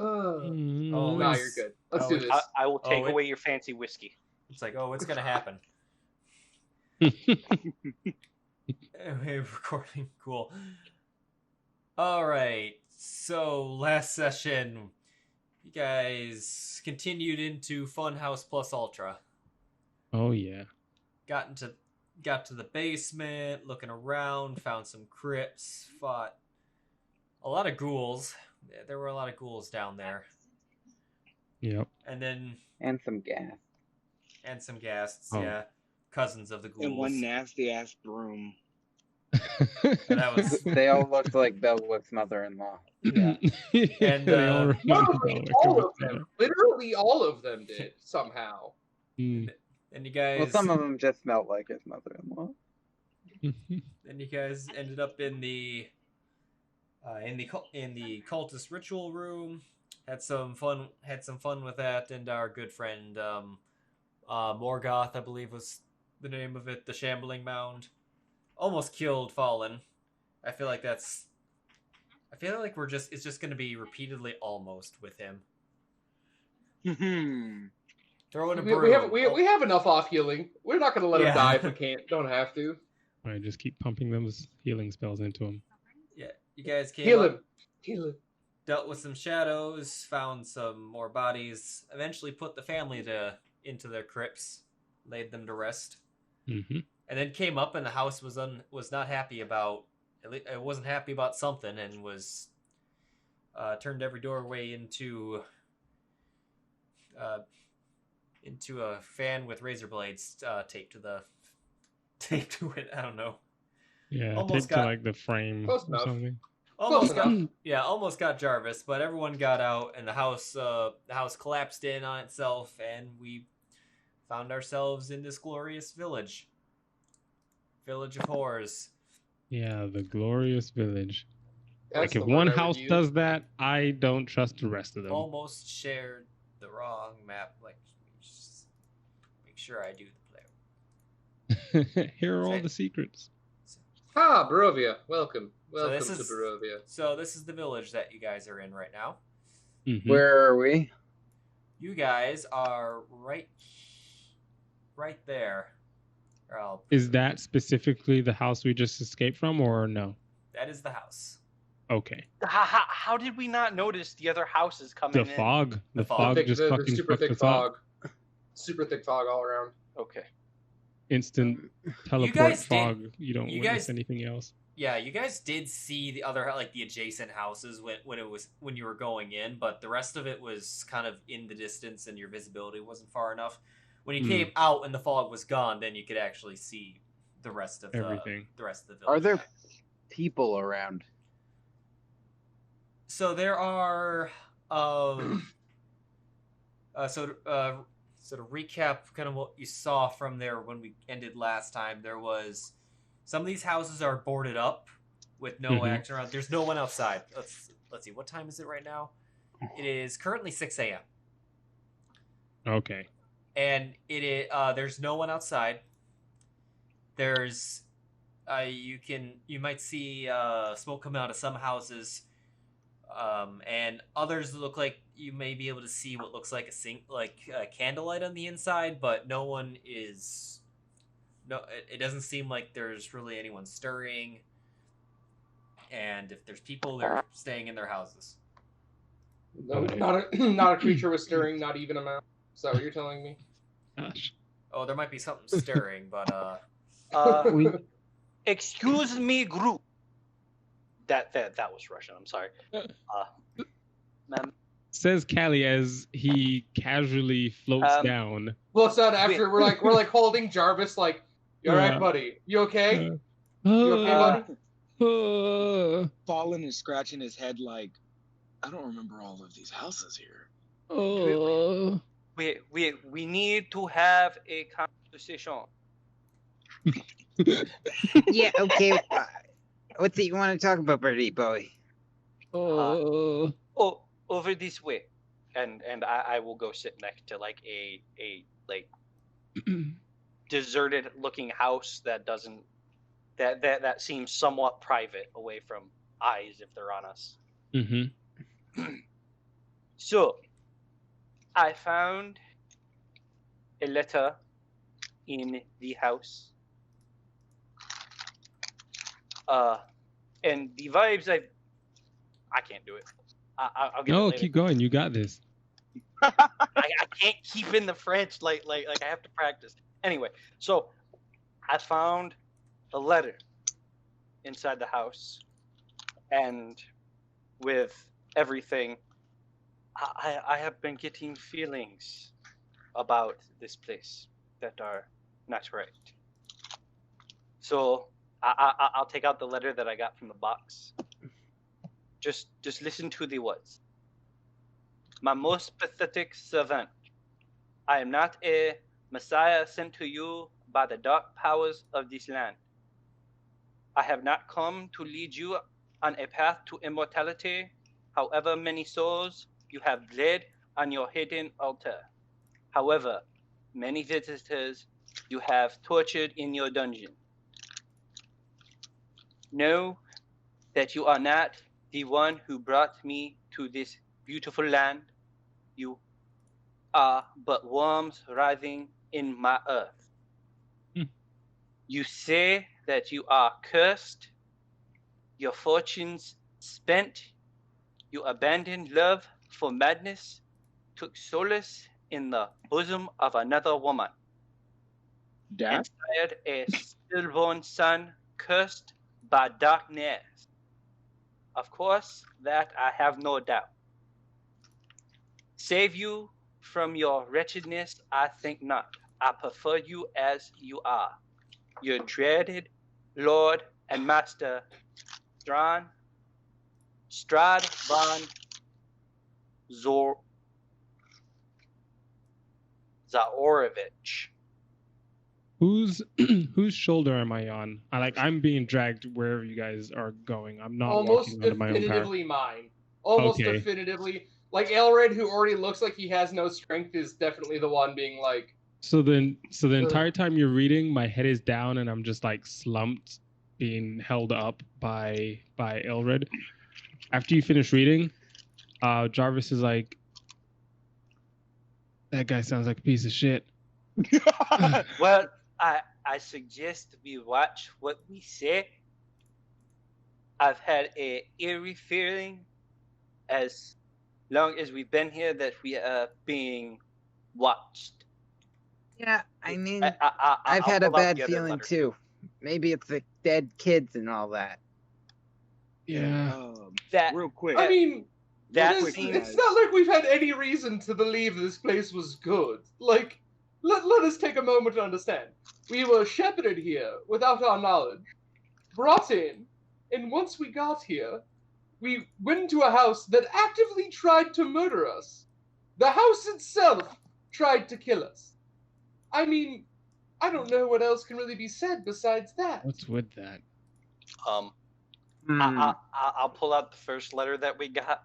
Oh, nah, you're good. Let's do this. I will take away your fancy whiskey. It's like, oh, it's gonna happen. Recording, cool. All right, so last session, you guys continued into Funhouse Plus Ultra. Oh yeah. Got to the basement, looking around, found some crypts, fought a lot of ghouls. There were a lot of ghouls down there. Yep. And some gas. And some ghasts, yeah. Cousins of the ghouls. And one nasty ass broom. That was... They all looked like Belwick's mother-in-law. Yeah. And all of them. Literally all of them did somehow. And you guys. Well, some of them just smelled like his mother-in-law. Then you guys ended up in the cultist ritual room. Had some fun with that, and our good friend Morgoth, I believe was the name of it, the Shambling Mound, almost killed Fallen. I feel like it's just going to be repeatedly almost with him. Throw in a broom. We have enough off healing. We're not going to let him die if we don't have to. All right, just keep pumping those healing spells into him. Yeah, you guys came Heal him. Dealt with some shadows, found some more bodies, eventually put the family into their crypts, laid them to rest, and then came up and the house was not happy about. It wasn't happy about something and was turned every doorway into a fan with razor blades taped to it. I don't know. Yeah, almost taped to like the frame or something. Almost got Jarvis, but everyone got out, and the house collapsed in on itself, and we found ourselves in this glorious village of horrors. Yeah, the glorious village. That's like if one house does that, I don't trust the rest of them. Almost shared the wrong map. Like, just make sure I do the play. Here are all the secrets. Ah, Barovia, welcome. Welcome to Barovia. So this is the village that you guys are in right now. Where are we? You guys are right there. Is that specifically the house we just escaped from, or no? That is the house. Okay. How did we not notice the other houses coming in? The fog just fucking super thick fog. Super thick fog all around. Okay. Instant teleport fog. You don't witness anything else. Yeah, you guys did see the other, like the adjacent houses when you were going in, but the rest of it was kind of in the distance and your visibility wasn't far enough. When you came out and the fog was gone, then you could actually see the rest of everything. The rest of the village. Are there people around? So there are. So to recap, kind of what you saw from there when we ended last time, there was some of these houses are boarded up with no action around. There's no one outside. Let's see. What time is it right now? It is currently 6 a.m. Okay. And it is, there's no one outside. There's you might see smoke coming out of some houses, and others look like you may be able to see what looks like a candlelight on the inside, but no one is. No, it doesn't seem like there's really anyone stirring. And if there's people, they're staying in their houses. No, not a creature was stirring, not even a mouse. Is that what you're telling me? Gosh. Oh, there might be something stirring, but excuse me, group. That was Russian. I'm sorry. Ma'am. Says Callie as he casually floats down. Floats down after we're like holding Jarvis like, you alright, buddy? You okay? You okay, buddy? Fallen is scratching his head like, I don't remember all of these houses here. We need to have a conversation. Yeah, okay. What's it you want to talk about, Birdie Boy? Over this way, and I will go sit next to like a deserted looking house that doesn't that seems somewhat private away from eyes if they're on us. So, I found a letter in the house. And the vibes I can't do it. I'll get it No, later. keep going. You got this. I can't keep in the French like I have to practice. Anyway, so I found a letter inside the house, and with everything, I have been getting feelings about this place that are not right. So I'll take out the letter that I got from the box. Just listen to the words. My most pathetic servant, I am not a messiah sent to you by the dark powers of this land. I have not come to lead you on a path to immortality, however many souls you have bled on your hidden altar. However, many visitors you have tortured in your dungeon. Know that you are not the one who brought me to this beautiful land. You are but worms writhing in my earth. You say that you are cursed, your fortunes spent, you abandoned love for madness, took solace in the bosom of another woman, Dad? inspired a stillborn son cursed by darkness. Of course, that I have no doubt. Save you from your wretchedness, I think not. I prefer you as you are. Your dreaded Lord and Master, Strahd von Zaorovich. Whose shoulder am I on? I'm being dragged wherever you guys are going. I'm not Almost walking under my own power. definitively mine. Almost Okay. definitively. Like Ailred, who already looks like he has no strength, is definitely the one being like. So the entire time you're reading, my head is down and I'm just like slumped, being held up by Ailred. After you finish reading, Jarvis is like, "That guy sounds like a piece of shit." Well, I suggest we watch what we say. I've had a eerie feeling as long as we've been here that we are being watched. Yeah, I mean, I'll I've had a pull out bad the other feeling letter. too. Maybe it's the dead kids and all that. Yeah. That Real quick. I mean, that it's seems not like we've had any reason to believe this place was good. Like, let us take a moment to understand. We were shepherded here without our knowledge, brought in, and once we got here, we went into a house that actively tried to murder us. The house itself tried to kill us. I mean, I don't know what else can really be said besides that. What's with that? I'll pull out the first letter that we got.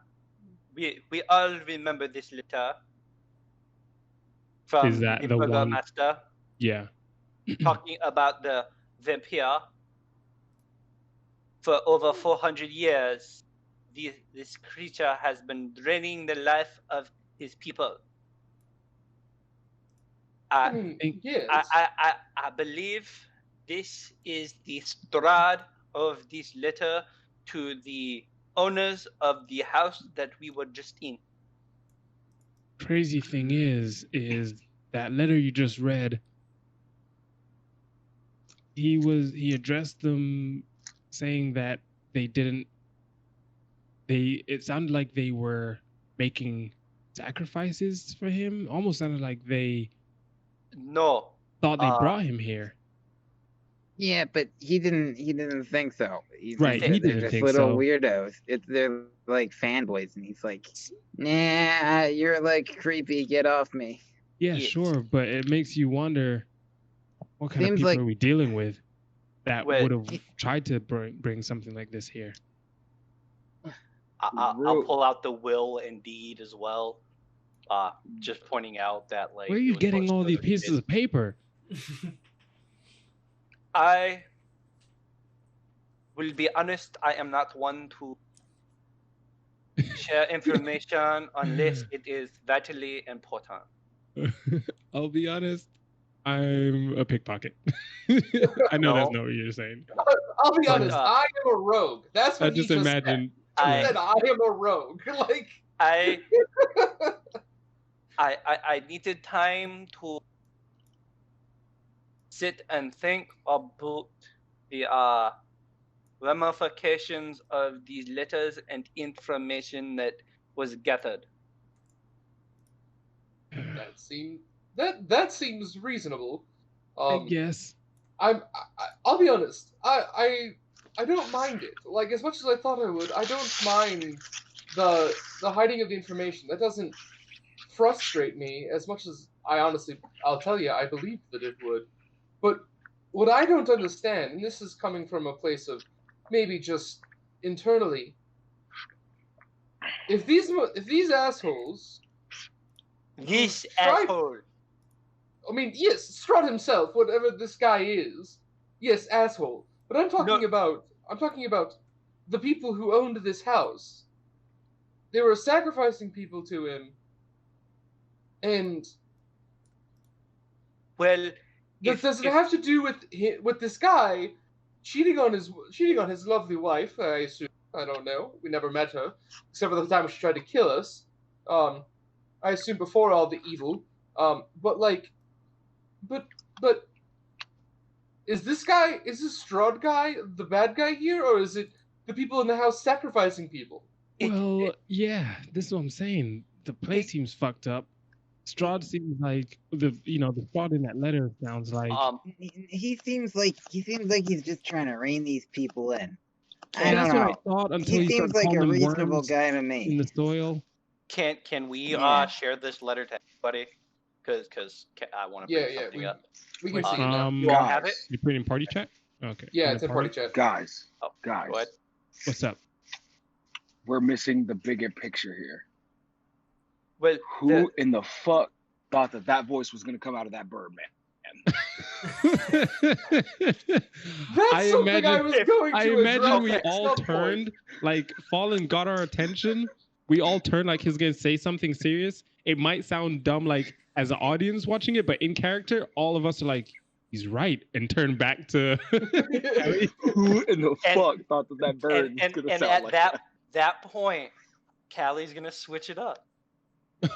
We all remember this letter from Is that the one? Burgomaster Yeah. talking about the vampire. For over 400 years, this creature has been draining the life of his people. Yes. I believe this is the Strahd of this letter to the owners of the house that we were just in. Crazy thing is that letter you just read, he addressed them saying that it sounded like they were making sacrifices for him. Almost sounded like they No. thought they brought him here. Yeah, but he didn't think so. Right, he they're didn't just think little so. weirdos. They're like fanboys, and he's like, "Nah, you're like creepy. Get off me." Yeah, Yes. sure, but it makes you wonder what kind of Seems people like- are we dealing with that Well, would have tried to bring something like this here. I'll pull out the will and deed as well. Just pointing out that like. Where are it you was getting supposed all to these go pieces to- of paper? I will be honest. I am not one to share information unless it is vitally important. I'll be honest. I'm a pickpocket. I know that's not what you're saying. I'll be But, honest. I am a rogue. That's I what just he just imagine. said. He yeah. said, "I am a rogue." Like, I needed time to sit and think about the ramifications of these letters and information that was gathered. that seems reasonable. I guess. I'll be honest. I don't mind it. Like, as much as I thought I would, I don't mind the hiding of the information. That doesn't frustrate me as much as I'll tell you, I believed that it would. But what I don't understand, and this is coming from a place of maybe just internally, if these assholes, This Strahd- asshole. I mean, yes, Strahd himself, whatever this guy is, yes, asshole. But I'm talking about the people who owned this house. They were sacrificing people to him, and Well, does it have to do with this guy cheating on his lovely wife? I assume. I don't know. We never met her, except for the time she tried to kill us. I assume before all the evil. But is this Strahd guy the bad guy here, or is it the people in the house sacrificing people? Well, yeah, this is what I'm saying. The place seems fucked up. Strahd seems like the Strahd in that letter sounds like. He seems like he's just trying to rein these people in. I that's don't know. what I thought until He seems like a calling reasonable worms guy to in me. the soil. Can we Yeah. share this letter to everybody? Because I want to bring something up. We can see it now. You all have it? You put it in party chat? Okay. Yeah, it's in party chat. Guys, Oh, guys, what? What's up? we're missing the bigger picture here. Well, Who in the fuck thought that voice was gonna come out of that bird, man? That's something I was going to I imagine we address at all some point. turned, like Fallen got our attention. We all turned like he's gonna say something serious. It might sound dumb, like as an audience watching it, but in character, all of us are like, "He's right," and turn back to. Ellie. Who in the fuck thought that bird was and gonna sound at like that point, Callie's gonna switch it up,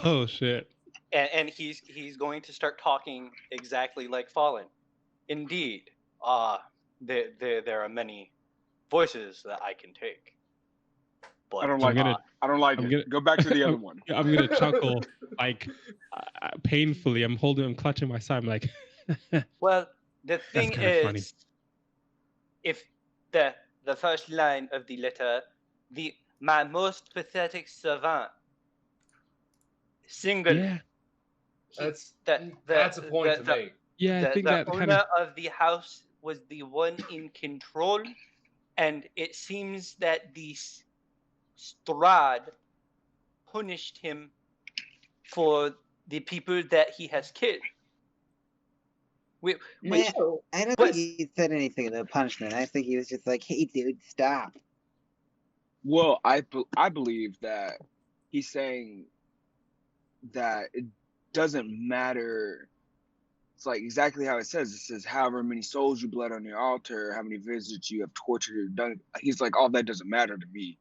Oh shit! and he's going to start talking exactly like Fallen. Indeed, there are many voices that I can take. But I don't like it. I don't like I'm it. gonna- Go back to the other one. I'm gonna chuckle like painfully. I'm clutching my side. I'm like, Well, the thing kinda funny. is, if the first line of the letter, my most pathetic servant, single. yeah, That's a point to make. yeah. I think the that owner kind of. of the house was the one in control, and it seems that the Strahd punished him for the people that he has killed. Nah, I don't think he said anything about punishment. I think he was just like, "Hey, dude, stop." Well, I believe that he's saying that it doesn't matter. It's like exactly how it says. It says, however many souls you bled on your altar, how many visits you have tortured or done. He's like, all that doesn't matter to me.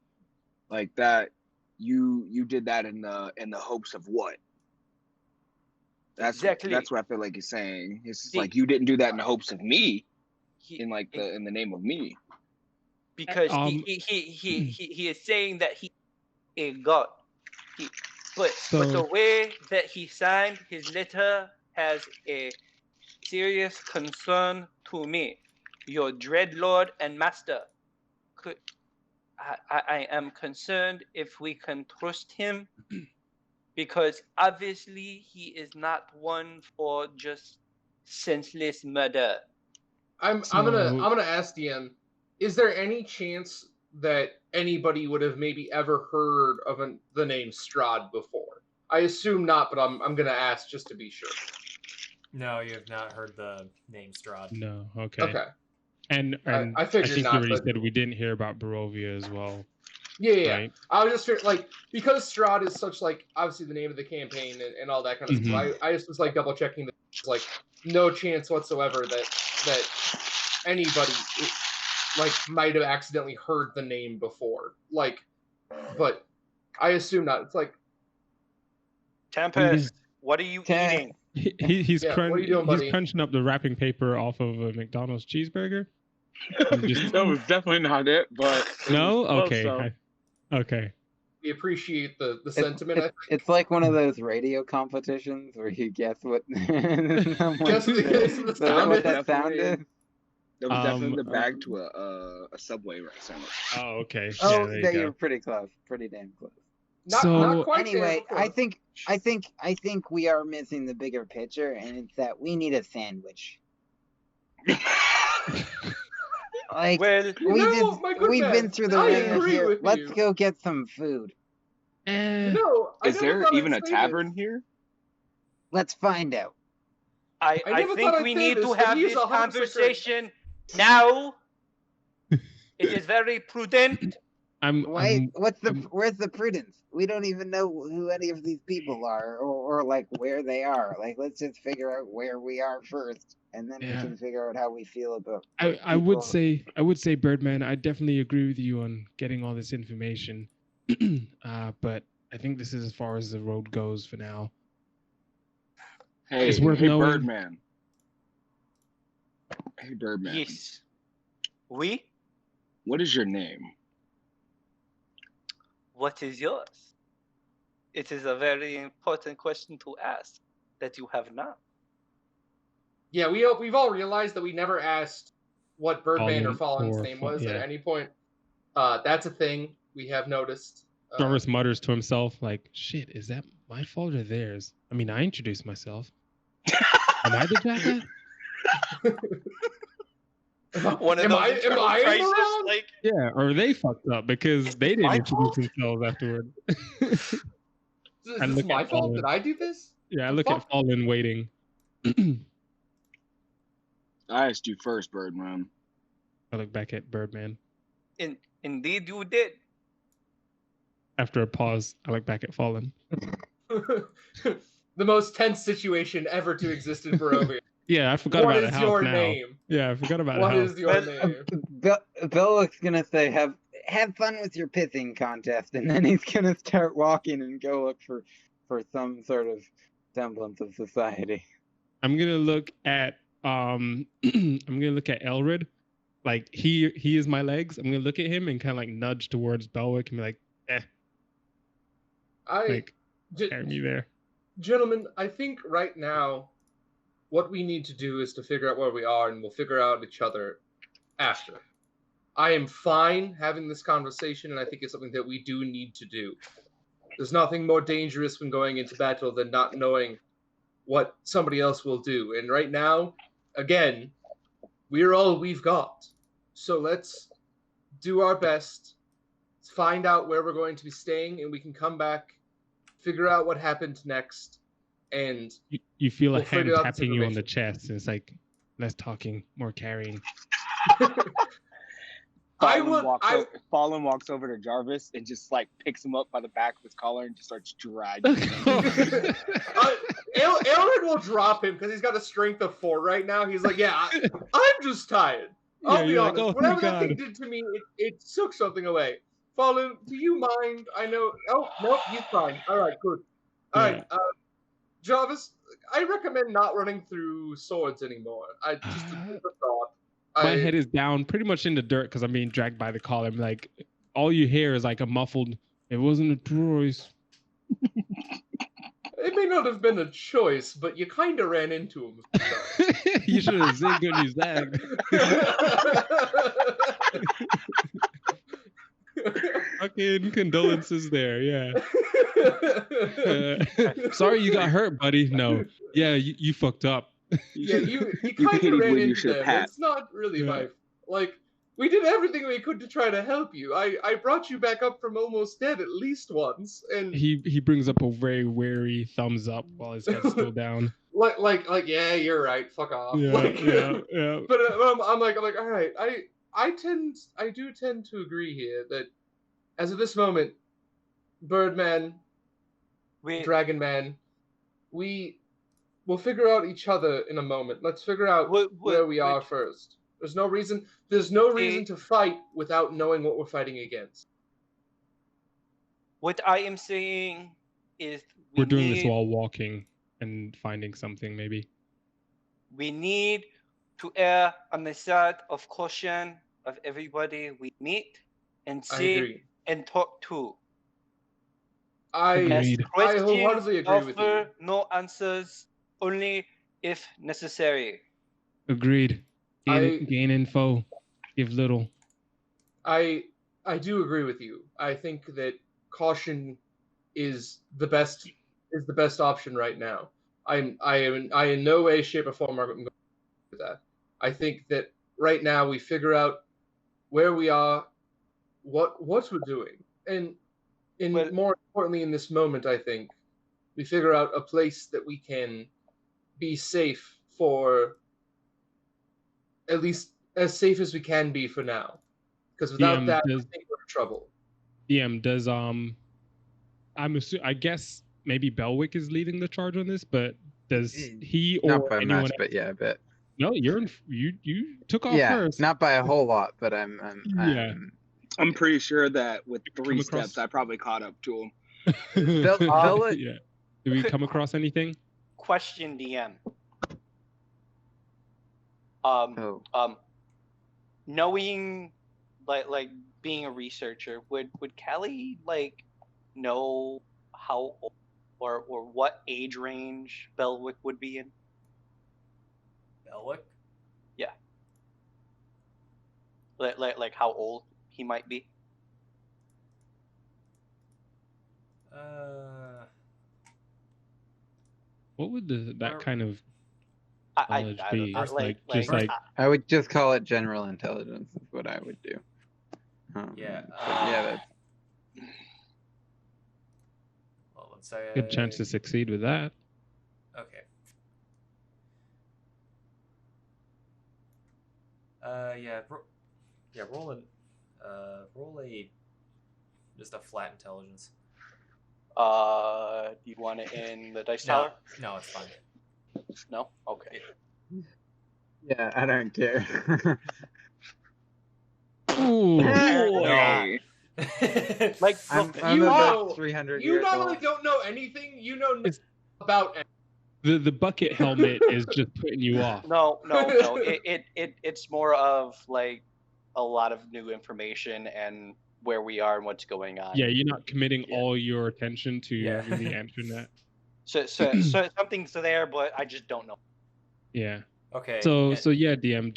Like that, you did that in the hopes of what? That's Exactly. That's what I feel like he's saying. It's just like you didn't do that in the hopes of me, in the name of me. Because he is saying that he is God. But the way that he signed his letter has a serious concern to me, your dreadlord and master. I am concerned if we can trust him, because obviously he is not one for just senseless murder. I'm gonna ask DM, is there any chance that anybody would have maybe ever heard of the name Strahd before? I assume not, but I'm gonna ask just to be sure. No, you have not heard the name Strahd. No. Okay. Okay. And I I figured think not, you already but- said we didn't hear about Barovia as well. Yeah. Right. I was just like, because Strahd is such like obviously the name of the campaign and all that kind of stuff. I just was like double checking that there's like no chance whatsoever that anybody like might have accidentally heard the name before. Like, but I assume not. It's like Tempest, what are you eating? He's Yeah, what are you doing, buddy? he's crunching up the wrapping paper off of a McDonald's cheeseburger. That was definitely not it, but it No, was close, okay, so. okay. we appreciate the sentiment. It's like one of those radio competitions where you guess what someone Guess says. the Is that sound what is. that sound is? That was definitely the bag to a Subway sandwich. Oh, okay. Oh, there you yeah, go. you're pretty close. Pretty damn close. Not quite Anyway, there, I think we are missing the bigger picture, and it's that we need a sandwich. Like Well, we've been through the I ringer agree here. with Let's you. go get some food. No, I Is never there thought even I'd a say tavern this. here? Let's find out. I never think thought we I'd say need this, to but have he's this 100% correct. conversation now. It is very prudent. Where's the prudence? We don't even know who any of these people are or like where they are. Like, let's just figure out where we are first, and then we can figure out how we feel about. I would say, Birdman, I definitely agree with you on getting all this information. But I think this is as far as the road goes for now. Hey, It's worth knowing. Birdman. Hey, Birdman. Yes. We? What is your name? What is yours? It is a very important question to ask that you have not. Yeah, we've all realized that we never asked what Birdman or Fallen's or name was yeah. at any point. That's a thing we have noticed. Jarvis mutters to himself, like, shit, is that my fault or theirs? I mean, I introduced myself. Am I the jackass? One of Am those I internal in the crises, wrong? like Yeah, or they fucked up because they didn't My introduce fault? themselves afterward. Is And this look my at fault? Fallen. Did I do this? Yeah, I The look fuck? at Fallen waiting. I asked you first, Birdman. I look back at Birdman. indeed you did. After a pause, I look back at Fallen. The most tense situation ever to exist in Barovia. Yeah, I forgot What about is the house your now. name? Yeah, I forgot about What the house. is your name? Belwick's gonna say, "Have fun with your pissing contest," and then he's gonna start walking and go look for some sort of semblance of society. I'm gonna look at I'm gonna look at Ailred. Like he is my legs. I'm gonna look at him and kind of like nudge towards Belwick and be like, like carry me there. Gentlemen, I think right now what we need to do is to figure out where we are, and we'll figure out each other after. I am fine having this conversation, and I think it's something that we do need to do. There's nothing more dangerous when going into battle than not knowing what somebody else will do. And right now, again, we're all we've got. So let's do our best, find out where we're going to be staying, and we can come back, figure out what happened next, and you feel a we'll hand figure out this tapping you on the information. chest, and it's like less talking, more carrying. Fallen walks over to Jarvis and just like picks him up by the back of his collar and just starts dragging him. Ailred will drop him because he's got a strength of 4 right now. He's like, yeah, I'm just tired. I'll be you're like, honest. "Oh, Whatever thank that thing God." did to me, it took something away. Fallen, do you mind? I know. Oh, nope, he's fine. All right, good. All right, Jarvis, I recommend not running through swords anymore. I just a thought. My head is down pretty much in the dirt because I'm being dragged by the collar. I'm like, all you hear is like a muffled, "It wasn't a choice." It may not have been a choice, but you kind of ran into him. You should have zigged when you zagged. Fucking condolences there, yeah. Sorry you got hurt, buddy. No. Yeah, you fucked up. Yeah, you You kind pitied of ran when you into should them. pat. It's not really Yeah. my... Like, we did everything we could to try to help you. I brought you back up from almost dead at least once, and... He brings up a very wary thumbs up while his head's still down. Like, yeah, you're right. Fuck off. Yeah, Like, yeah. But I'm like, all right. I do tend to agree here that as of this moment, Birdman, Dragon Man, we'll figure out each other in a moment. Let's figure out where we are first. There's no reason to fight without knowing what we're fighting against. What I am saying is we're doing this while walking and finding something, maybe. We need to err on the side of caution of everybody we meet and see and talk to. I wholeheartedly agree with you. No answers, only if necessary. Agreed. Gain info, give little. I do agree with you. I think that caution is the best option right now. I in no way, shape, or form are going to do that. I think that right now we figure out where we are, what we're doing, and more importantly in this moment, I think we figure out a place that we can be safe for, at least as safe as we can be for now. Because without that, I think we're in trouble. DM, does I guess maybe Belwick is leading the charge on this, but does he or not by anyone much, else? but yeah, a bit. No, you took off first. Not by a whole lot, but I'm pretty sure that with 3 steps, I probably caught up to him. Yeah. Did we come across anything? Question, DM. Knowing, like being a researcher, would Callie know how old or what age range Belwick would be in? Belwick? Yeah. Like how old he might be? What would that kind of knowledge be? I would just call it general intelligence. Is what I would do. Well, let's say good chance to succeed with that. Okay. Roll a just a flat intelligence. Do you want it in the dice tower? No, it's fine. No? Okay. Yeah, I don't care. Ooh. No. I'm about 300 you years not old. only don't know anything, you know nothing about anything. The bucket helmet is just putting you off. No. It's more of like a lot of new information and where we are and what's going on. Yeah, you're not committing all your attention to the internet. So something's there, but I just don't know. Yeah. Okay. So yeah, DM,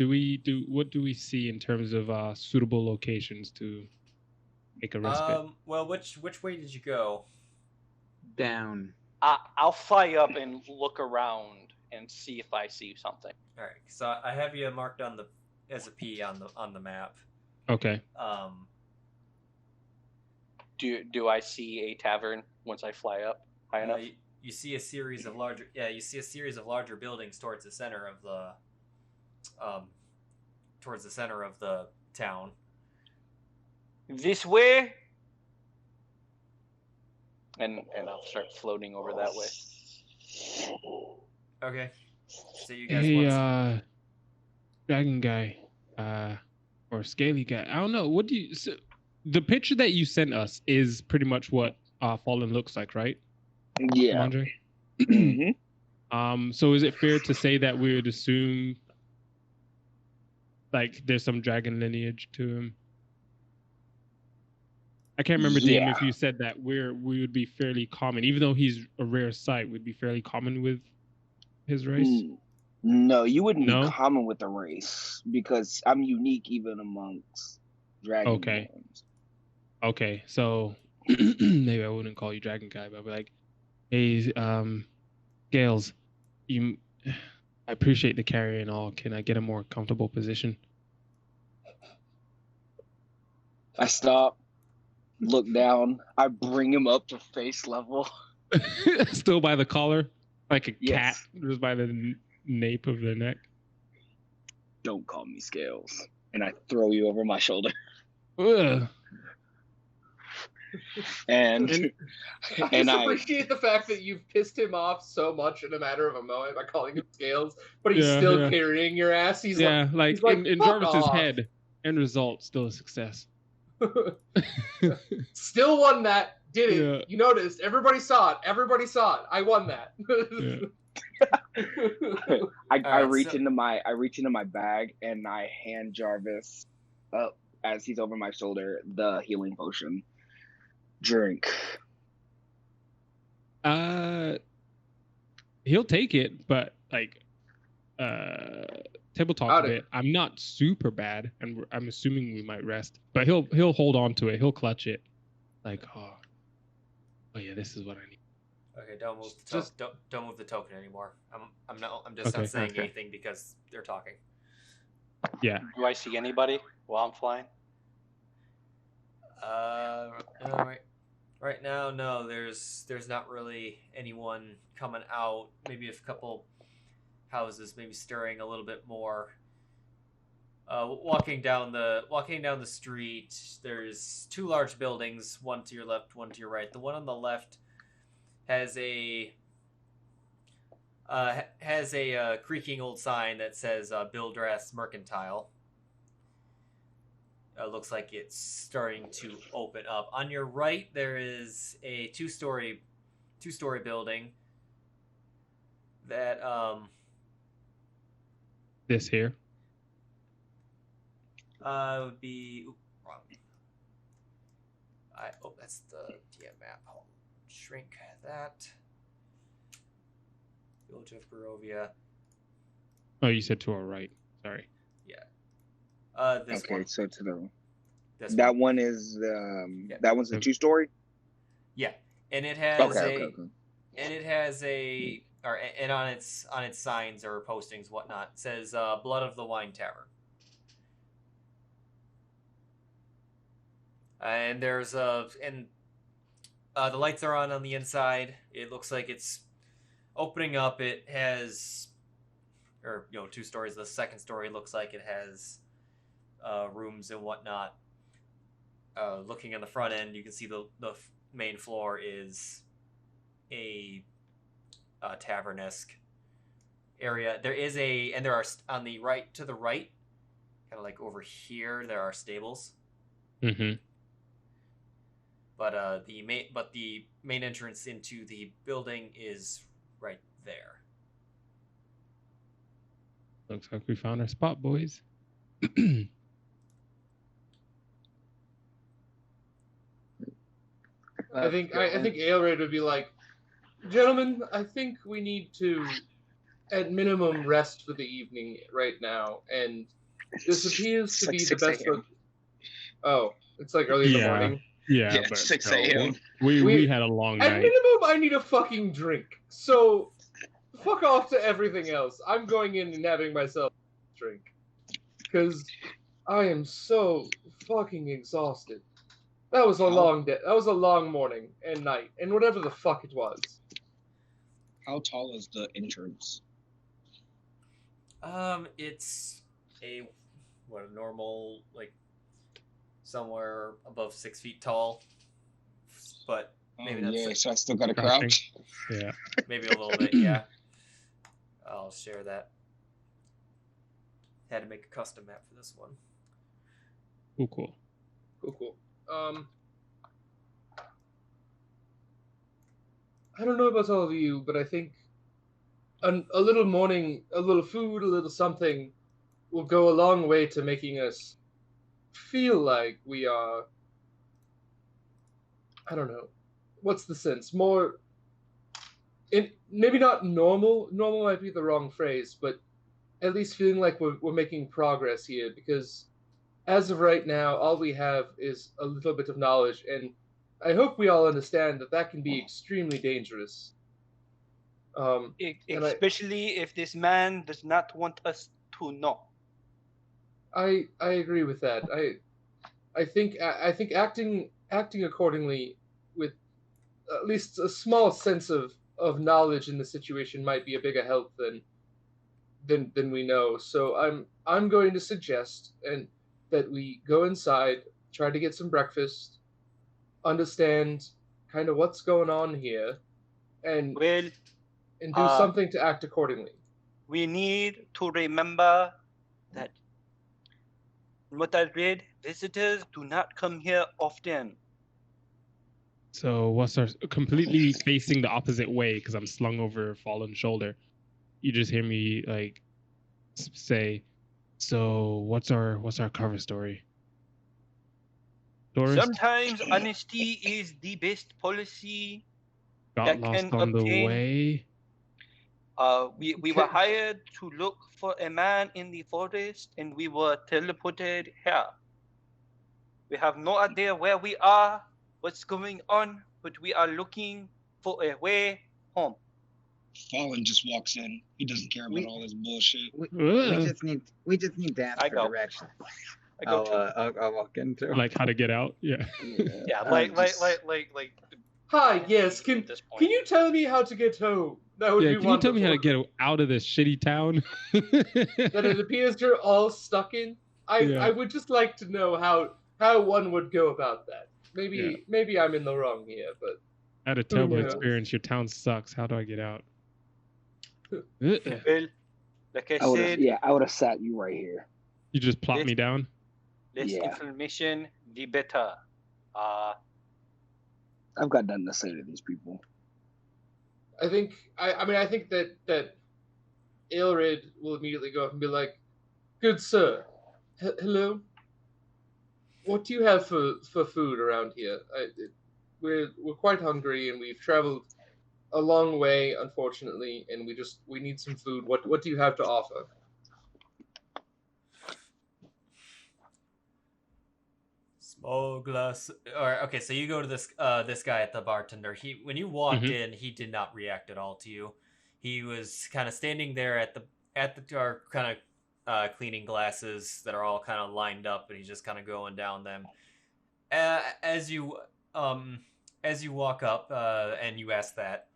what do we see in terms of suitable locations to make a respite? Well, which way did you go? Down. I'll fly up and look around and see if I see something. All right. So I have you marked as a P on the map. Okay. Do I see a tavern once I fly up high enough? You see a series of larger buildings towards the center of the town. This way, and I'll start floating over that way. Okay. So you guys dragon guy, or scaly guy. I don't know. What do you? So the picture that you sent us is pretty much what Fallen looks like, right? Yeah. Andre? Mm-hmm. So is it fair to say that we would assume like there's some dragon lineage to him? I can't remember, DM, if you said that we would be fairly common, even though he's a rare sight, would be fairly common with his race. No, you wouldn't be common with the race because I'm unique even amongst dragon. Okay, so maybe I wouldn't call you dragon guy, but I'd be like, hey, Gales, I appreciate the carry and all. Can I get a more comfortable position? I stop, look down. I bring him up to face level. Still by the collar, like a cat, just by the nape of the neck. Don't call me Scales, and I throw you over my shoulder. Ugh. and I just appreciate the fact that you've pissed him off so much in a matter of a moment by calling him Scales, but he's still carrying your ass. He's like in "Fuck Jarvis's off." head, end result still a success. Still won that. Did it? Yeah. You noticed? Everybody saw it. I won that. I reach into my bag and I hand Jarvis up as he's over my shoulder the healing potion. Drink. He'll take it, but like table talk a bit. I'm not super bad, and I'm assuming we might rest, but he'll hold on to it. He'll clutch it, like oh yeah, this is what I need. Okay, don't move don't move the token anymore. I'm just not saying anything because they're talking. Yeah. Do I see anybody while I'm flying? Right now, no. There's not really anyone coming out. Maybe a couple houses, maybe stirring a little bit more. Walking down the street, there's two large buildings, one to your left, one to your right. The one on the left has a creaking old sign that says Bildras Mercantile. Looks like it's starting to open up. On your right, there is a two-story building that this here would be wrong. That's the DM map. Hold on. Shrink that. Village of Barovia. Oh, you said to our right. Sorry. Yeah. This okay, one. so to the that one is that one's the 2-story. Yeah, and it has and on its signs or postings whatnot it says Blood of the Wine Tavern. And there's the lights are on the inside. It looks like it's opening up. It has 2 stories. The second story looks like it has rooms and whatnot. Looking on the front end, you can see the main floor is a tavern-esque area. There are on the right, kind of like over here, there are stables. Mm-hmm. But the main entrance into the building is right there. Looks like we found our spot, boys. I think Ailred would be like, gentlemen, I think we need to, at minimum, rest for the evening right now, and this appears to be the best. Oh, it's like early in the morning. Yeah, but 6 a.m. We had a long night. At minimum, I need a fucking drink. So, fuck off to everything else. I'm going in and having myself a drink. Because I am so fucking exhausted. That was a long day. That was a long morning and night. And whatever the fuck it was. How tall is the entrance? It's a normal, like, somewhere above 6 feet tall, but maybe that's so I still gotta crouch. Yeah, maybe a little bit. Yeah, I'll share that. Had to make a custom map for this one. Cool. I don't know about all of you, but I think a little food, a little something will go a long way to making us feel like we are, I don't know, what's the sense? More, maybe not normal. Normal might be the wrong phrase, but at least feeling like we're making progress here, because as of right now, all we have is a little bit of knowledge, and I hope we all understand that can be extremely dangerous. Especially if this man does not want us to know. I agree with that. I think acting accordingly with at least a small sense of knowledge in the situation might be a bigger help than we know. So I'm going to suggest that we go inside, try to get some breakfast, understand kind of what's going on here, and Well, do something to act accordingly. We need to remember that, from what I read, visitors do not come here often. So what's our completely facing the opposite way because I'm slung over Fallen's shoulder. You just hear me like say, "So what's our cover story?" Doris? Sometimes honesty is the best policy. Got that lost can on the obtain. way. We were hired to look for a man in the forest, and we were teleported here. We have no idea where we are, what's going on, but we are looking for a way home. Fallen just walks in. He doesn't care about all this bullshit. We just need to ask for direction. I'll walk into like how to get out. Yeah. Yeah, like. Hi, yes. Can you tell me how to get home? That would be wonderful. Can you tell me how to get out of this shitty town? that it appears you're all stuck in. I would just like to know how one would go about that. Maybe I'm in the wrong here, but I had a terrible experience. Your town sucks. How do I get out? Well, like I said, I would have sat you right here. You just plop me down. Less information, the better. I've got nothing to say to these people. I think that Ailred will immediately go up and be like, "Good sir, hello. What do you have for food around here? We're quite hungry and we've traveled a long way, unfortunately, and we need some food. What do you have to offer?" Small glass. Okay, so you go to this guy at the bartender. When you walked in, he did not react at all to you. He was kind of standing there at the door, kind of cleaning glasses that are all kind of lined up, and he's just kind of going down them. As you walk up and you ask that,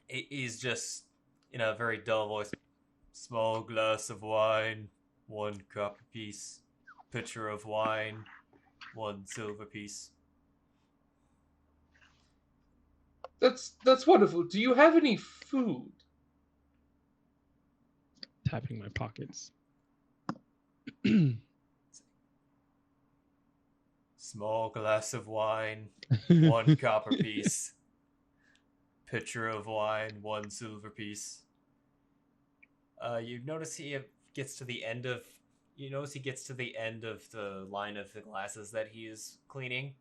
he's just in a very dull voice. Small glass of wine, 1 copper piece. Pitcher of wine, 1 silver piece. That's wonderful. Do you have any food? Tapping my pockets. Small glass of wine, 1 copper piece. Pitcher of wine, 1 silver piece. You notice he gets to the end of the line of the glasses that he is cleaning.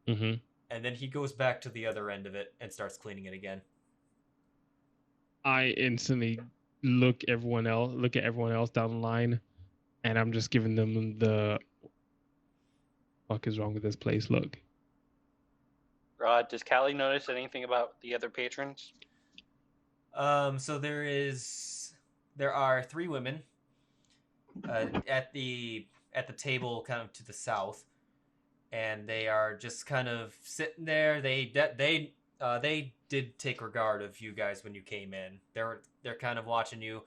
Mm-hmm. And then he goes back to the other end of it and starts cleaning it again. I instantly look at everyone else down the line, and I'm just giving them the fuck is wrong with this place look. Rod, does Callie notice anything about the other patrons? So there are 3 women at the table kind of to the south, and they are just kind of sitting there. They did take regard of you guys when you came in. They're kind of watching you.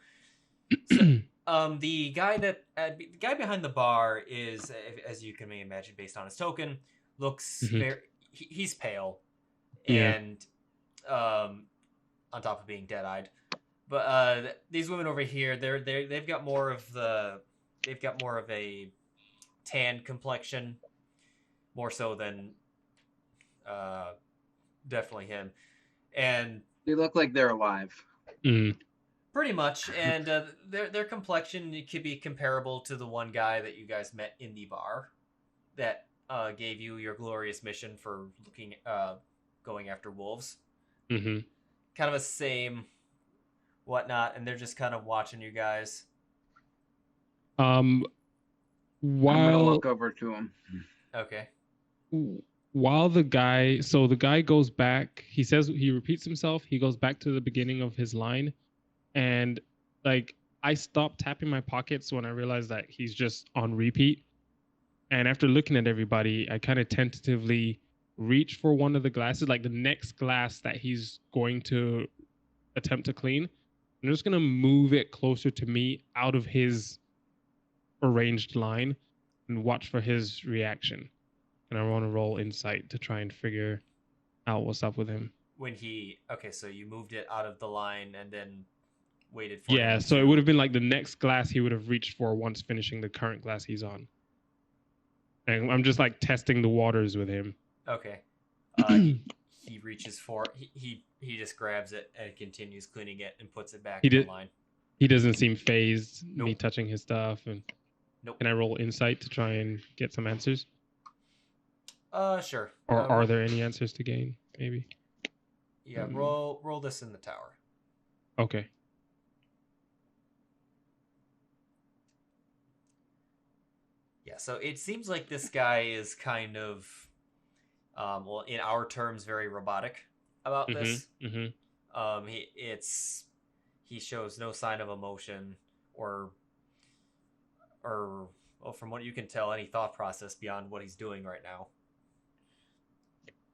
So, the guy behind the bar is, as you can imagine, based on his token, looks he's pale, and on top of being dead-eyed. But these women over here, they've got more of a tan complexion, more so than definitely him, and they look like they're alive. Pretty much, and their complexion could be comparable to the one guy that you guys met in the bar, that gave you your glorious mission for going after wolves. Mm-hmm. Kind of a same whatnot, and they're just kind of watching you guys. While I'm gonna look over to him. Okay. While the guy goes back, he repeats himself. He goes back to the beginning of his line, and like I stopped tapping my pockets when I realized that he's just on repeat. And after looking at everybody, I kind of tentatively reach for one of the glasses, like the next glass that he's going to attempt to clean. I'm just going to move it closer to me out of his arranged line and watch for his reaction. and I want to roll insight to try and figure out what's up with him. When he so you moved it out of the line and then waited for Yeah, him so to... it would have been like the next glass he would have reached for once finishing the current glass he's on. And I'm just like testing the waters with him. Okay. He reaches for he just grabs it and continues cleaning it and puts it back in the line. He doesn't seem phased Nope. me touching his stuff. And Nope. Can I roll insight to try and get some answers? Sure. Or are there any answers to gain? Maybe. Yeah, roll this in the tower. Okay. Yeah, so it seems like this guy is kind of, well, in our terms, very robotic about this. Mm-hmm. He shows no sign of emotion or well, from what you can tell, any thought process beyond what he's doing right now.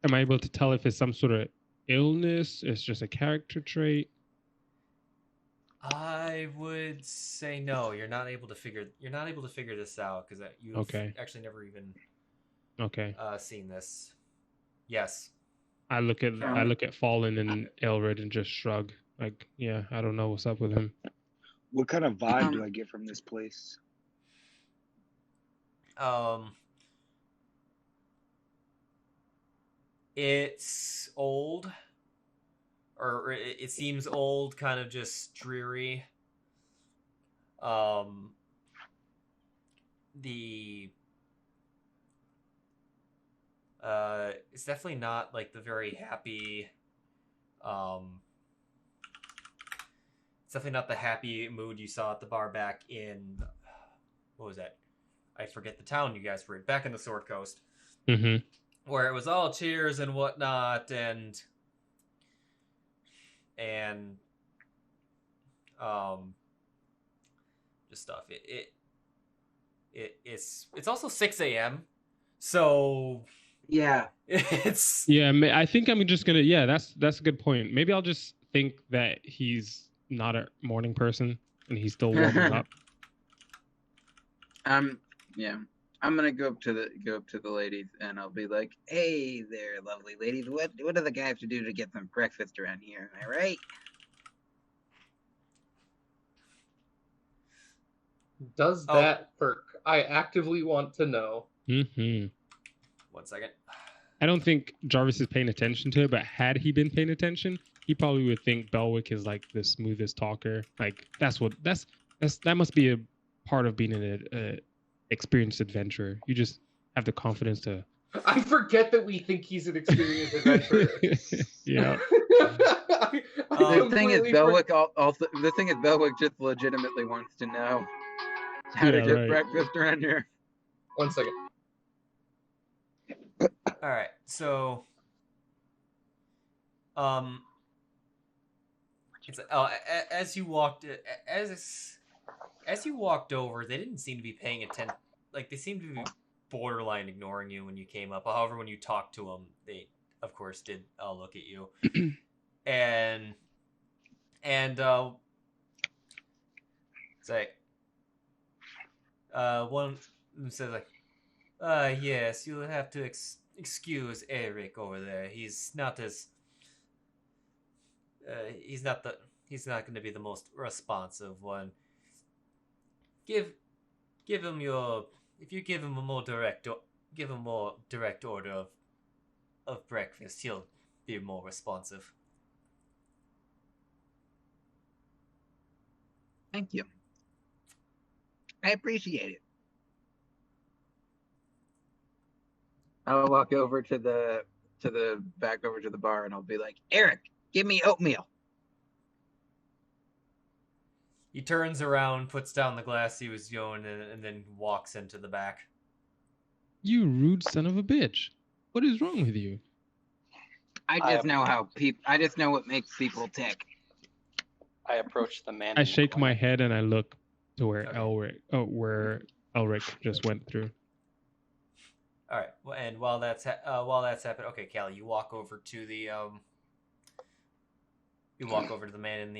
Am I able to tell if it's some sort of illness? It's just a character trait? I would say no. You're not able to figure this out because you've actually never even seen this. Yes. I look at Fallen and Ailred and just shrug. Like, yeah, I don't know what's up with him. What kind of vibe do I get from this place? It's old, or it seems old, kind of just dreary. It's definitely not like the very happy. It's definitely not the happy mood you saw at the bar back in, what was that? I forget the town you guys were in, back in the Sword Coast. Mm-hmm. Where it was all cheers and whatnot, and just stuff. It's also 6 a.m. So yeah, I think I'm just gonna that's a good point. Maybe I'll just think that he's not a morning person and he's still warming up. Yeah. I'm gonna go up to the ladies and I'll be like, "Hey there, lovely ladies. What do the guys have to do to get some breakfast around here? Am I right?" Does that perk? I actively want to know. Mm-hmm. 1 second. I don't think Jarvis is paying attention to it, but had he been paying attention, he probably would think Belwick is like the smoothest talker. Like that must be a part of being an experienced adventurer. You just have the confidence to. I forget that we think he's an experienced adventurer. Yeah. The thing is, Belwick just legitimately wants to know how to get breakfast around here. 1 second. All right, so it's as you walked over, they didn't seem to be paying attention. Like, they seemed to be borderline ignoring you when you came up. However, when you talked to them, they of course did look at you. and say one of them says like, yes, you'll have to excuse Eric over there. He's not going to be the most responsive one. If you give him a more direct order of breakfast, he'll be more responsive. Thank you. I appreciate it. I'll walk over to the back over to the bar and I'll be like, "Eric, give me oatmeal." He turns around, puts down the glass he was going, and then walks into the back. You rude son of a bitch! What is wrong with you? I just know what makes people tick. I approach the man. I shake my head and I look to where Elric just went through. All right. Well, and while that's happening, okay, Callie, you walk over to the man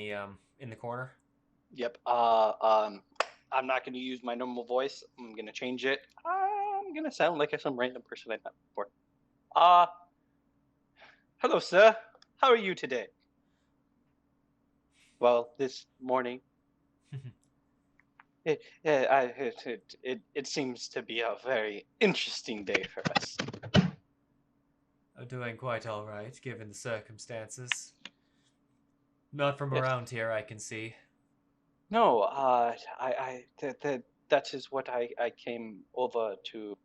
in the corner. Yep. I'm not going to use my normal voice. I'm going to change it. I'm gonna sound like some random person I've met before. Hello, sir. How are you today? Well, this morning. It seems to be a very interesting day for us. I'm doing quite all right, given the circumstances. Not from around here, I can see. No, that is what I came over to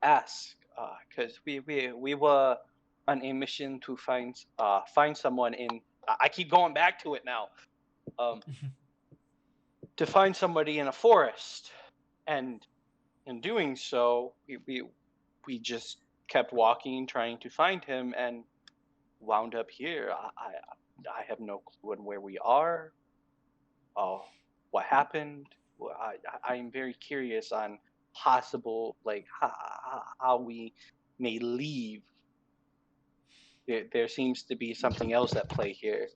ask, because we were on a mission to find someone in. I keep going back to it now. To find somebody in a forest, and in doing so, we just kept walking, trying to find him, and wound up here. I have no clue on where we are. What happened? Well, I am very curious on possible, like, how we may leave. There seems to be something else at play here.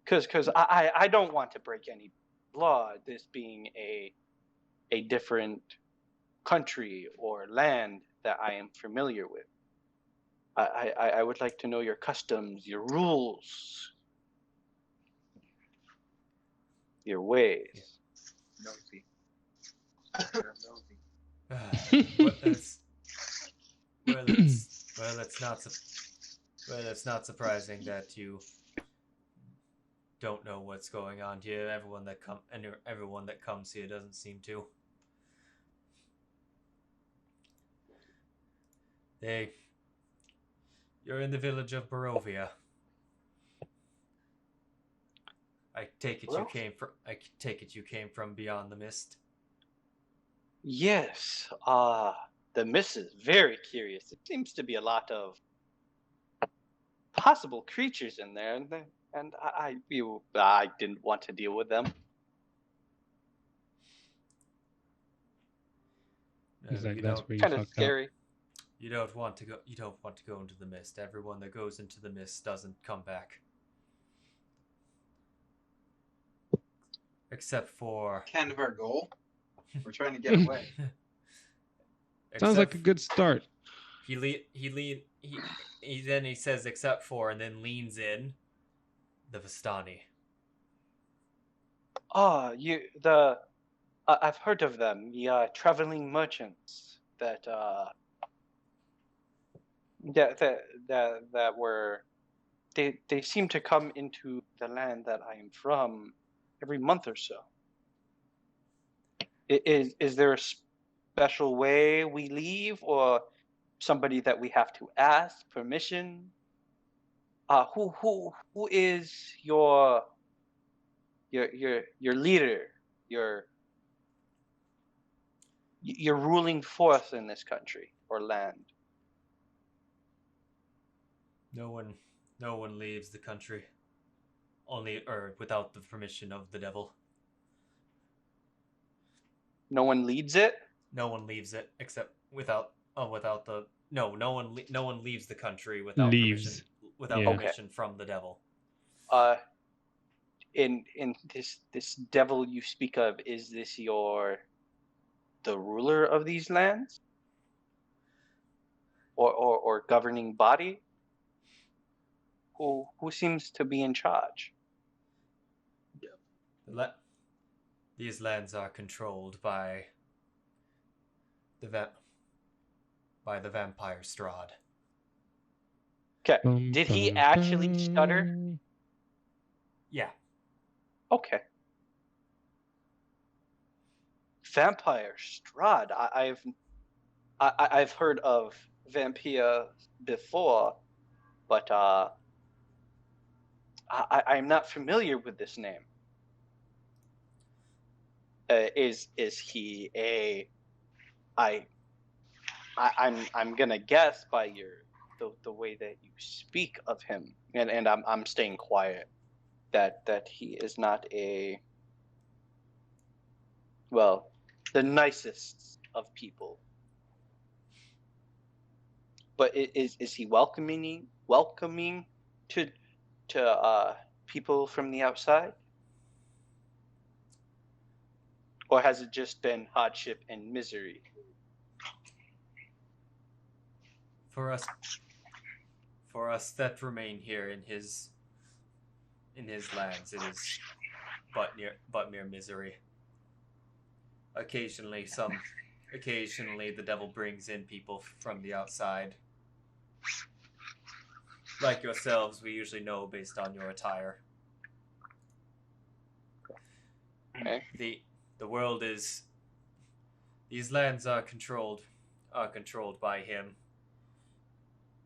Because I don't want to break any law, this being a different country or land that I am familiar with. I would like to know your customs, your rules, your ways. Nosy. It's not surprising that you don't know what's going on here. Everyone that comes here doesn't seem to. You're in the village of Barovia. I take it you came from beyond the mist. Yes. The mist is very curious. It seems to be a lot of possible creatures in there, and I didn't want to deal with them. He's like, that's where you kind of fucked scary. up. You don't want to go into the mist. Everyone that goes into the mist doesn't come back. Except for Kind of our goal. We're trying to get away. Sounds like a good start. He says except for, and then leans in the Vistani. I've heard of them. The traveling merchants that were they seem to come into the land that I am from every month or so. Is there a special way we leave, or somebody that we have to ask permission? Who is your leader, your ruling force in this country or land? No one leaves the country, without the permission of the devil. No one leads it. No one leaves it except without the. No one leaves the country without permission. Without permission from the devil. In this devil you speak of, is this the ruler of these lands, or governing body? Who seems to be in charge? These lands are controlled by the vampire Strahd. Okay. Did he actually stutter? Yeah. Okay. Vampire Strahd. I've heard of Vampire before, but I'm not familiar with this name. Is he I'm gonna guess by the way that you speak of him, and I'm staying quiet, that he is not the nicest of people. But is he welcoming to people from the outside? Or has it just been hardship and misery? For us that remain here in his lands, it is but mere misery. Occasionally the devil brings in people from the outside. Like yourselves, we usually know based on your attire. Okay. The world is... These lands are controlled by him,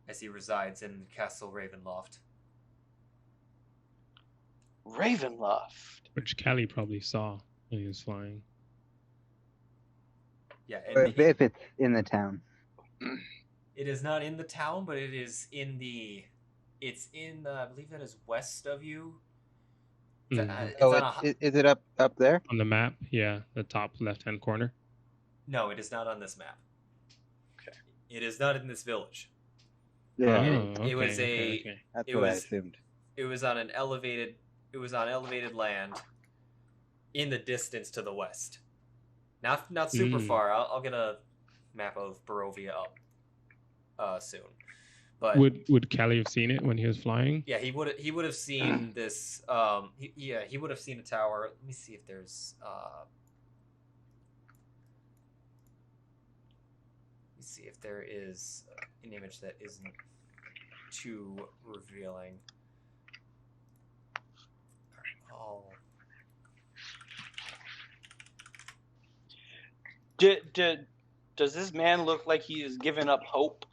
as he resides in Castle Ravenloft. Ravenloft? Which Callie probably saw when he was flying. Yeah, and if it's in the town. it is not in the town, but it is in the... It's in, I believe that is west of you. Is it up there? On the map, yeah, the top left-hand corner. No, it is not on this map. Okay. It is not in this village. Yeah, Oh, It was okay. that's it what I was- assumed. It was on an elevated. It was on elevated land, in the distance to the west. Not super far. I'll get a map of Barovia up soon. But Would Callie have seen it when he was flying? yeah, he would have seen this. He would have seen a tower. Let me see if there's. Let me see if there is an image that isn't too revealing. Oh. Does this man look like he is giving up hope?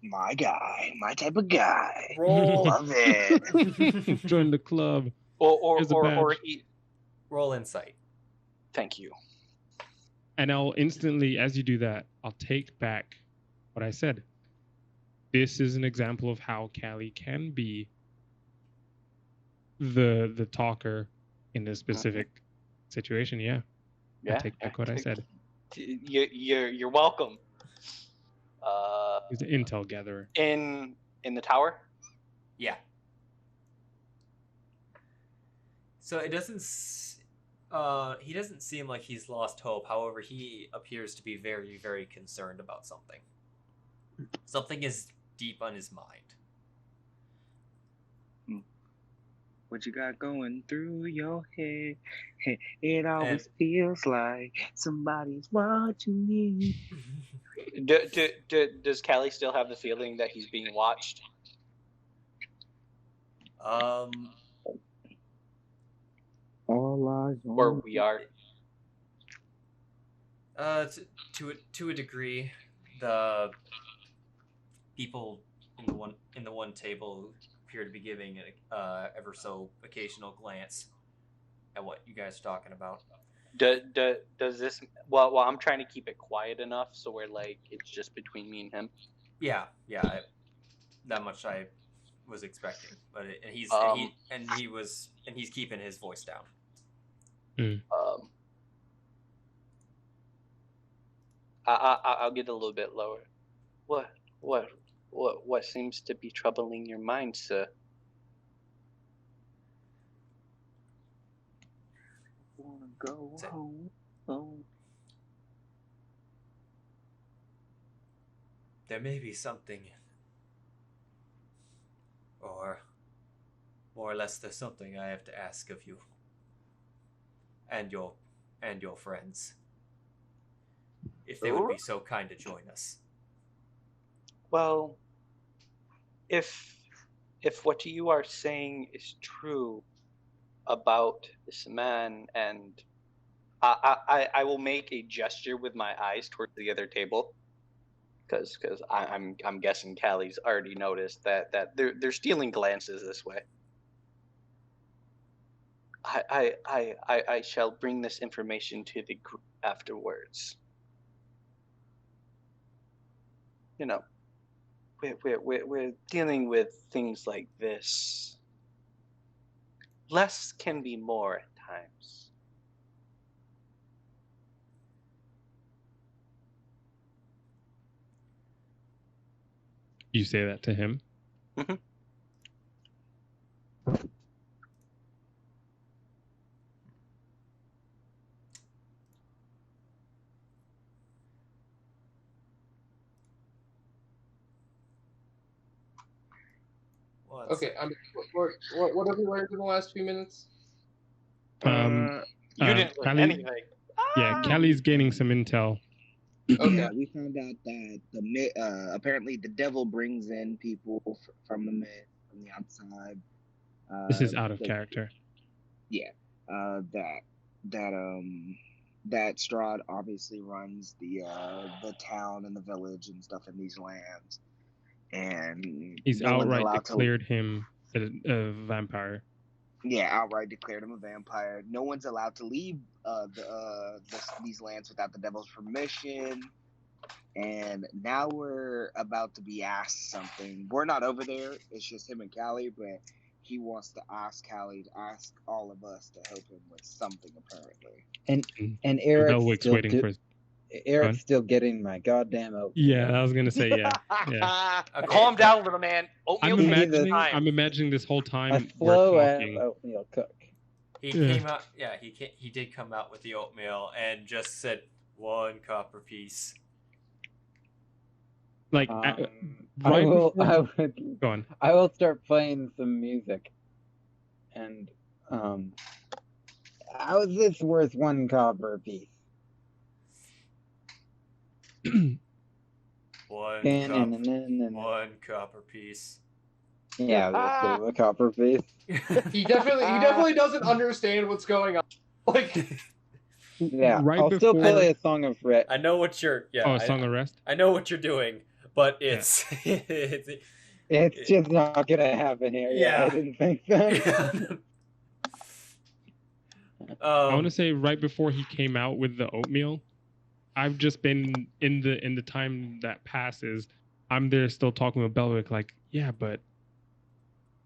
My guy, my type of guy. Roll. Love it. Join the club. Or Here's a badge. he... Roll insight. Thank you. And I'll instantly, as you do that, I'll take back what I said. This is an example of how Callie can be the talker in a specific situation. Yeah. I take back what I said. You're welcome. He's an intel gatherer. In the tower? Yeah. So it doesn't. He doesn't seem like he's lost hope. However, he appears to be very, very concerned about something. Something is deep on his mind. What you got going through your head? It always feels like somebody's watching you. Does Callie still have the feeling that he's being watched? All eyes on Or we are? To a degree, the people in the one table appear to be giving an ever so occasional glance at what you guys are talking about. Does this? Well, I'm trying to keep it quiet enough so we're like it's just between me and him. Yeah, that much I was expecting, but he's keeping his voice down. I'll get a little bit lower. What seems to be troubling your mind, sir? Wanna go home. There may be something, or more or less, there's something I have to ask of you and your friends, if they would be so kind to join us. Well, if what you are saying is true about this man, and I will make a gesture with my eyes towards the other table, because I'm guessing Callie's already noticed that they're stealing glances this way. I shall bring this information to the group afterwards. You know, we're dealing with things like this. Less can be more at times. You say that to him? Mm-hmm. Okay, what have we learned in the last few minutes? You didn't learn Callie, anything. Yeah, Callie's gaining some intel. Okay. Yeah, we found out that apparently the devil brings in people from the mid, from the outside. This is out of character. Yeah, that Strahd obviously runs the town and the village and stuff in these lands, and He's no one's outright allowed declared him a vampire. Yeah, outright declared him a vampire. No one's allowed to leave these lands without the devil's permission. And now we're about to be asked something. We're not over there. It's just him and Callie, but he wants to ask Callie to ask all of us to help him with something, apparently. And Eric's still waiting for. Eric's still getting my goddamn oatmeal. Yeah, I was gonna say yeah. Calm down, little man. Oatmeal I'm imagining this whole time A slow ass oatmeal cook. He came out. Yeah, he did come out with the oatmeal and just said 1 copper piece. Like I will go on. I will start playing some music. And how is this worth 1 copper a piece? 1 copper piece. Yeah, let's do a copper piece. He definitely doesn't understand what's going on. Like, yeah, right I'll still before- play a song of rest. I know what you're. Yeah. Oh, Song of Rest. I know what you're doing, but it's. It's just not gonna happen here. Yeah. I didn't think so. I want to say right before he came out with the oatmeal, I've just been in the time that passes. I'm there still talking with Belwick, like, yeah, but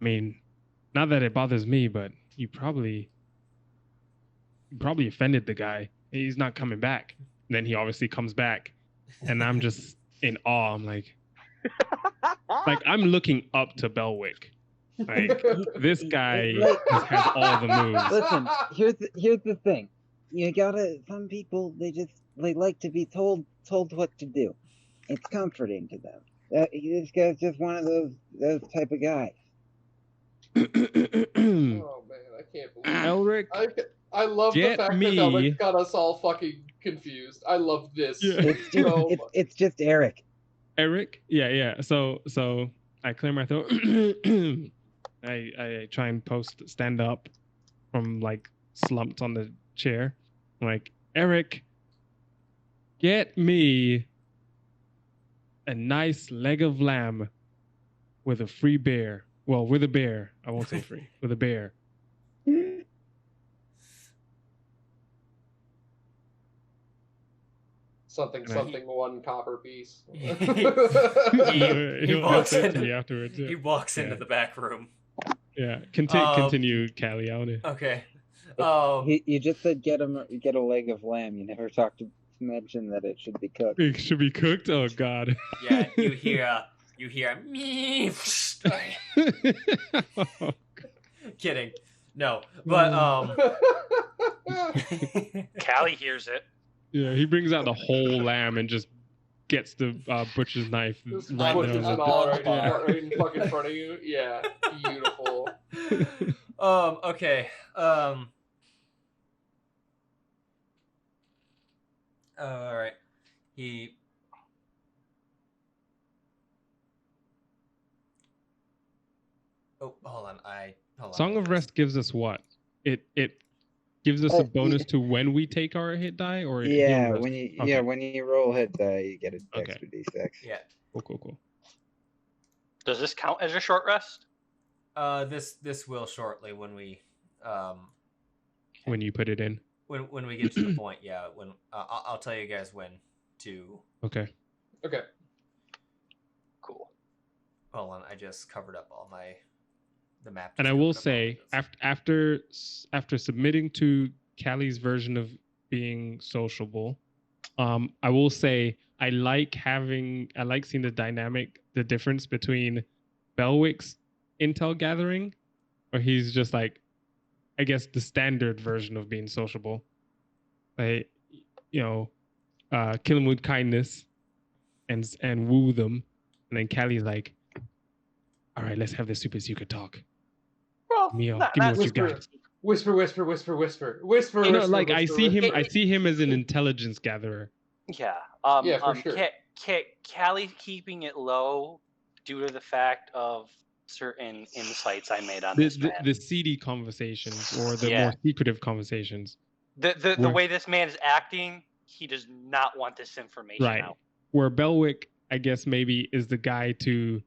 I mean, not that it bothers me, but you probably offended the guy. He's not coming back. And then he obviously comes back, and I'm just in awe. I'm like I'm looking up to Belwick. Like, this guy has all the moves. Listen, here's the thing. You gotta. Some people they like to be told what to do. It's comforting to them. This guy's just one of those type of guys. oh man, I can't believe Elric, I love the fact that Elric got us all fucking confused. I love this. Yeah. It's just Eric. Eric? Yeah. So I clear my throat. I try and stand up from like slumped on the chair. I'm like, Eric, get me a nice leg of lamb with a free bear. Well, with a bear. I won't say free. With a bear. Something 1 copper piece. He walks into afterwards. Yeah. He walks into the back room. Yeah. Continue, Callie. I want to. Okay. You just said get a leg of lamb. You never mention that it should be cooked. It should be cooked. Oh God. Yeah, you hear me. Kidding. No, but Callie hears it. Yeah, he brings out the whole lamb and just gets the butcher's knife right in fucking front of you. Yeah, beautiful. Okay. All right. Oh, hold on. Song of Rest gives us what? It gives us a bonus to when we take our hit die, or when you roll hit die, you get an extra d6. Yeah. Cool. Does this count as a short rest? This will shortly when we when you put it in. When we get to the point, yeah. When I'll tell you guys when to. Okay. Cool. Hold on, I just covered up all the map. And I will say, after submitting to Callie's version of being sociable, I will say I like seeing the difference between Belwick's intel gathering, where he's just like, I guess, the standard version of being sociable. Like, kill them with kindness and woo them. And then Callie's like, all right, let's have this super secret talk. Well, Give me not what you whisper. got. Whisper, whisper, whisper, whisper, whisper. You know, whisper, like whisper, I see him. whisper. I see him as an intelligence gatherer. Yeah. Yeah, for sure. Callie's keeping it low due to the fact of certain insights I made on this man. The seedy conversations or the more secretive conversations. The way this man is acting, he does not want this information out. Where Belwick, I guess, maybe is the guy to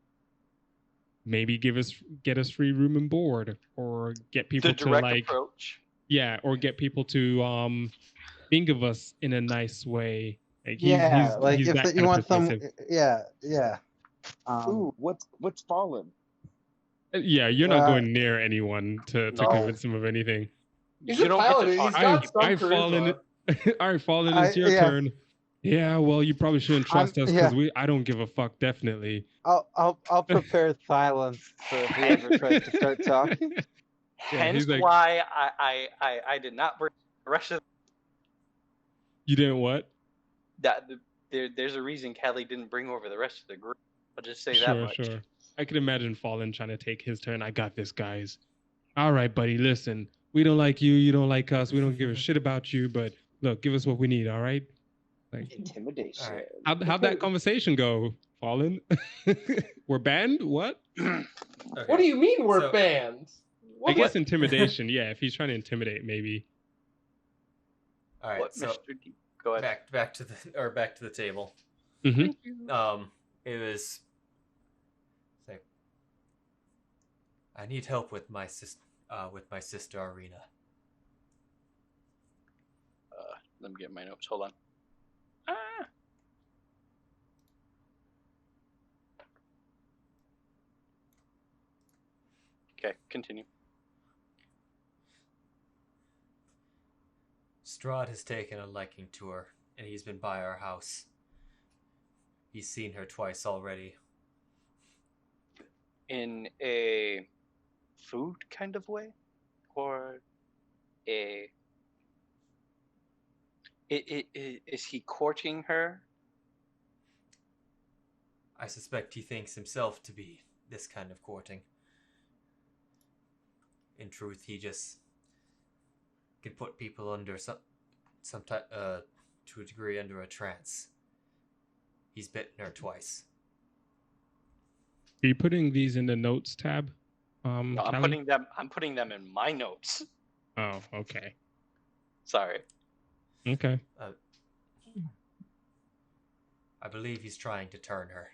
maybe get us free room and board, or get people the direct to approach. Yeah, or get people to think of us in a nice way. Like he's if you want some, yeah. Ooh, what's fallen? Yeah, you're not going near anyone to convince him of anything. He's a paladin. He's got some charisma. All right, Fallen, it's your turn. Yeah, well, you probably shouldn't trust us because I don't give a fuck. Definitely. I'll prepare silence for whoever tries to start talking. Hence why I did not bring the rest of. You didn't what? There's a reason Callie didn't bring over the rest of the group. I'll just say that much. Sure. I could imagine Fallen trying to take his turn. I got this, guys. All right, buddy. Listen, we don't like you. You don't like us. We don't give a shit about you. But look, give us what we need. All right. Intimidation. Right. How'd that conversation go, Fallen? We're banned? What? Okay. What do you mean we're banned? I guess intimidation. Yeah, if he's trying to intimidate, maybe. All right. Go ahead. Back to the table. Mm-hmm. It was. I need help with my sister Arena. Let me get my notes. Hold on. Okay, continue. Strahd has taken a liking to her, and he's been by our house. He's seen her twice already. In a food kind of way? Or is he courting her? I suspect he thinks himself to be this kind of courting. In truth, he just can put people under some type, to a degree, under a trance. He's bitten her twice. Are you putting these in the notes tab? No, I'm putting them in my notes. Oh, okay. Sorry. Okay. I believe he's trying to turn her.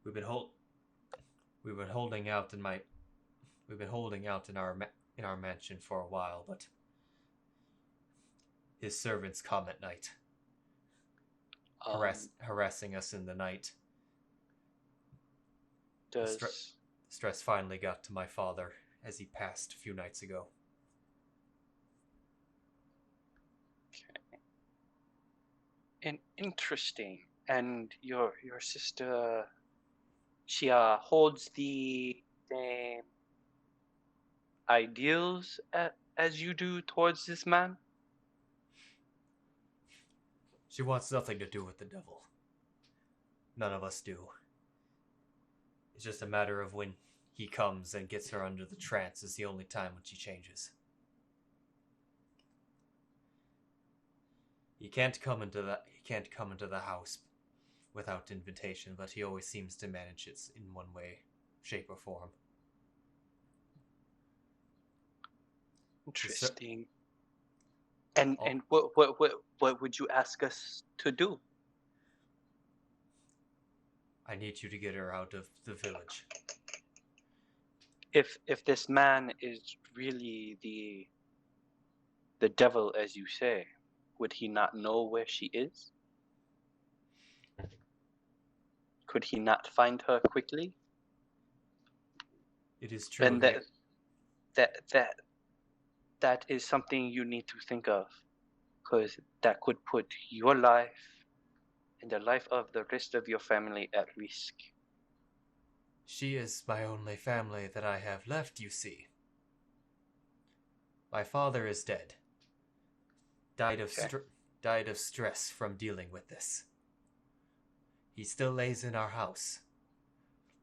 We've been holding out in our mansion for a while, but his servants come at night, harassing us in the night. Stress finally got to my father as he passed a few nights ago. Okay. And interesting. And your sister, she holds the same ideals as you do towards this man? She wants nothing to do with the devil. None of us do. It's just a matter of when he comes and gets her under the trance is the only time when she changes. He can't come into the house without invitation, but he always seems to manage it in one way, shape, or form. Interesting. And what would you ask us to do? I need you to get her out of the village. If this man is really the devil, as you say, would he not know where she is? Could he not find her quickly? It is true. And that is something you need to think of, because that could put your life and the life of the rest of your family at risk. She is my only family that I have left, you see. My father is dead. Died of stress from dealing with this. He still lays in our house.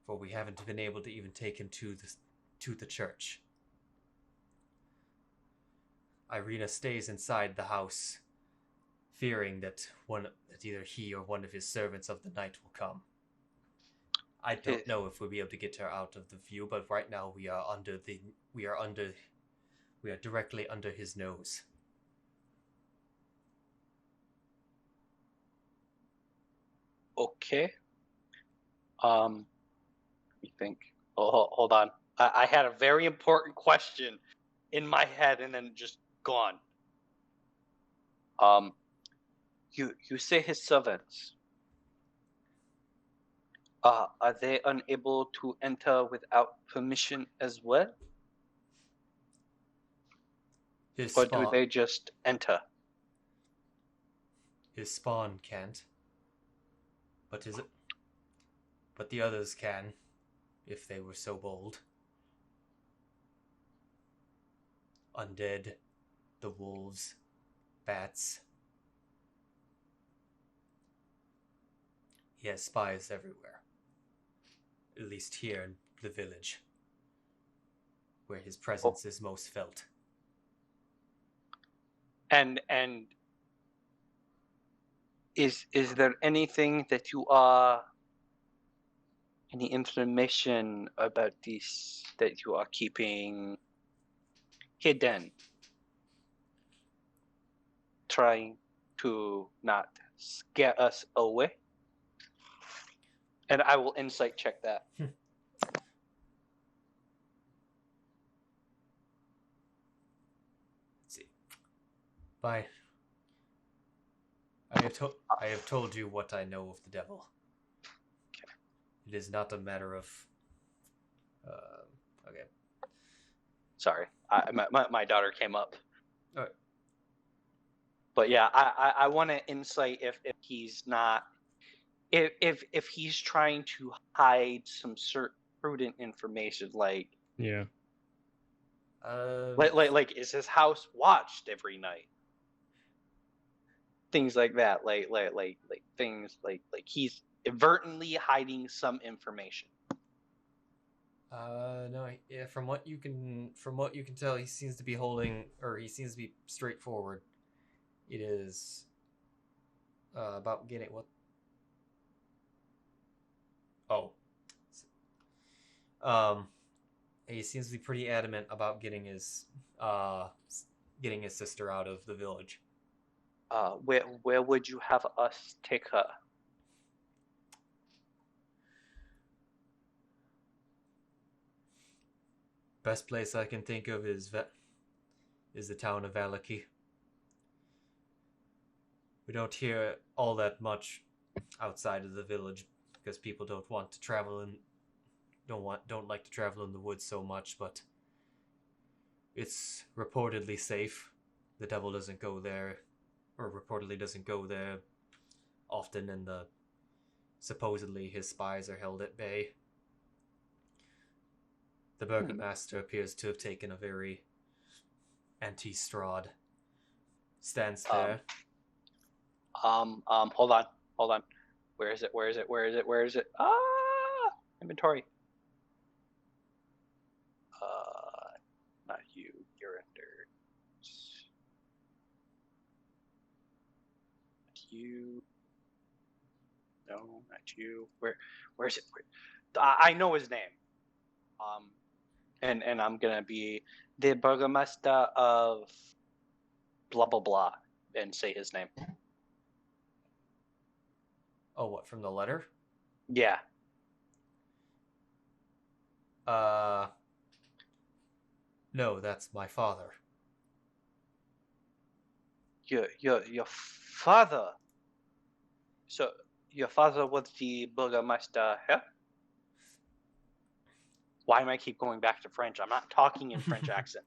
for we haven't been able to even take him to the church. Irina stays inside the house, fearing that either he or one of his servants of the night will come. I don't know if we'll be able to get her out of the view, but right now we are directly under his nose. Okay. Let me think. Oh, hold on. I had a very important question in my head and then just gone. You say his servants. Are they unable to enter without permission as well? Or do they just enter? His spawn can't. But the others can, if they were so bold. Undead, the wolves, bats. He has spies everywhere. At least here in the village, where his presence is most felt. And is there anything that you are, any information about this that you are keeping hidden, trying to not scare us away? And I will insight check that. Let's see. Bye. I have told you what I know of the devil. Okay. It is not a matter of. Okay. Sorry, my daughter came up. All right. But yeah, I want to insight if he's not, if he's trying to hide some certain prudent information, like like is his house watched every night? Things like that, like things like he's inadvertently hiding some information. No, yeah. From what you can tell, he seems to be straightforward. It is about getting what? Oh, he seems to be pretty adamant about getting his sister out of the village. Where would you have us take her? Best place I can think of is the town of Valaki. We don't hear all that much outside of the village because people don't want to travel and don't like to travel in the woods so much, but it's reportedly safe. The devil doesn't go there, or reportedly doesn't go there often, and supposedly his spies are held at bay. The burgomaster appears to have taken a very anti-Strahd stance there. Hold on. Where is it? Inventory. Not you. You're under. Not you. No, not you. Where is it? I know his name. And I'm gonna be the burgomaster of blah blah blah and say his name. Oh, what, from the letter? Yeah. No, that's my father. Your father. So your father was the burgomaster here? Why am I keep going back to French? I'm not talking in French accent.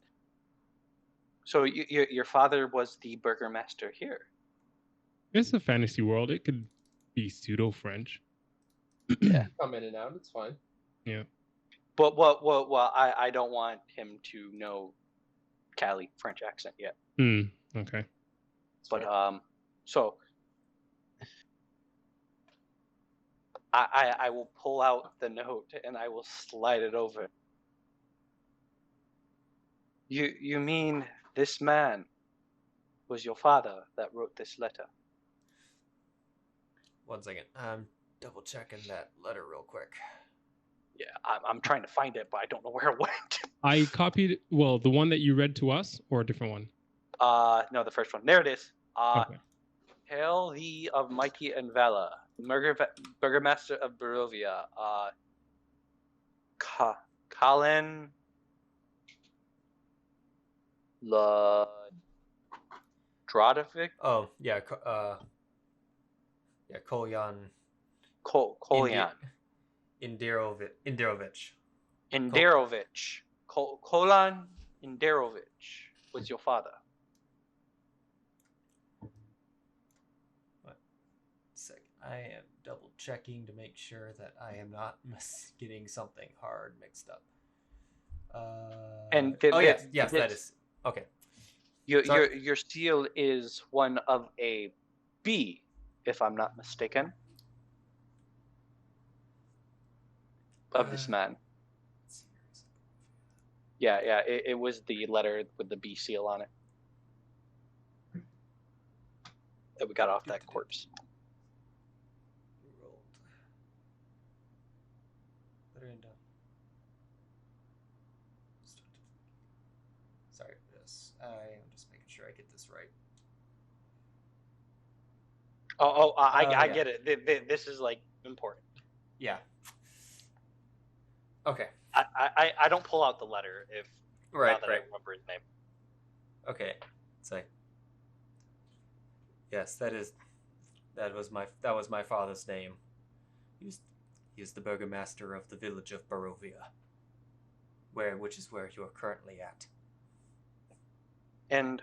So your father was the burgomaster here. It's a fantasy world. It could be pseudo-French. Yeah, come in and out. It's fine. Yeah. But I don't want him to know Cali French accent yet. Okay. But so I will pull out the note and I will slide it over. You mean this man was your father that wrote this letter? 1 second. I'm double checking that letter real quick. Yeah, I'm trying to find it, but I don't know where it went. I copied, well, the one that you read to us, or a different one? No, the first one. There it is. Okay. Hail thee of mighty and valor, Burgomaster of Barovia, Colin Dradovic? Oh, yeah, Kolyan. Kolyan. Indirovich. Kolyan Indirovich was your father. I am double checking to make sure that I am not getting something hard mixed up. Yes, that is okay. Your seal is one of a B, if I'm not mistaken, of this man. Yeah, it was the letter with the B seal on it that we got off that corpse. Sorry for this. I am just making sure I get this right. I get it. This is like important. Yeah. Okay. I don't pull out the letter if I remember his name. Okay. So yes, that was my father's name. He is the burgomaster of the village of Barovia, which is where you are currently at. And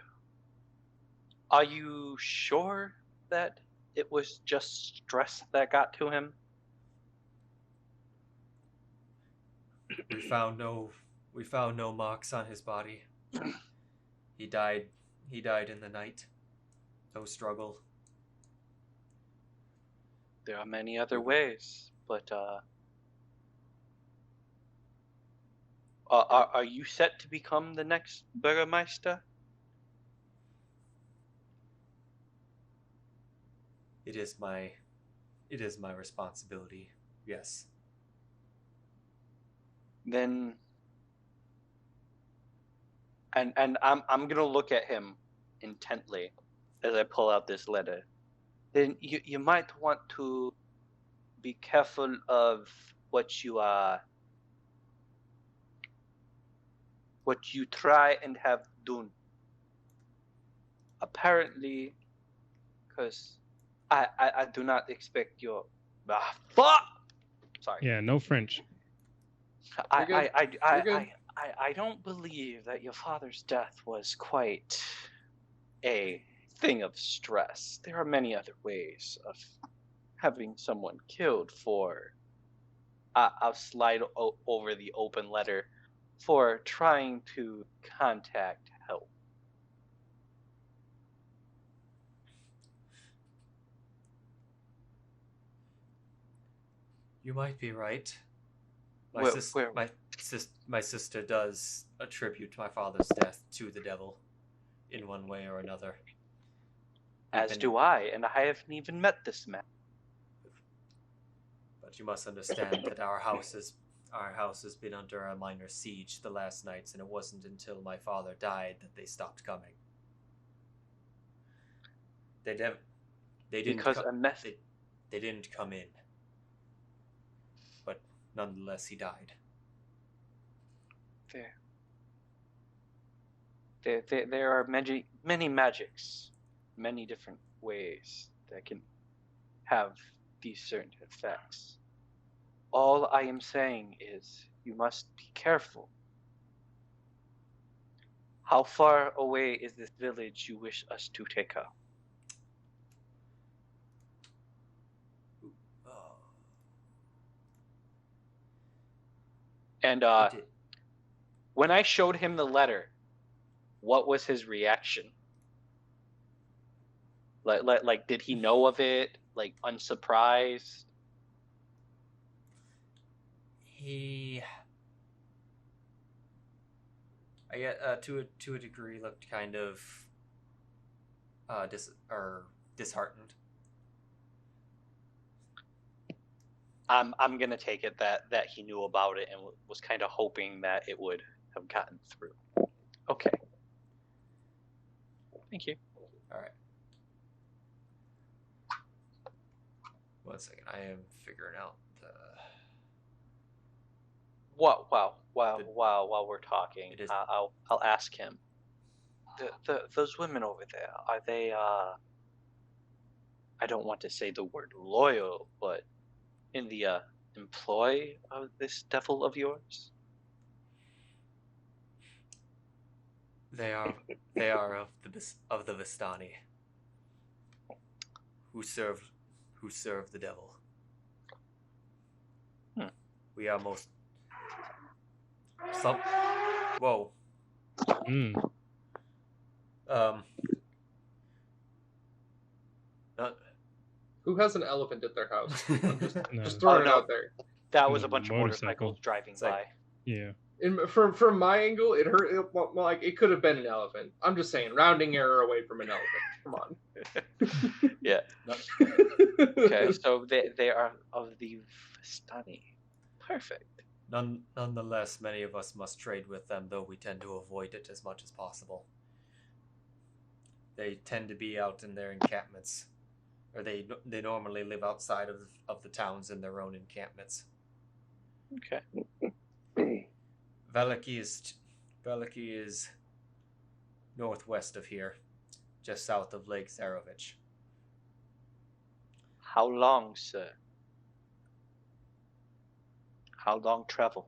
are you sure that it was just stress that got to him? We found no marks on his body. He died in the night. No struggle. There are many other ways, but are you set to become the next Burgermeister? It is my responsibility. Yes. Then, and I'm gonna look at him intently as I pull out this letter. Then you might want to be careful of what you try and have done. Apparently, because I do not expect your fuck. Sorry. Yeah, no French. I don't believe that your father's death was quite a thing of stress. There are many other ways of having someone killed for. I'll slide over the open letter for trying to contact help. You might be right. My sister does attribute my father's death to the devil in one way or another. As do I, and I haven't even met this man. But you must understand that our house has been under a minor siege the last nights, and it wasn't until my father died that they stopped coming. They didn't come in. But nonetheless, he died. There are many magics, many different ways that can have these certain effects. All I am saying is you must be careful. How far away is this village you wish us to take her? And when I showed him the letter, what was his reaction? Like, did he know of it? Like, unsurprised? He, I get to a degree, looked kind of disheartened. I'm gonna take it that he knew about it and was kind of hoping that it would have gotten through. Okay. Thank you. All right. 1 second. I am figuring out the. While we're talking, It is- I'll ask him. Those women over there, are they? I don't want to say the word loyal, but in the employ of this devil of yours? They are of the Vistani, who serve the devil. We are most some. Whoa. Who has an elephant at their house? I'm just, No. just throwing it no. out there. That was a bunch of Motorcycle. motorcycles driving It's like- by. Yeah. From my angle, it hurt. Like it could have been an elephant. I'm just saying, rounding error away from an elephant. Come on. Yeah. Okay, so they are of the Vistani. Perfect. Nonetheless, many of us must trade with them, though we tend to avoid it as much as possible. They tend to be out in their encampments, or they normally live outside of the towns in their own encampments. Okay. Belwick is northwest of here, just south of Lake Zarovich. How long, sir? How long travel?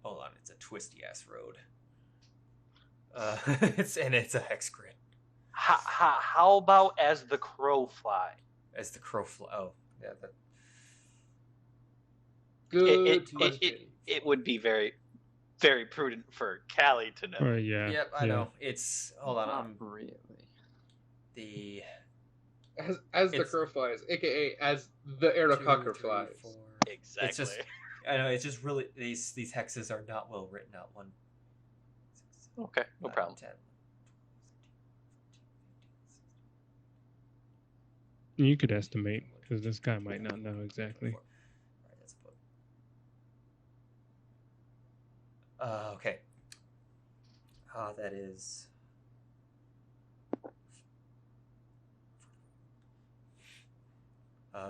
Hold on, it's a twisty ass road. It's a hex grid. How about as the crow fly? As the crow fly. Oh, yeah. That... Good question. It would be very, very prudent for Callie to know. Yeah. Yep, I know. It's hold on. Not really. The As the crow flies, aka as the Aarakocra flies. Exactly. It's just, I know, it's just really these hexes are not well written out. 1, 6, Okay, no 9, problem. 10. You could estimate, because this guy might not know exactly. Alright, that's about... okay. That is.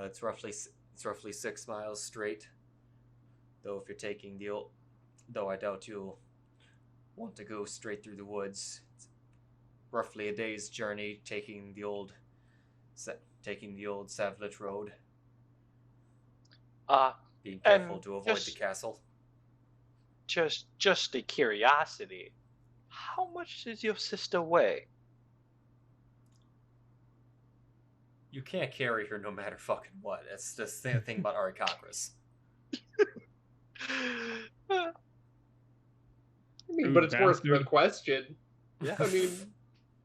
It's roughly 6 miles straight. Though if you're taking though I doubt you'll want to go straight through the woods. It's roughly a day's journey, taking the old Savlet Road. Being careful to avoid the castle. Just a curiosity. How much does your sister weigh? You can't carry her no matter fucking what. That's the same thing about Aarakocras. I mean, but it's worth the question. Yeah. I mean,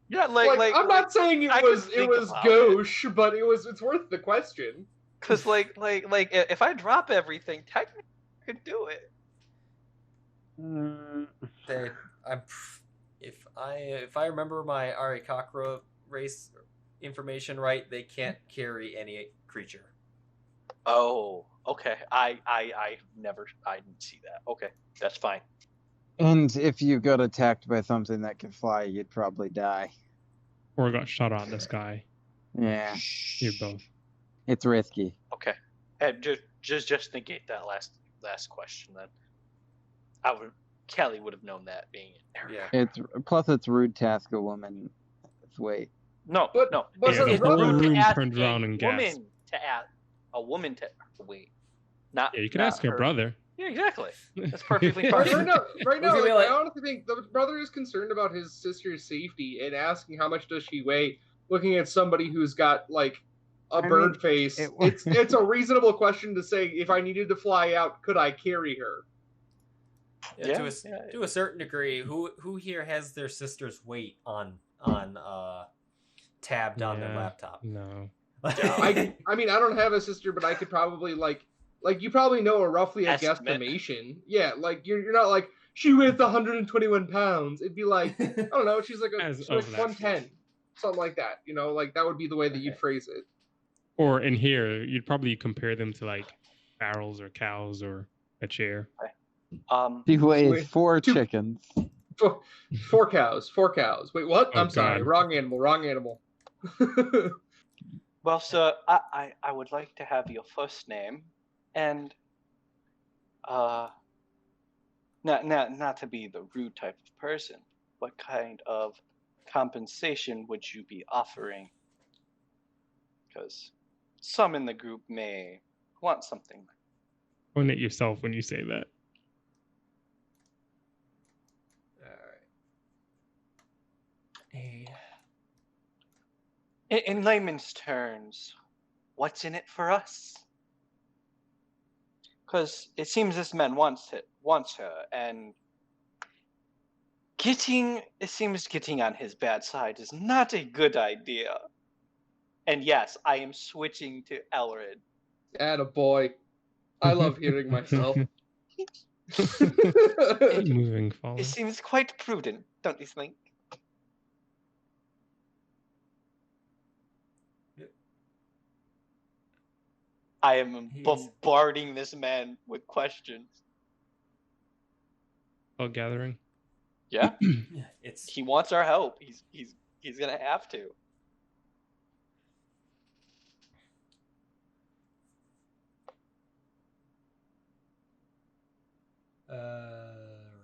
yeah, like I'm not saying it was gauche, but it's worth the question. Because like if I drop everything, technically I could do it. If I remember my Aarakocra race information right, they can't carry any creature. Oh, okay. I didn't see that. Okay, that's fine. And if you got attacked by something that can fly, you'd probably die. Or got shot out in the sky. Yeah. You're both. It's risky. Okay. And just negate that last question then. Kelly would have known that being in there. Yeah. It's rude to ask a woman its weight. No. But Yeah, the whole rude to room ask turns around and gasps. a woman to wait. Not Yeah, you could not ask her brother. Yeah, exactly. That's perfectly Right fine. now, gonna be like, like- I honestly think the brother is concerned about his sister's safety and asking how much does she weigh. Looking at somebody who's got like a bird face, it's a reasonable question to say. If I needed to fly out, could I carry her? Yeah, to a certain degree, who here has their sister's weight on tabbed on their laptop? No. I mean, I don't have a sister, but I could probably like Like, you probably know roughly a Estimate. guesstimation. Yeah, like, you're not like, she weighs 121 pounds. It'd be like, I don't know, she's like, As she's of like that 110. Something like that, you know? Like, that would be the way that you'd phrase it. Or in here, you'd probably compare them to like barrels or cows or a chair. He weighs Wait, 4 two- chickens. Four cows. Wait, what? Oh, I'm sorry. God. Wrong animal. Well, sir, I would like to have your first name, and not to be the rude type of person. What kind of compensation would you be offering? Because some in the group may want something. Point at yourself when you say that. In layman's terms, what's in it for us? Because it seems this man wants her, and getting on his bad side is not a good idea. And yes, I am switching to Ailred. Attaboy. I love hearing myself. Moving forward. It seems quite prudent, don't you think? I am bombarding this man with questions. All gathering. Yeah, It's he wants our help. He's gonna have to.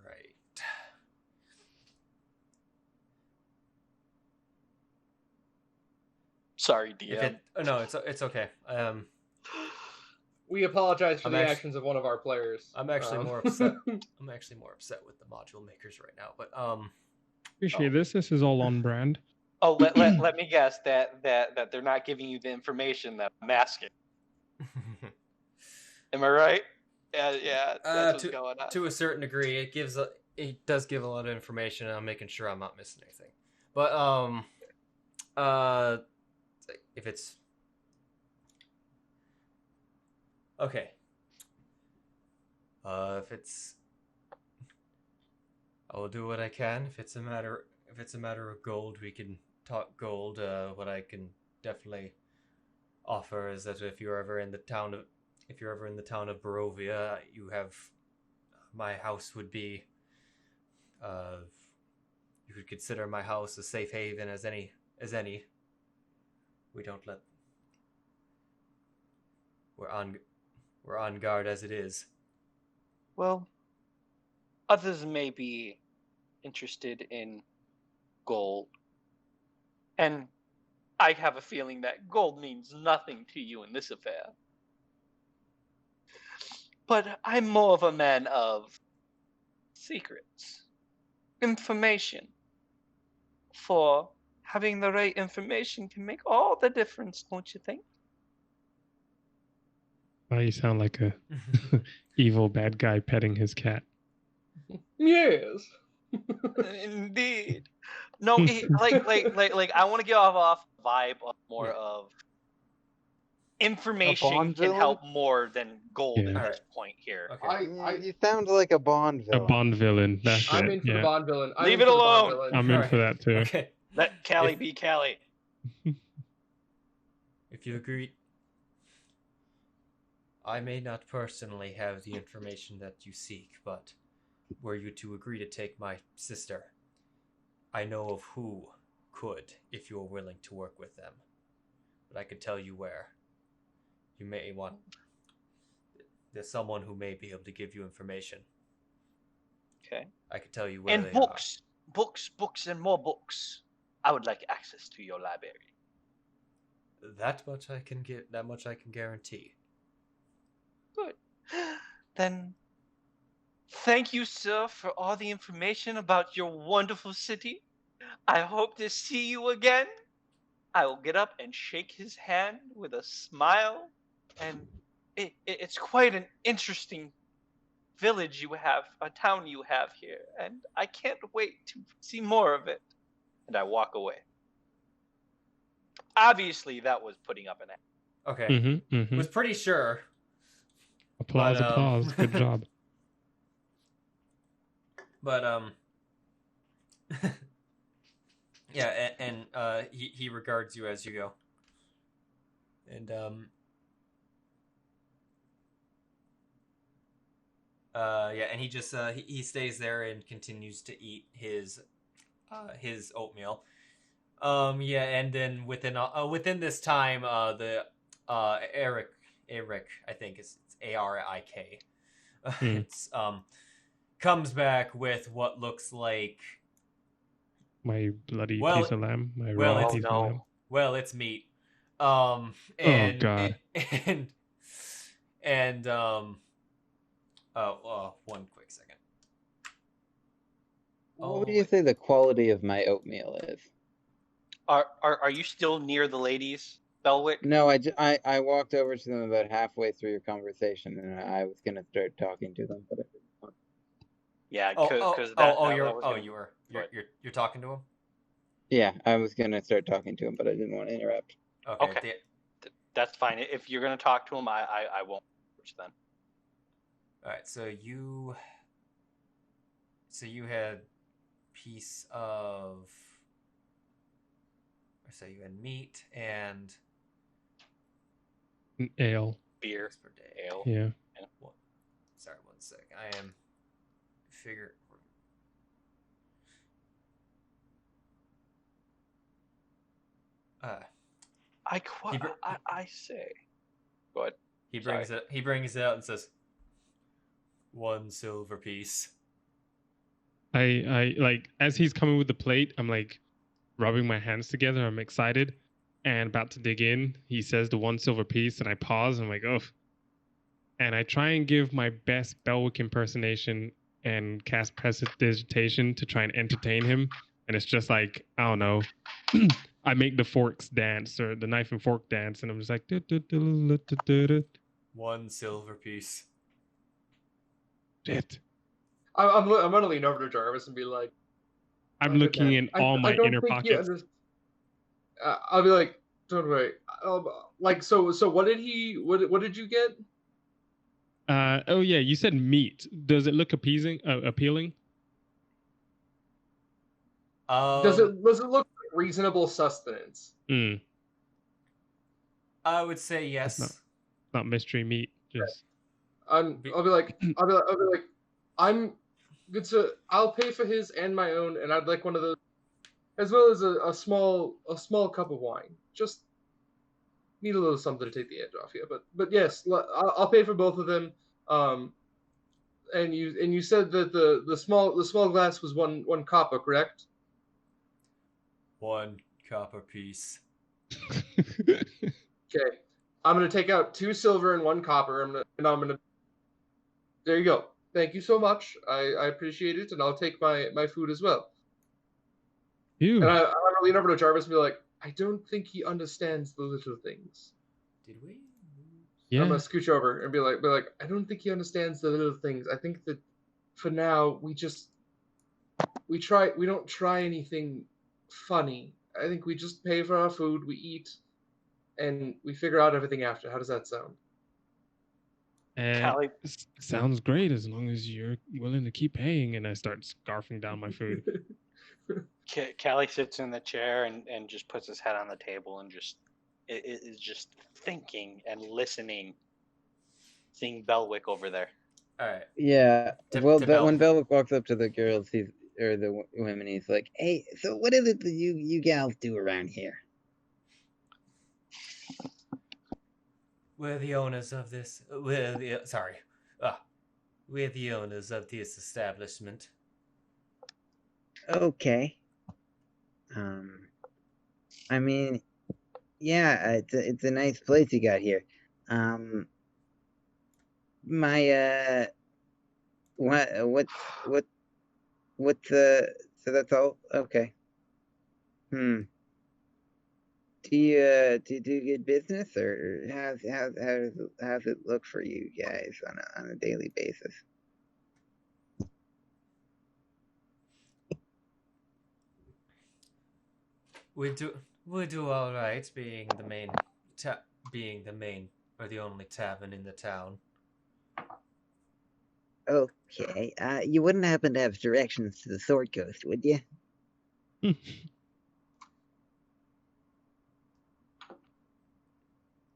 right. Sorry, DM. No, it's okay. We apologize for I'm the actu- actions of one of our players. I'm actually more upset. I'm actually more upset with the module makers right now. But Appreciate this. This is all on brand. Oh, let me guess that they're not giving you the information that I'm asking. Am I right? Yeah. That's what's going on. To a certain degree, it does give a lot of information, and I'm making sure I'm not missing anything. But if it's okay, if it's, I will do what I can. If it's a matter of gold, we can talk gold. What I can definitely offer is that if you're ever in the town of Barovia, you have my house would be. You could consider my house a safe haven as any. We don't let. We're on guard as it is. Well, others may be interested in gold, and I have a feeling that gold means nothing to you in this affair. But I'm more of a man of secrets, information. For having the right information can make all the difference, don't you think? Now you sound like a evil bad guy petting his cat. Yes. Indeed. No, like I want to get off vibe of more of information Bond can villain? help more than gold Yeah. at this point here. Okay. You sound like a Bond A villain. Bond villain. That's I'm it. in for the Yeah. Bond villain. Leave it alone. I'm in Alright. for that too. Okay. Let Callie If- be Callie. If you agree, I may not personally have the information that you seek, but were you to agree to take my sister, I know of who could, if you are willing to work with them. But I could tell you where. You may want. There's someone who may be able to give you information. Okay. I could tell you where And they books, and more books. I would like access to your library. are. That much I can guarantee. Good. Then, thank you, sir, for all the information about your wonderful city. I hope to see you again. I will get up and shake his hand with a smile. And it's quite an interesting village you have, a town you have here. And I can't wait to see more of it. And I walk away. Obviously, that was putting up an act. Okay. Mm-hmm, mm-hmm. Was pretty sure. Applause, But, applause. Good job. But yeah, and he regards you as you go, and yeah, and he just he stays there and continues to eat his oatmeal. Yeah, and then within this time, the Arik, I think it's Arik. It's comes back with what looks like my bloody piece of lamb. My raw piece of lamb. Well, it's meat. And oh God. And one quick second. What would you say the quality of my oatmeal is? Are you still near the ladies, Belwick? No, I walked over to them about halfway through your conversation, and I was gonna start talking to them, but I didn't want to. Yeah, you're talking to him? Yeah, I was gonna start talking to him, but I didn't want to interrupt. Okay. That's fine. If you're gonna talk to him, I won't then. All right. So you had piece of. So you had meat and ale. Beer. Ale. Yeah. Sorry, 1 sec. I am figure. I say. Go ahead. He brings it out and says, 1 silver piece. I like as he's coming with the plate, I'm like rubbing my hands together. I'm excited and about to dig in. He says the 1 silver piece, and I pause. I'm like, oh. And I try and give my best Belwick impersonation and cast prestidigitation to try and entertain him. And it's just like, I don't know. I make the forks dance or the knife and fork dance, and I'm just like, 1 silver piece. Shit. I'm gonna lean over to Jarvis and be like, I'm looking in all my inner pockets. I'll be like, don't worry. Like, so what did you get? Oh yeah, you said meat. Does it look appealing? Does it look like reasonable sustenance? I would say yes. Not mystery meat. Just. I'll be like, I'm good to. I'll pay for his and my own, and I'd like one of those, as well as a small cup of wine. Just need a little something to take the edge off here. But yes, I'll pay for both of them. And you said that the small glass was one copper, correct? 1 copper piece. Okay, I'm gonna take out 2 silver and 1 copper. I'm gonna. There you go. Thank you so much. I appreciate it, and I'll take my food as well. Ew. And I'm gonna lean over to Jarvis and be like, I don't think he understands the little things. Did we? Yeah. I'm gonna scooch over and be like, I don't think he understands the little things. I think that for now we don't try anything funny. I think we just pay for our food, we eat, and we figure out everything after. How does that sound? Callie. Sounds great as long as you're willing to keep paying. And I start scarfing down my food. Callie sits in the chair and just puts his head on the table and is just thinking and listening, seeing Belwick over there. All right. Yeah. When Belwick walks up to the girls, or the women, he's like, "Hey, so what is it that you gals do around here?" We're the owners of this. We're the owners of this establishment. Okay. I mean, yeah, it's a nice place you got here. So that's all? Okay. Do you do good business, or how's it look for you guys on a daily basis? We do all right, being the main or the only tavern in the town. Okay. You wouldn't happen to have directions to the Sword Coast, would you?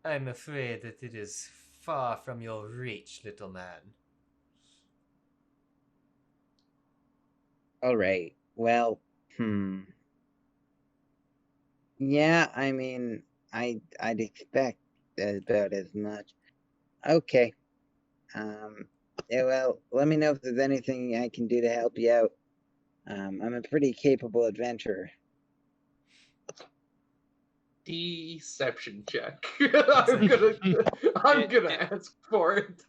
I'm afraid that it is far from your reach, little man. All right. Well, yeah, I mean, I'd expect about as much. Okay. Yeah, well, let me know if there's anything I can do to help you out. I'm a pretty capable adventurer. Deception check. I'm gonna ask for it.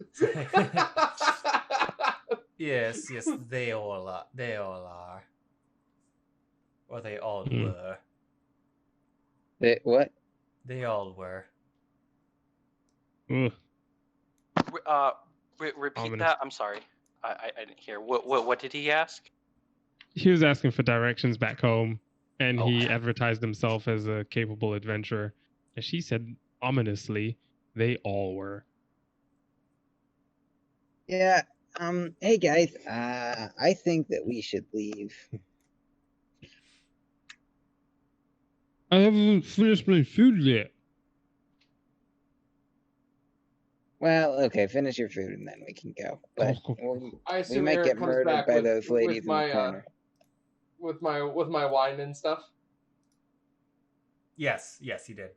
Yes, they all are. They all are. Or they all were. What? They all were. Repeat that. I'm sorry. I didn't hear. What did he ask? He was asking for directions back home, and he advertised himself as a capable adventurer. And she said ominously, they all were. Yeah, hey guys, I think that we should leave. I haven't finished my food yet. Well, okay, finish your food and then we can go. But we might Aarakocra get comes murdered back by with- those with ladies in my, the corner. with my wine and stuff. Yes, he did.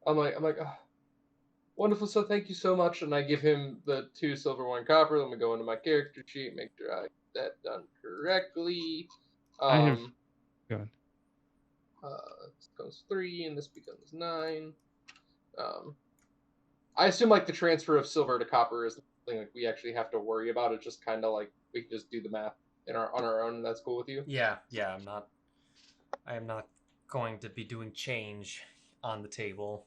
I'm like, oh, wonderful. So thank you so much, and I give him the 2 silver, 1 copper. Let me go into my character sheet, make sure I get that done correctly. I have. Go on. This becomes 3, and this becomes 9. I assume like the transfer of silver to copper is something like we actually have to worry about. It's just kind of like we can just do the math on our own. And that's cool with you. Yeah. I am not going to be doing change on the table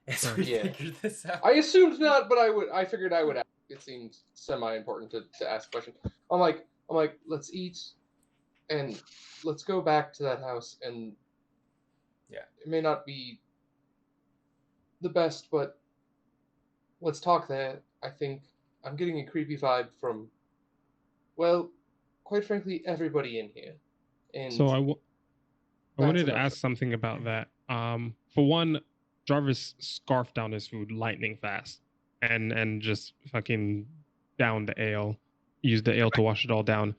as we figure this out. I assumed not, but I figured I would ask. It seemed semi-important to ask a question. I'm like, let's eat, and let's go back to that house. And it may not be the best, but let's talk there. I think I'm getting a creepy vibe from, well, quite frankly, everybody in here. And so I wanted to ask something about that. For one, Jarvis scarfed down his food lightning fast, and just fucking downed the ale. Used the ale to wash it all down.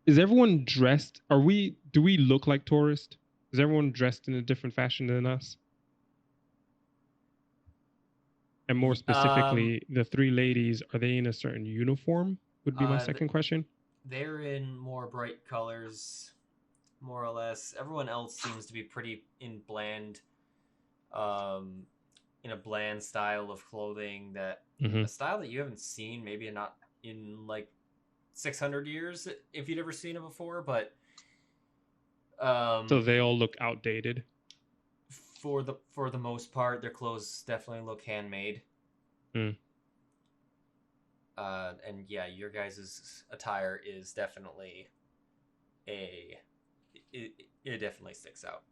Is everyone dressed? Do we look like tourists? Is everyone dressed in a different fashion than us? And more specifically, the 3 ladies, are they in a certain uniform? Would be my second question. They're in more bright colors, more or less. Everyone else seems to be pretty in bland, in a bland style of clothing that a style that you haven't seen, maybe not in like 600 years if you'd ever seen it before, but so they all look outdated. For the most part, their clothes definitely look handmade. And yeah, your guys' attire is definitely it definitely sticks out.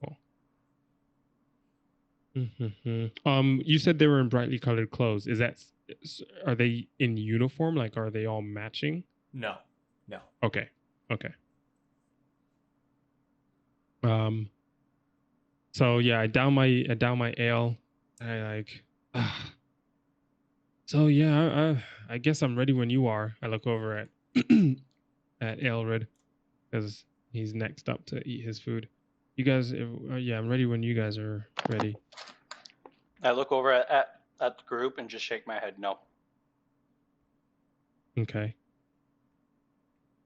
Cool. You said they were in brightly colored clothes. Are they in uniform? Like, are they all matching? No. Okay. So yeah, I down my ale. I like. So yeah, I guess I'm ready when you are. I look over at at Ailred because he's next up to eat his food. You guys, yeah, I'm ready when you guys are ready. I look over at the group and just shake my head no. Okay.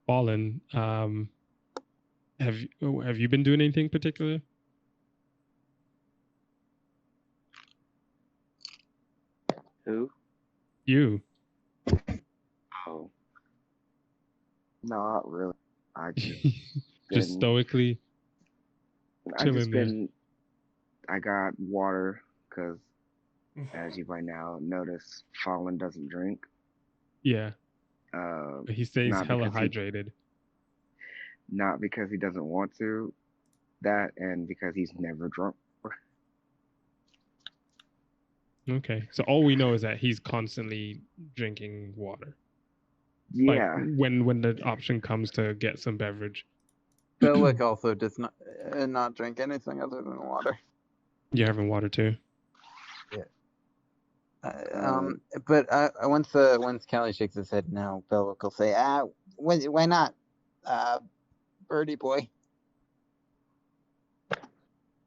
Fallen, have you been doing anything particular? Who? You. Oh. No, not really. I just stoically chilling there. I got water because, as you by now notice, Fallen doesn't drink. Yeah. He stays hella hydrated. Not because he doesn't want to, that and because he's never drunk. Okay, so all we know is that he's constantly drinking water. Yeah. Like when the option comes to get some beverage. Belwick also does not drink anything other than water. You're having water too. But once Callie shakes his head no, Belwick will say, why not, birdie boy?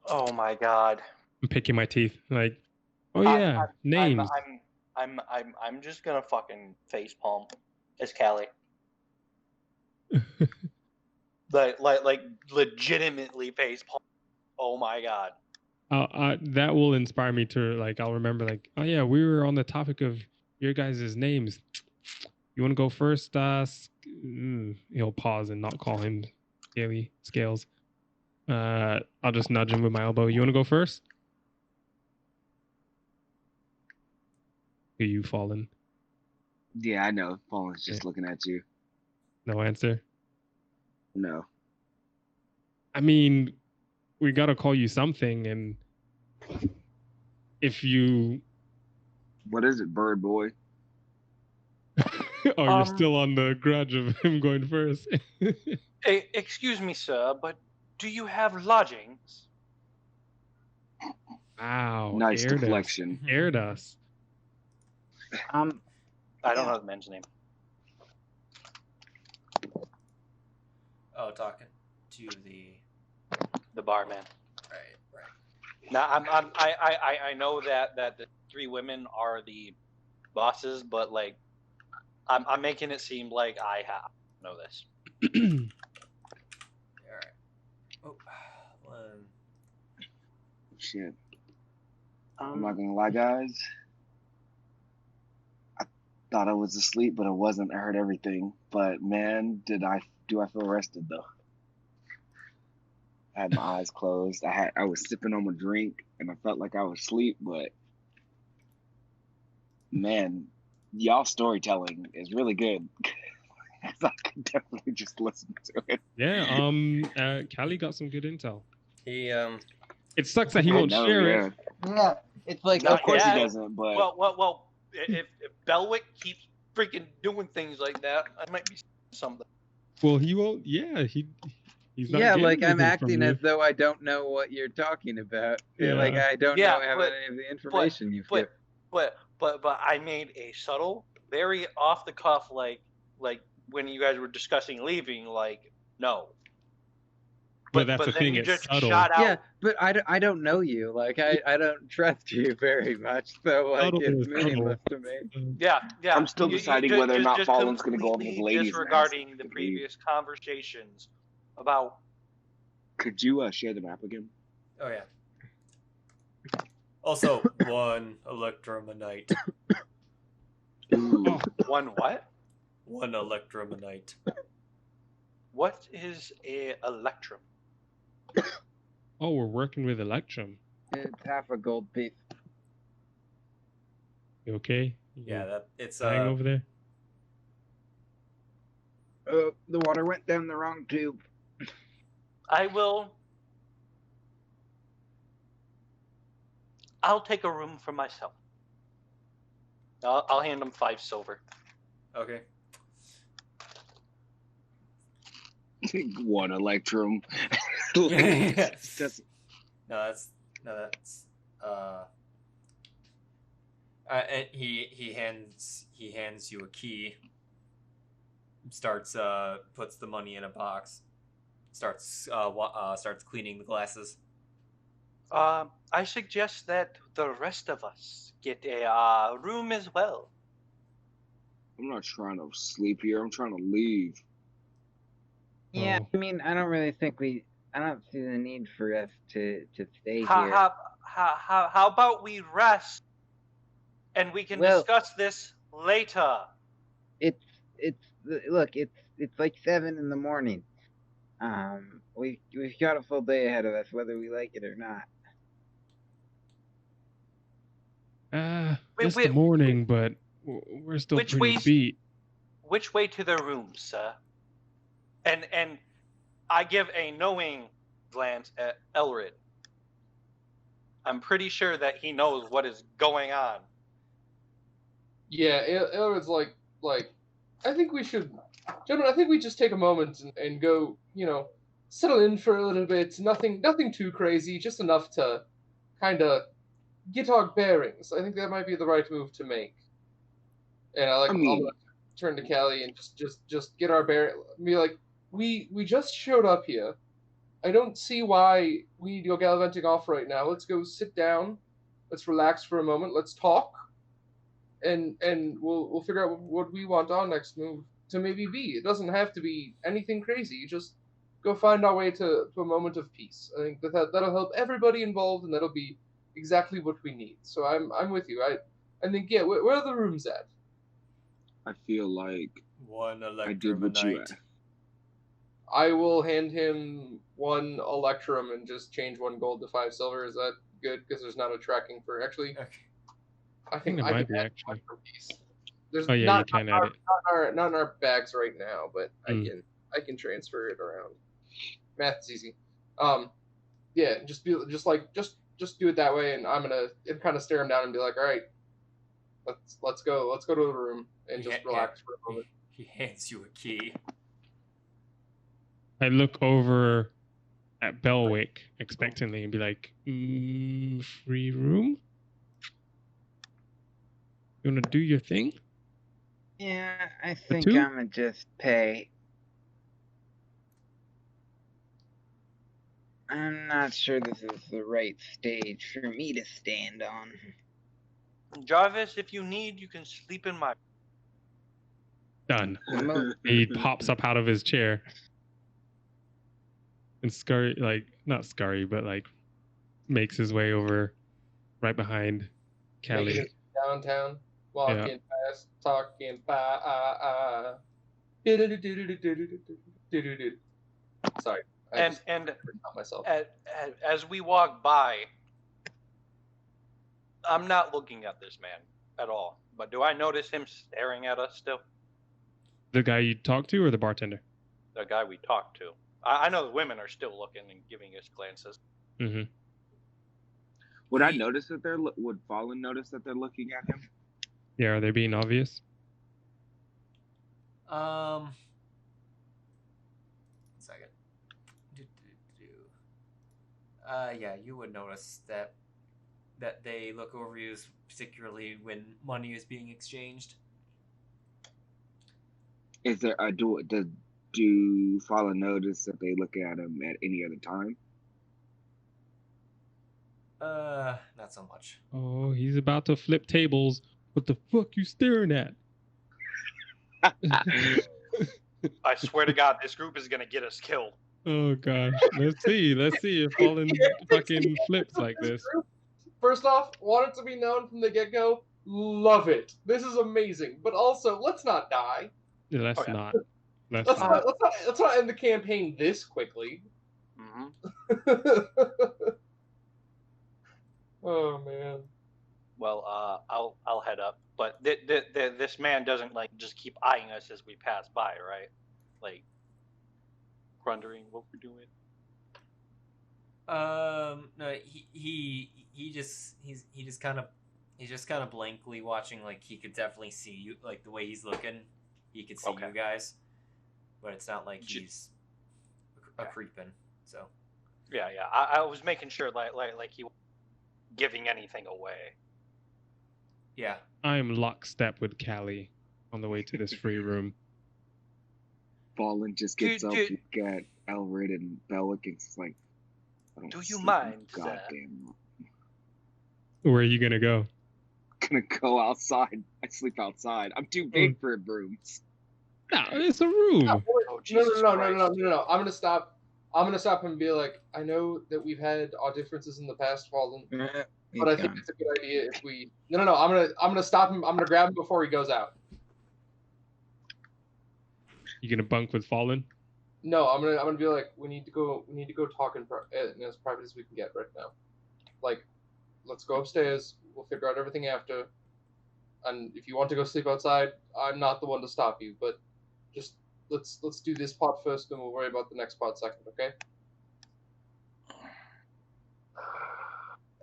Oh my god. I'm picking my teeth. Like, oh yeah, names. I'm just gonna fucking facepalm as Callie. like legitimately facepalm. Oh my god. That will inspire me to like. I'll remember like, oh yeah, we were on the topic of your guys' names. You want to go first? He'll pause and not call him Scales. I'll just nudge him with my elbow. You want to go first? Are you Fallen? Yeah, I know. Fallen's just looking at you. No answer. No. I mean, we gotta call you something, and if you... What is it, bird boy? Oh, you're still on the grudge of him going first. Hey, excuse me, sir, but do you have lodgings? Wow. Nice deflection. Aired us. I don't know the man's name. Oh, talking to the barman. Right. Now I know that the three women are the bosses, but like I'm making it seem like I know this. All right. Oh, one. Shit. I'm not gonna lie, guys. I thought I was asleep, but I wasn't. I heard everything. But man, do I feel rested though? I had my eyes closed. I was sipping on my drink, and I felt like I was asleep. But man, y'all storytelling is really good. I could definitely just listen to it. Yeah. Callie got some good intel. He It sucks that he won't share it. Yeah, it's like of course he doesn't. But well, if Belwick keeps freaking doing things like that, I might be something. Well, he won't. Yeah, he's not. Yeah, getting like I'm anything acting from you. as though I don't know what you're talking about. Yeah. Like I don't know have any of the information you've given. But I made a subtle, very off the cuff, like when you guys were discussing leaving, like no. But that's the then thing. you It's just subtle. shot out. Yeah, but I don't know you. Like I don't trust you very much. So like Subtle it's is subtle. meaningless to me. Yeah. I'm still deciding whether or not Fallen's going to go over to the completely ladies. disregarding the previous conversations about. Could you share the map again? Oh yeah. Also, one Electrum a night. Oh, one what? One Electrum a night. What is a Electrum? Oh, we're working with Electrum. It's half a gold piece. You okay? Yeah, it's dying over there. The water went down the wrong tube. I'll take a room for myself. I'll hand him 5 silver. Okay. One Electrum. That's and he hands you a key. Starts puts the money in a box. Starts cleaning the glasses. I suggest that the rest of us get a room as well. I'm not trying to sleep here. I'm trying to leave. Yeah, I mean, I don't see the need for us to stay here. How about we rest, and we can discuss this later. It's like 7 in the morning. We've got a full day ahead of us, whether we like it or not. It's the morning, but we're still pretty beat. Which way to the room, sir? And I give a knowing glance at Ailred. I'm pretty sure that he knows what is going on. Yeah, Ailred's like, I think we should, gentlemen. I think we just take a moment and go, settle in for a little bit. Nothing too crazy, just enough to kind of get our bearings. I think that might be the right move to make. And I'm gonna turn to Callie and just get our bearings. Be like, we just showed up here. I don't see why we need to go gallivanting off right now. Let's go sit down. Let's relax for a moment. Let's talk. And we'll figure out what we want our next move to maybe be. It doesn't have to be anything crazy. Just go find our way to a moment of peace. I think that'll help everybody involved, and that'll be exactly what we need. So I'm with you. I think where are the rooms at? I feel like one I did what you asked. I will hand him 1 electrum and just change 1 gold to 5 silver. Is that good? Because there's not a tracking for actually. Okay. I think it I might can be add actually. 1 per piece. There's Oh yeah, you can add it. Not in our bags right now, but I can transfer it around. Math is easy. Yeah, just do it that way, and I'm gonna kind of stare him down and be like, all right, let's go to the room and just relax for a moment. He hands you a key. I look over at Belwick expectantly and be like, free room? You want to do your thing? Yeah, I think 2? I'm gonna just pay. I'm not sure this is the right stage for me to stand on. Jarvis, if you need, you can sleep in my... Done. He pops up out of his chair. And scurry, not scurry, but makes his way over right behind Callie. Downtown, walking past, talking Sorry. And myself. As we walk by, I'm not looking at this man at all. But do I notice him staring at us still? The guy you talked to or the bartender? The guy we talked to. I know the women are still looking and giving us glances. Mm-hmm. Would Fallen notice that they're looking at him? Yeah, are they being obvious? One second. Yeah, you would notice that they look over you, particularly when money is being exchanged. Is there do Fallen notice that they look at him at any other time? Not so much. Oh, he's about to flip tables. What the fuck you staring at? I swear to God, this group is gonna get us killed. Oh gosh. Let's see if Fallen fucking flips like this. First off, want it to be known from the get-go, love it. This is amazing. But also, let's not die. Yeah, let's not. Let's not end the campaign this quickly. Mm-hmm. Oh man. Well, I'll head up, but this man doesn't just keep eyeing us as we pass by, right? Wondering what we're doing. No, he just kind of blankly watching. He could definitely see you, the way he's looking. He could see you guys, but it's not like he's a creeping. So. Yeah. I was making sure like he wasn't giving anything away. Yeah. I am lockstep with Callie on the way to this free room. Fallen just gets up, look at Ailred and Belwick, and it's like, do you mind, goddamn. Where are you gonna go? Gonna go outside. I sleep outside. I'm too big for rooms. No, it's a room. No. I'm gonna stop and be like, I know that we've had our differences in the past, Fallen, but I think it's a good idea if we. No. I'm gonna stop him. I'm gonna grab him before he goes out. You gonna bunk with Fallen? No, I'm gonna be like, we need to go talk in as private as we can get right now. Let's go upstairs. We'll figure out everything after. And if you want to go sleep outside, I'm not the one to stop you. But just let's do this part first, and we'll worry about the next part second. Okay?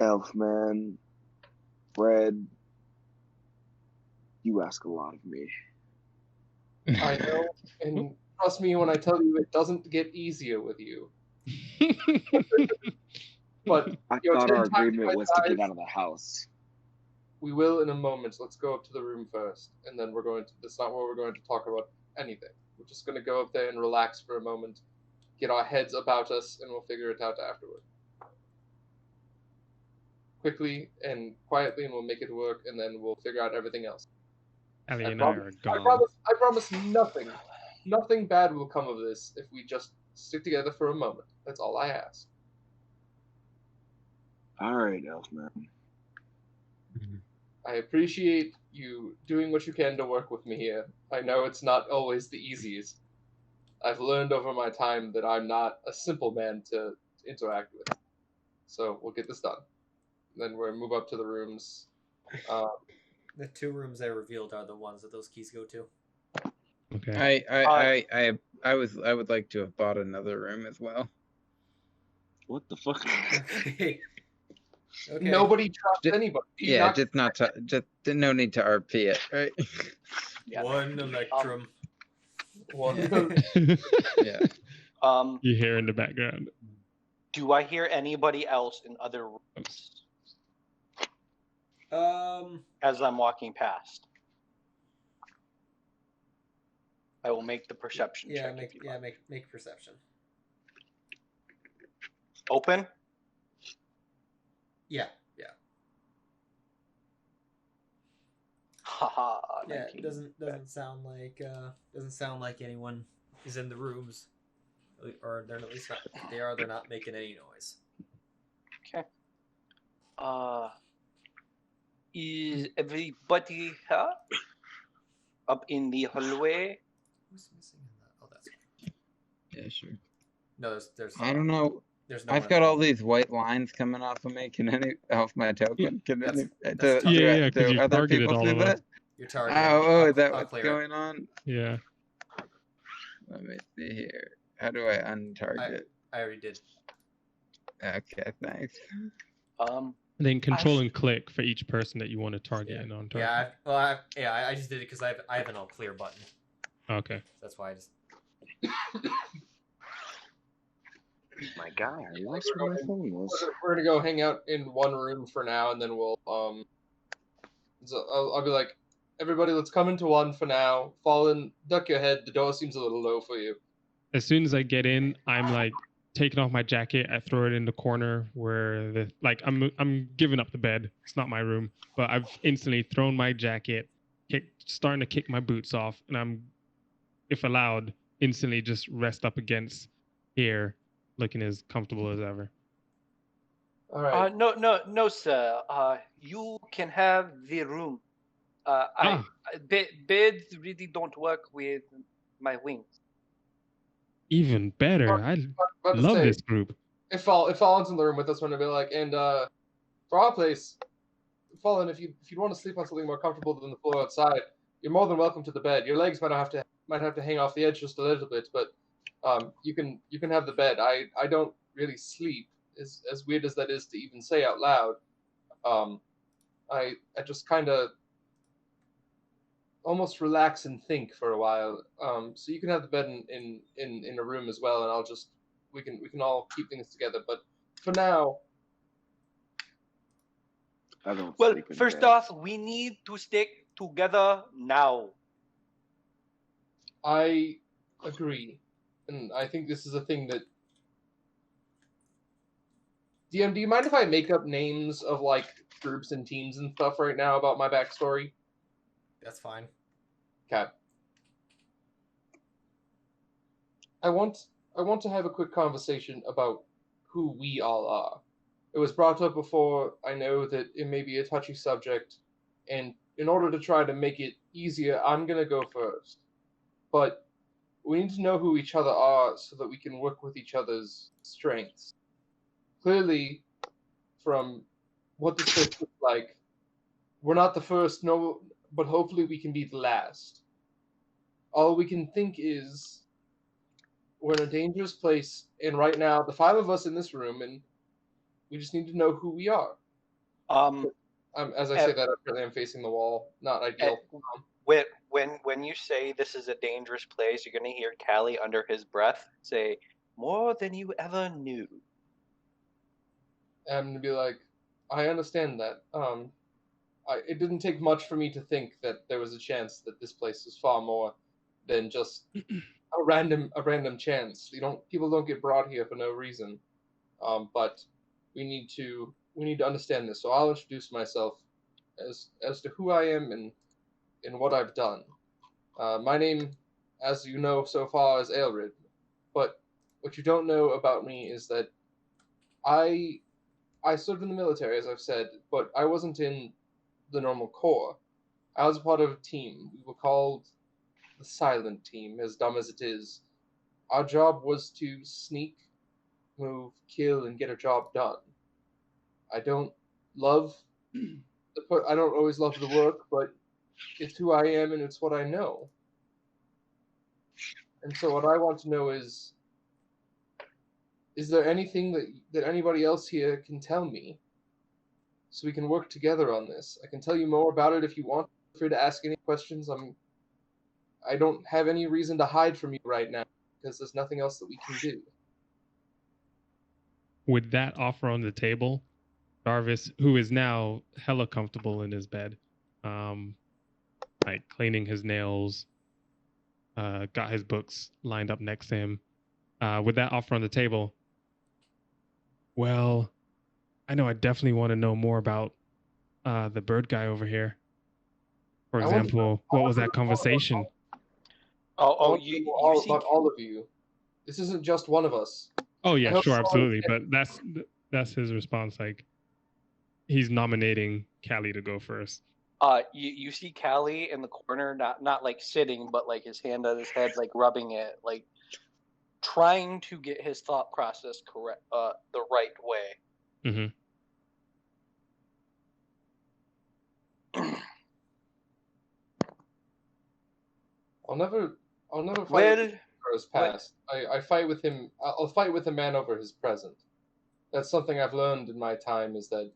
Elfman, Fred, you ask a lot of me. I know, and trust me when I tell you it doesn't get easier with you. But I thought our agreement was to get out of the house. We will in a moment. Let's go up to the room first, and then that's not where we're going to talk about anything. We're just going to go up there and relax for a moment, get our heads about us, and we'll figure it out afterward. Quickly and quietly, and we'll make it work, and then we'll figure out everything else. Ellie and I are gone. I promise nothing bad will come of this if we just stick together for a moment. That's all I ask. All right, Elfman. I appreciate you doing what you can to work with me here. I know it's not always the easiest. I've learned over my time that I'm not a simple man to interact with. So we'll get this done. Then we'll move up to the rooms. The 2 rooms I revealed are the ones that those keys go to. Okay. I would like to have bought another room as well. What the fuck? Okay. Nobody trusts anybody. Yeah, just no need to RP it, right? Yeah. 1 Electrum. Yeah. You hear in the background. Do I hear anybody else in other rooms? As I'm walking past, I will make the perception check. Make perception. Open. Yeah. Haha. Yeah, it doesn't sound like anyone is in the rooms, or they're at least not. They're not making any noise. Okay. Is everybody here? Up in the hallway? Who's missing in that? Oh, that's fine. Yeah, sure. No, there's. I don't know. There's no. I've got all these white lines coming off of me. Can any off my token? Can That's do other people see that? Your target. Oh, is that what's going on? Yeah. Let me see here. How do I untarget? I already did. Okay, thanks. And then control and click for each person that you want to target and on target. I just did it because I have an all clear button. Okay. That's why I just. My guy, I lost where my phone was. We're gonna go hang out in one room for now, and then we'll So I'll be like, everybody, let's come into one for now. Fall in, duck your head. The door seems a little low for you. As soon as I get in, I'm like taking off my jacket. I throw it in the corner where I'm giving up the bed. It's not my room, but I've instantly thrown my jacket, starting to kick my boots off, and I'm, if allowed, instantly just rest up against here, looking as comfortable as ever. All right. No, sir. You can have the room. Beds really don't work with my wings. Even better. I love this group. If Fallen's in the room with us, we're gonna be like, and for our place, Fallen, if you'd want to sleep on something more comfortable than the floor outside, you're more than welcome to the bed. Your legs might have to hang off the edge just a little bit, but you can have the bed. I don't really sleep, as weird as that is to even say out loud. I just kind of almost relax and think for a while. So you can have the bed in a room as well, and we can all keep things together. But for now, I don't. Well, first off, we need to stick together now. I agree, and I think this is a thing that. DM, do you mind if I make up names of like groups and teams and stuff right now about my backstory? That's fine. Okay. I want to have a quick conversation about who we all are. It was brought up before. I know that it may be a touchy subject, and in order to try to make it easier, I'm going to go first. But we need to know who each other are so that we can work with each other's strengths. Clearly, from what this place looks like, we're not the first, no, but hopefully we can be the last. All we can think is we're in a dangerous place, and right now, the 5 of us in this room, and we just need to know who we are. As I say that, apparently I'm facing the wall. Not ideal. When you say this is a dangerous place, you're going to hear Callie under his breath say, "More than you ever knew." And I'm going to be like, I understand that. It didn't take much for me to think that there was a chance that this place is far more than just a random chance. People don't get brought here for no reason. But we need to understand this. So I'll introduce myself as to who I am and what I've done. My name, as you know so far, is Ailred. But what you don't know about me is that I served in the military, as I've said, but I wasn't in the normal corps. I was a part of a team. We were called the Silent Team, as dumb as it is. Our job was to sneak, move, kill, and get a job done. I don't always love the work, but it's who I am and it's what I know. And so what I want to know is there anything that anybody else here can tell me so we can work together on this? I can tell you more about it if you want. Feel free to ask any questions. I don't have any reason to hide from you right now because there's nothing else that we can do. With that offer on the table, Jarvis, who is now hella comfortable in his bed, like cleaning his nails, got his books lined up next to him. With that offer on the table, well, I know I definitely want to know more about the bird guy over here. For example, what was that conversation? You see all of you. This isn't just one of us. Oh yeah, sure, absolutely. But that's his response. Like, he's nominating Callie to go first. You see Callie in the corner, not like sitting, but like his hand on his head, like rubbing it, like trying to get his thought process correct, the right way. Mm-hmm. I'll never fight with him for his past. I fight with him. I'll fight with a man over his present. That's something I've learned in my time, is that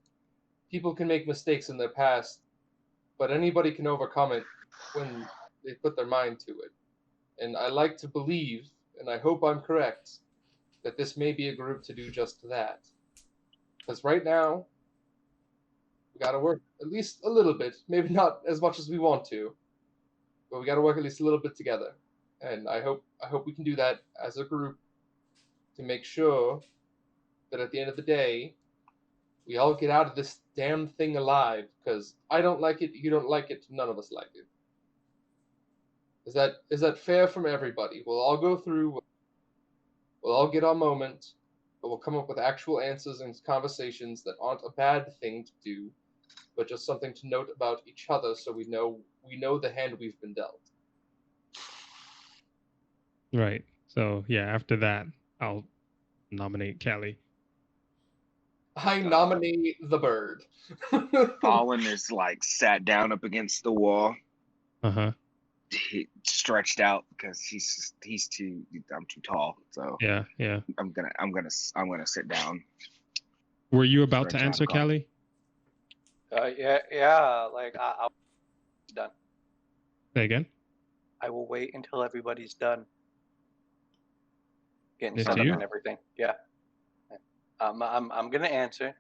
people can make mistakes in their past, but anybody can overcome it when they put their mind to it. And I like to believe, and I hope I'm correct, that this may be a group to do just that. Because right now, we gotta work at least a little bit, maybe not as much as we want to, but we gotta work at least a little bit together. And I hope we can do that as a group to make sure that at the end of the day, we all get out of this damn thing alive, because I don't like it, you don't like it, none of us like it. Is that fair from everybody? We'll all go through, we'll all get our moment, but we'll come up with actual answers and conversations that aren't a bad thing to do, but just something to note about each other so we know the hand we've been dealt. Right. So yeah, after that, I'll nominate Callie. I nominate the bird. Fallen is like sat down up against the wall. Uh-huh. He stretched out because I'm too tall. So yeah. I'm gonna sit down. Were you about to answer, Callie? Yeah. Like I'll done. Say again. I will wait until everybody's done getting This set to up you? and everything. Yeah. I'm gonna answer.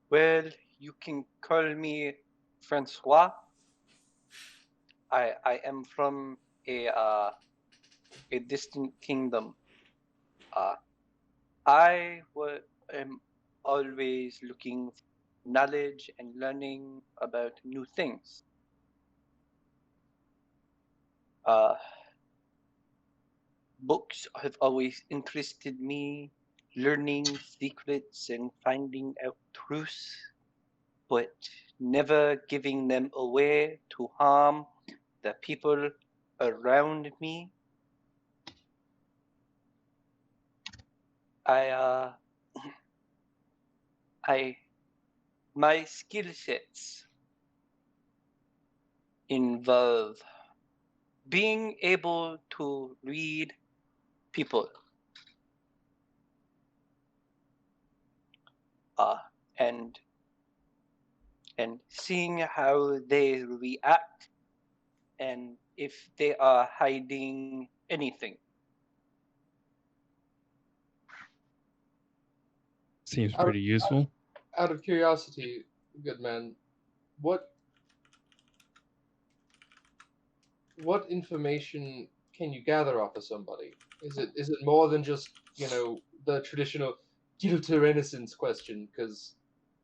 Well, you can call me Francois. I am from a distant kingdom. I am always looking for knowledge and learning about new things. Books have always interested me, learning secrets and finding out truths, but never giving them away to harm the people around me. My skill sets involve being able to read people, and and seeing how they react and if they are hiding anything. Seems pretty useful. Out of curiosity, good man, what information can you gather off of somebody? Is it more than just, the traditional guilt or innocence question? Because,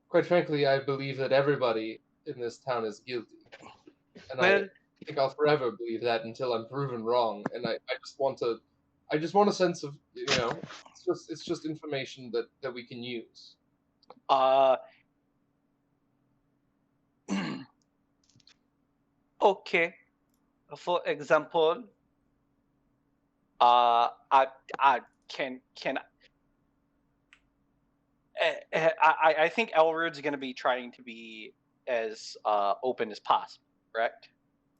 quite frankly, I believe that everybody in this town is guilty. And I think I'll forever believe that until I'm proven wrong. And I just want a sense of, it's just information that we can use. Okay. For example, I think Ailred's going to be trying to be as open as possible, correct?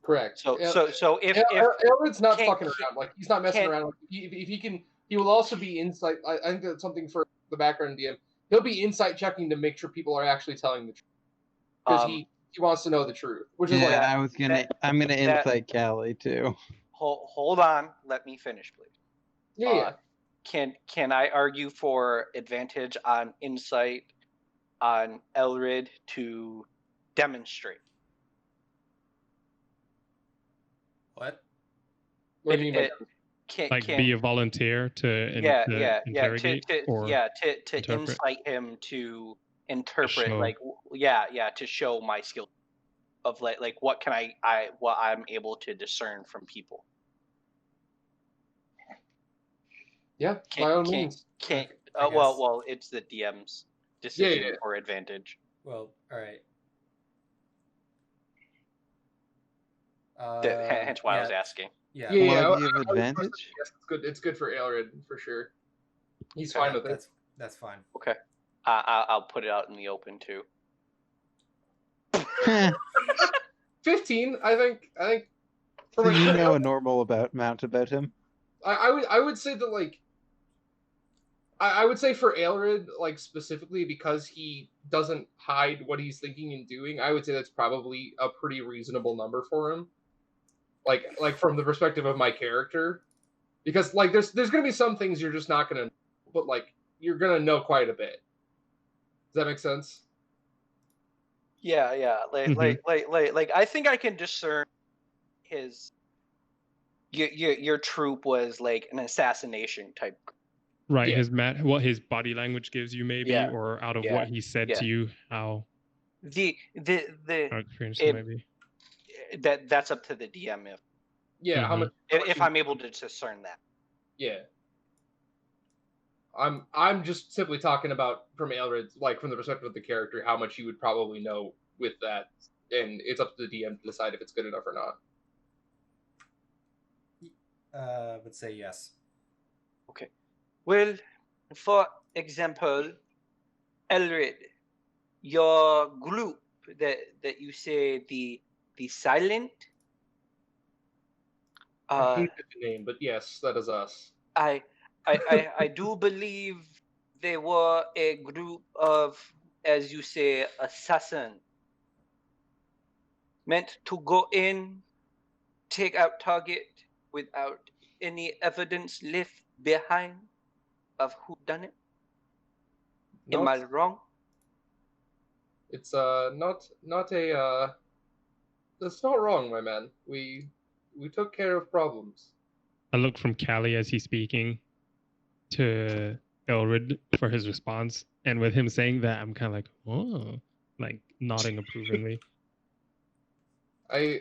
Correct. So if Ailred's not fucking around, like he's not messing around. Like, if he can, he will also be insight. I think that's something for the background DM. He'll be insight checking to make sure people are actually telling the truth, because he wants to know the truth. Which is I'm gonna insight Callie too. Hold on, let me finish, please. Yeah. Can I argue for advantage on insight on Ailred to demonstrate? What? What do you mean? Be a volunteer to interrogate to insight him to interpret, to show my skill of like what can what I'm able to discern from people. Yeah, by all means. Well, it's the DM's decision for advantage. Well, all right. Hence why I was asking. Yeah. Do you have advantage? Yes, it's good. It's good for Ailred for sure. He's fine with it. That's fine. Okay. I'll put it out in the open too. 15, I think. So you know a normal amount about him. I would say that, like, I would say for Ailred, like, specifically because he doesn't hide what he's thinking and doing, I would say that's probably a pretty reasonable number for him. Like from the perspective of my character, because like there's gonna be some things you're just not gonna, but like you're gonna know quite a bit. Does that make sense? Yeah. Like I think I can discern his. Your troop was like an assassination type. Right, what his body language gives you, maybe, or out of what he said to you, how experience maybe. That's up to the DM how much if I'm able to discern that. Yeah. I'm just simply talking about from Ailred's, like from the perspective of the character, how much you would probably know with that, and it's up to the DM to decide if it's good enough or not. I would say yes. Okay. Well, for example, Ailred, your group that you say the silent. I hate the name, but yes, that is us. I do believe they were a group of, as you say, assassins meant to go in, take out target without any evidence left behind of who done it. Am I wrong? It's not a that's not wrong, my man. We took care of problems. I look from Callie as he's speaking to Ailred for his response, and with him saying that, I'm kind of like, oh, like nodding approvingly. I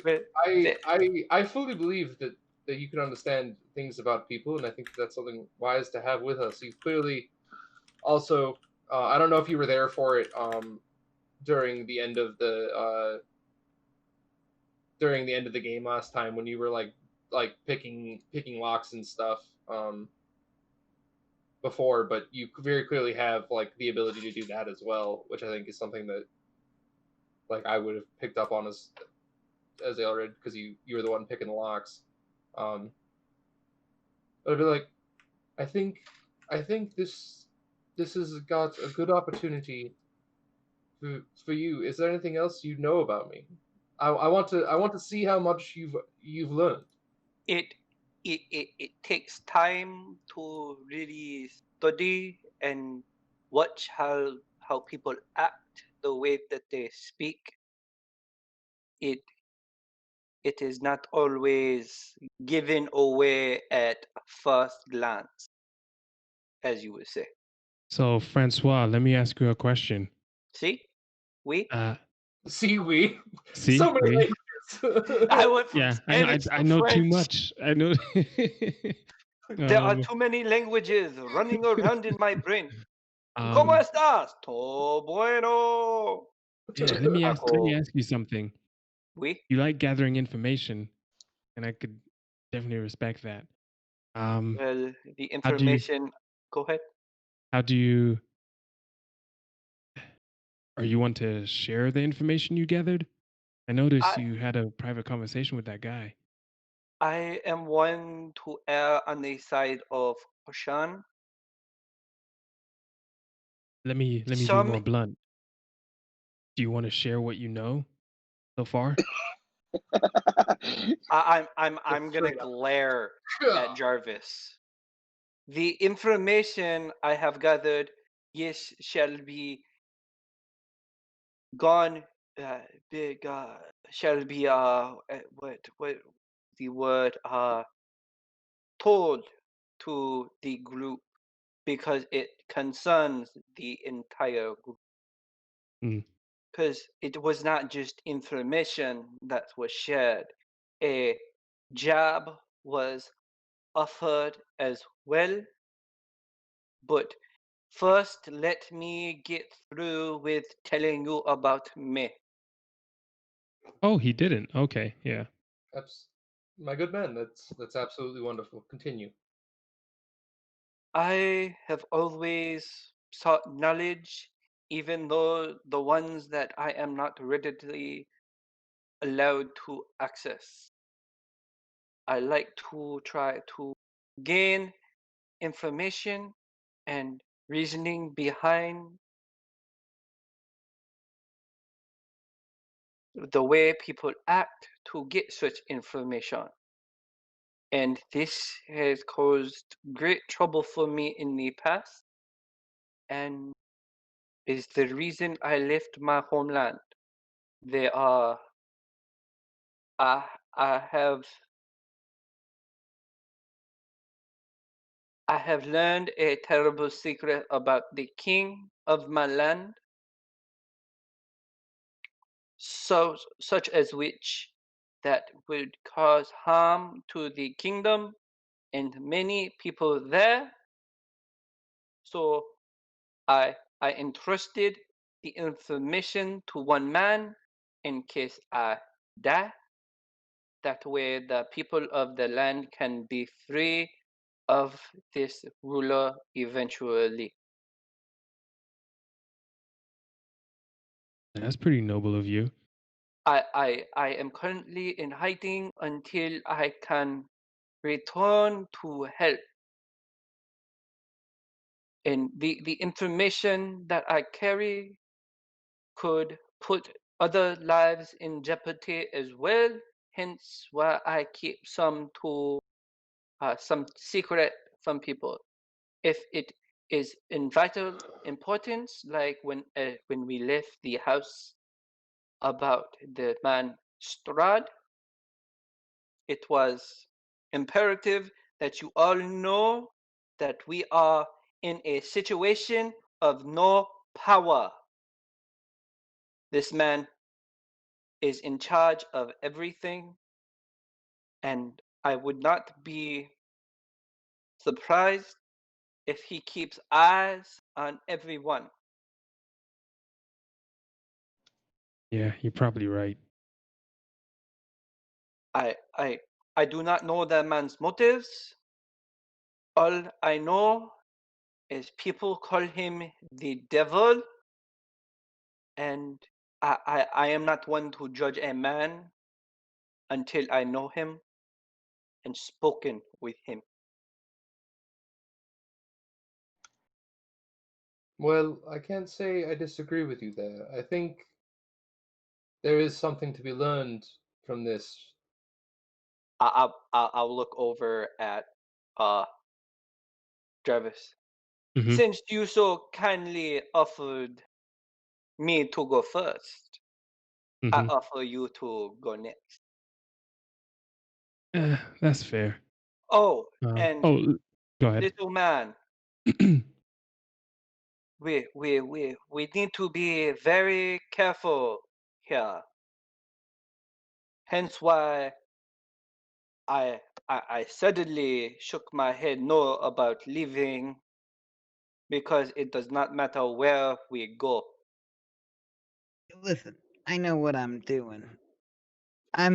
fully believe that you can understand things about people, and I think that's something wise to have with us. You've clearly also, I don't know if you were there for it during the end of the game last time when you were like picking locks and stuff before, but you very clearly have like the ability to do that as well, which I think is something that like I would have picked up on as Ailred, because you were the one picking the locks. But I'd be like, I think this has got a good opportunity for you. Is there anything else you know about me? I want to see how much you've learned. It takes time to really study and watch how people act, the way that they speak. It is not always given away at first glance, as you would say. So, Francois, let me ask you a question. See? We? See, we? See? So many We? languages. I went from Yeah, Spanish I to know too French. much. I know. There are too many languages running around in my brain. ¿Cómo estás? Todo bueno. Yeah, let me ask you something. We? You like gathering information, and I could definitely respect that. Well, the information. Go ahead. How do you? Are you want to share the information you gathered? I noticed you had a private conversation with that guy. I am one to err on the side of caution. Let me be more blunt. Do you want to share what you know so far? I'm gonna glare at Jarvis. The information I have gathered, yes, shall be gone. Big shall be what the word told to the group because it concerns the entire group. Because it was not just information that was shared. A job was offered as well. But first, let me get through with telling you about me. Oh, he didn't. Okay, yeah. My good man, that's absolutely wonderful. Continue. I have always sought knowledge, even though the ones that I am not readily allowed to access. I like to try to gain information and reasoning behind the way people act to get such information. And this has caused great trouble for me in the past and is the reason I left my homeland. There are I have learned a terrible secret about the king of my land, such as which that would cause harm to the kingdom and many people there. So I entrusted the information to one man in case I die. That way the people of the land can be free of this ruler eventually. That's pretty noble of you. I am currently in hiding until I can return to help. And the information that I carry could put other lives in jeopardy as well. Hence why I keep some secret from people. If it is in vital importance, like when we left the house about the man Strahd, it was imperative that you all know that we are in a situation of no power. This man is in charge of everything, and I would not be surprised if he keeps eyes on everyone. Yeah, you're probably right. I do not know that man's motives. All I know is people call him the devil, and I am not one to judge a man until I know him and spoken with him. Well, I can't say I disagree with you there. I think there is something to be learned from this. I'll look over at Jarvis. Mhm. Since you so kindly offered me to go first, I Mhm. offer you to go next. That's fair. Oh, and Go ahead. little man, we need to be very careful here. Hence why I suddenly shook my head no about leaving, because it does not matter where we go. Listen, I know what I'm doing. I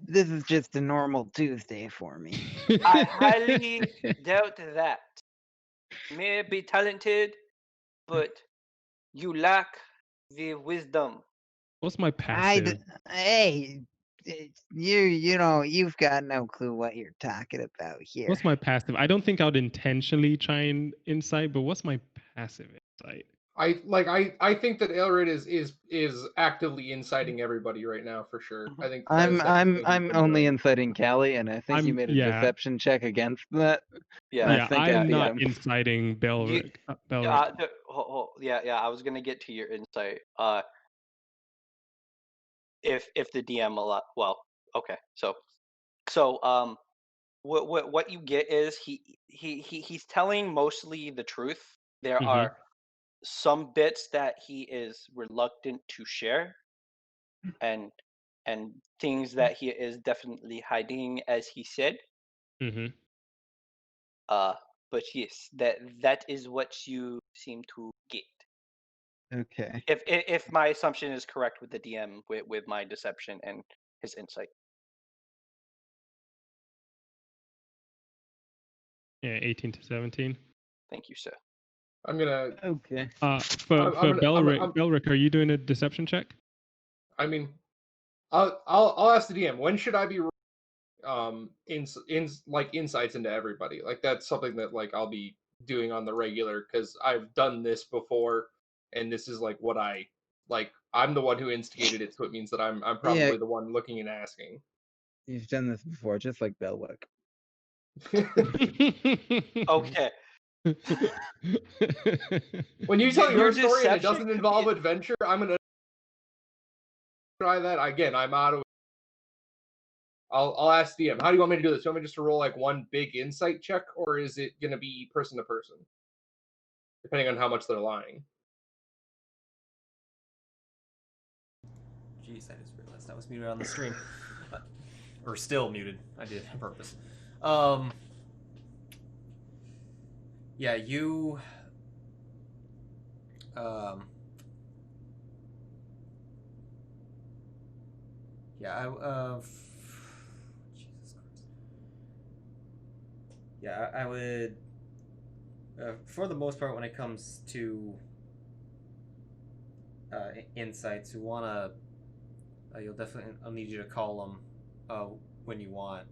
This is just a normal Tuesday for me. I highly doubt that. May be talented, but you lack the wisdom. What's my passive? Hey, you've got no clue what you're talking about here. What's my passive? I don't think I would intentionally try and insight, but what's my passive insight? I think that Ailred is actively inciting everybody right now for sure. I think I'm definitely only inciting Callie, and I think you made a deception check against that. Yeah, I'm not inciting Belwick. I was gonna get to your insight. If the DM okay. So what you get is he's telling mostly the truth. There are some bits that he is reluctant to share, and things that he is definitely hiding, as he said. But yes, that is what you seem to get. Okay. If my assumption is correct with the DM, with my deception and his insight. Yeah, 18 to 17. Thank you, sir. I'm gonna. Okay. For Belric, are you doing a deception check? I mean, I'll ask the DM. When should I be insights into everybody? Like, that's something that like I'll be doing on the regular, because I've done this before, and this is like what I like. I'm the one who instigated it, so it means that I'm probably the one looking and asking. You've done this before, just like Belwick. Okay. When you tell your story and it deception doesn't involve adventure, I'm gonna try that again. I'm out of. I'll ask DM. How do you want me to do this? Do you want me just to roll like one big insight check, or is it gonna be person to person, depending on how much they're lying? Jeez, I just realized I was muted on the stream, or still muted. I did it on purpose. Yeah, you. Yeah, Jesus Christ. Yeah, I would. For the most part, when it comes to insights, you wanna. You'll definitely. I'll need you to call them when you want.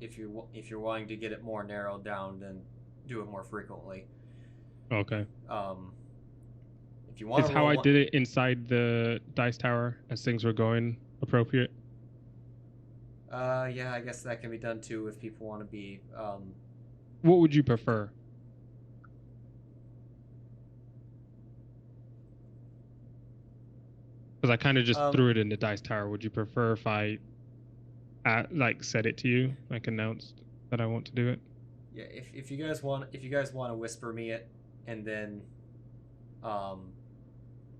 If you're wanting to get it more narrowed down, then do it more frequently. Okay. If you want, is how I did it inside the dice tower as things were going appropriate? Yeah, I guess that can be done too if people want to be. What would you prefer? Because I kind of just threw it in the dice tower. Would you prefer if I, said it to you, like announced that I want to do it? Yeah, if you guys want to whisper me it, and then, yeah,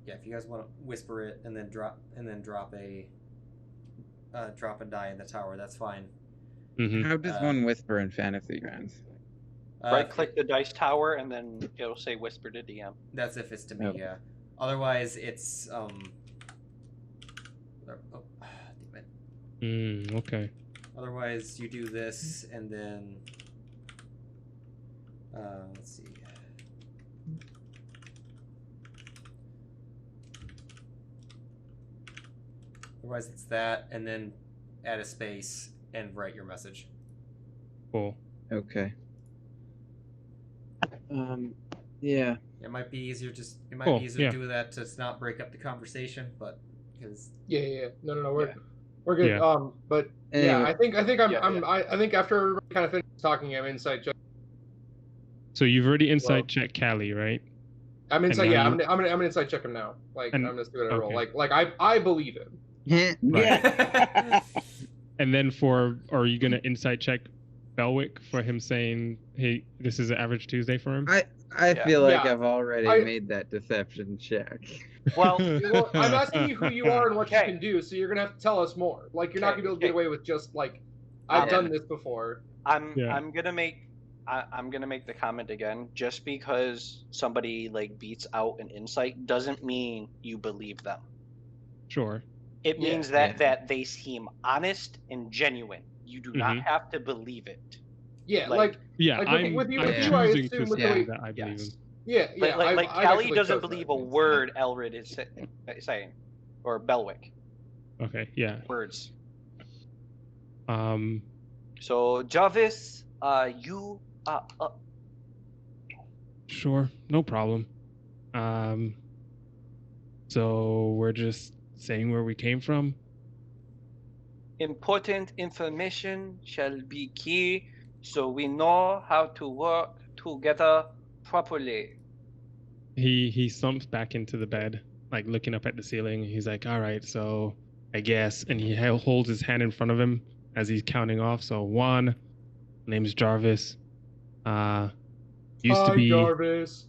if you guys want to whisper it and then drop a die in the tower, that's fine. How does one whisper in Fantasy Grounds? Right-click the dice tower, and then it'll say "Whisper to DM." That's if it's to me, yeah. Otherwise, it's damn it. Okay. Otherwise, you do this, and then let's see. Otherwise, it's that, and then add a space and write your message. Cool. Okay. Yeah. It might be easier to Yeah. do that to not break up the conversation, but because Yeah. No. We're Yeah. we're good. Yeah. But Anyway. yeah, I think Yeah, I think after everybody kind of finishes talking, I'm insight check. So you've already insight Well- checked Callie, right? I'm insight. now Yeah, you- I'm gonna insight check him now. Like And- I'm gonna see what I roll. okay. Like I believe him. Yeah. And then are you gonna insight check Belwick for him saying, "Hey, this is an average Tuesday for him"? I Yeah. feel like Yeah. I've already I- made that deception check. Well, Well, I'm asking you who you are and what you Okay. can do, so you're gonna have to tell us more. Like you're not Okay, gonna be able to get okay. away with just like I've Yeah. done this before. I'm Yeah. gonna make the comment again. Just because somebody like beats out an insight doesn't mean you believe them. Sure. It Yeah. means that they seem honest and genuine. You do not have to believe it. Yeah, Like- like Yeah, Like, I'm, with you- I'm with you, I choosing assume to with the say way- that I believe Yes. him. yeah. Like I Callie actually doesn't chose believe that. a word Ailred is saying, or Belwick Okay, yeah. words. Um, So Jarvis, you sure, no problem. So we're just saying where we came from. important information shall be key, so we know how to work together properly. He slumps back into the bed, like looking up at the ceiling. He's like, "All right, so I guess," and he holds his hand in front of him as he's counting off. So 1, name's Jarvis. Used Hi, to be Jarvis.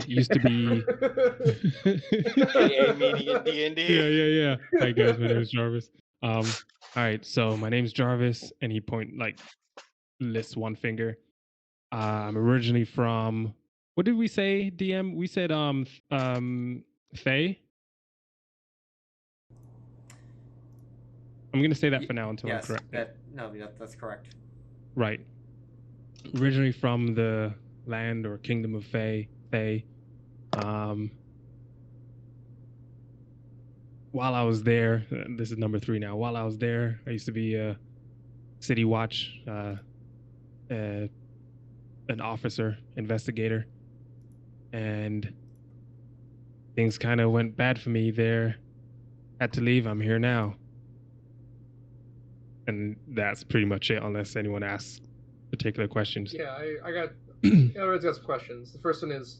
used to be. AKA median D&D. Yeah. Hi guys, my name is Jarvis. All right, so my name's Jarvis, and he lists one finger. I'm originally from. What did we say, DM? We said Fae. I'm gonna say that for now until I'm yes, correct. that's correct. Right. Originally from the land or kingdom of Fae. While I was there, this is number 3 now. While I was there, I used to be a city watch, an officer, investigator, and things kind of went bad for me there. Had to leave. I'm here now. And that's pretty much it, unless anyone asks particular questions. Yeah, I got. Everyone's got some questions. The first one is,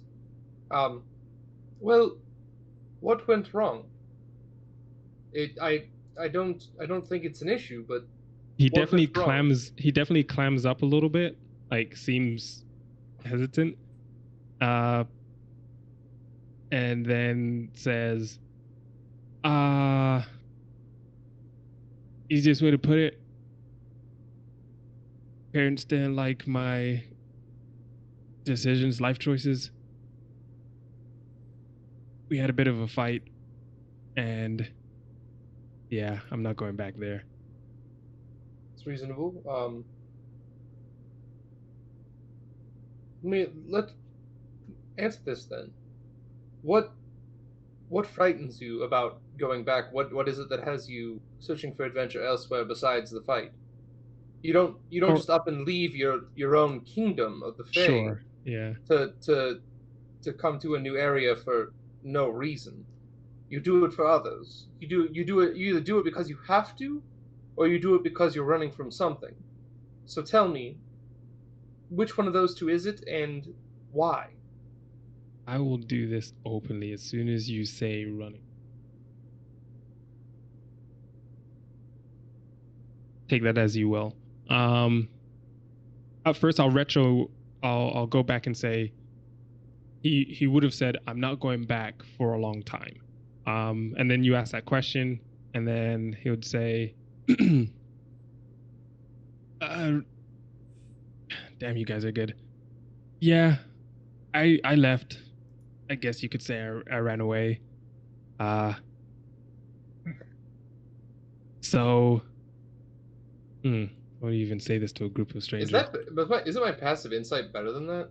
well, what went wrong? I don't think it's an issue, but He what definitely went wrong? clams up a little bit, like seems hesitant. And then says, easiest way to put it, parents didn't like my decisions, life choices. We had a bit of a fight, and yeah, I'm not going back there. It's reasonable. Let's answer this then. What frightens you about going back? What is it that has you searching for adventure elsewhere besides the fight? You don't just up and leave your own kingdom of the Fae Sure. Yeah. to come to a new area for no reason. You do it for others. You either do it because you have to, or you do it because you're running from something. So tell me, which one of those two is it, and why? I will do this openly as soon as you say running. Take that as you will. First, I'll go back and say he would have said, "I'm not going back for a long time." And then you ask that question, and then he would say, "Damn, you guys are good." Yeah, I left. I guess you could say I ran away. So, what do you even say this to a group of strangers? Isn't my passive insight better than that?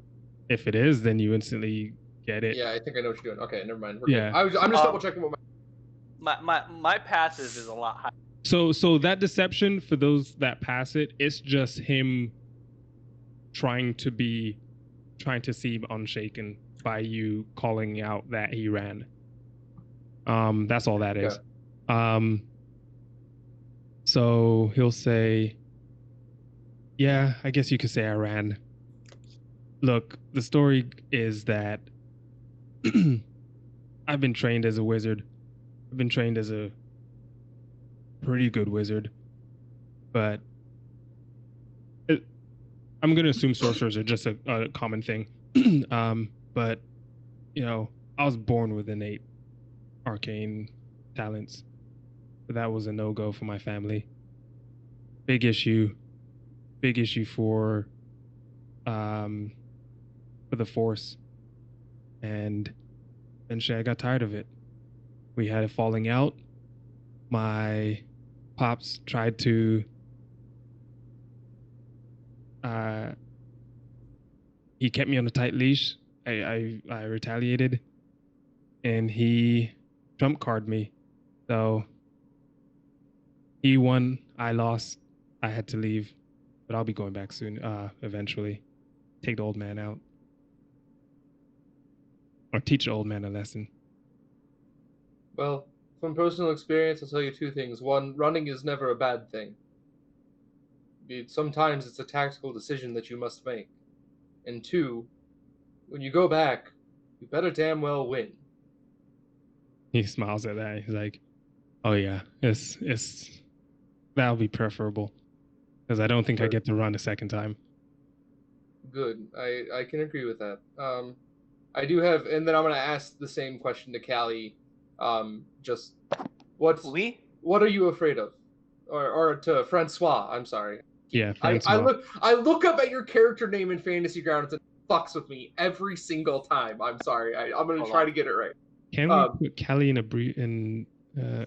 If it is, then you instantly get it. Yeah, I think I know what you're doing. Okay, never mind. Yeah. I'm just double checking what My passive is a lot higher. So that deception, for those that pass it, it's just him trying to seem unshaken by you calling out that he ran. That's all that is. So he'll say, yeah, I guess you could say I ran. Look, the story is that I've been trained as a wizard. I've been trained as a pretty good wizard. But I'm going to assume sorcerers are just a common thing. But, you know, I was born with innate arcane talents. But that was a no-go for my family. Big issue for the Force. And eventually I got tired of it. We had a falling out. My pops tried to he kept me on a tight leash. I retaliated, and he trump carded me. So he won, I lost. I had to leave, but I'll be going back soon. Eventually, take the old man out, or teach the old man a lesson. Well, from personal experience, I'll tell you two things. One, running is never a bad thing. Sometimes it's a tactical decision that you must make. And two, when you go back, you better damn well win. He smiles at that. He's like, "Oh yeah, it's that'll be preferable, because I don't think I get to run a second time." Good. I can agree with that. I do have, and then I'm gonna ask the same question to Callie. Just what are you afraid of, or to Francois? I'm sorry. Yeah, Francois. I look up at your character name in Fantasy Grounds and it fucks with me every single time. I'm sorry. I'm gonna try to get it right. Can we put Callie in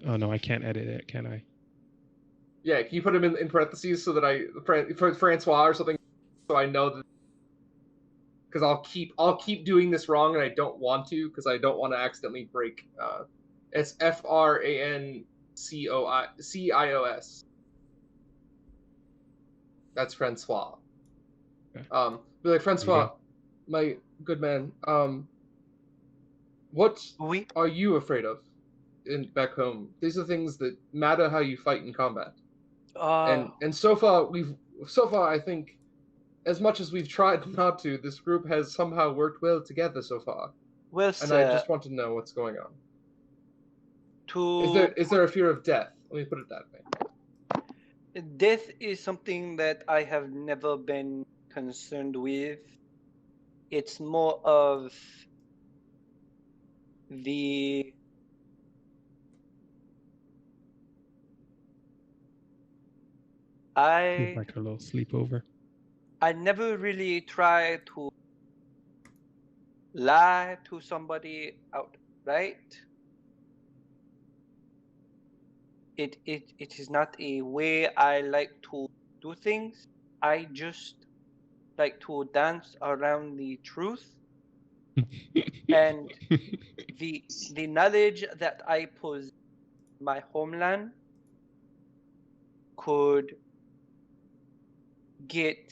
oh no, I can't edit it, can I? Yeah, can you put him in parentheses so that for Francois or something, so I know that, because I'll keep doing this wrong and I don't want to, because I don't want to accidentally break. It's FRANCIOS. That's Francois. Okay. Be like, Francois, my good man. What are you afraid of back home? These are things that matter how you fight in combat. And so far I think, as much as we've tried not to, this group has somehow worked well together so far. Well, and I just want to know what's going on. Is there a fear of death? Let me put it that way. Death is something that I have never been concerned with. It's more of the like a little sleepover. I never really try to lie to somebody outright. It is not a way I like to do things. I just like to dance around the truth. And the knowledge that I possess in my homeland could get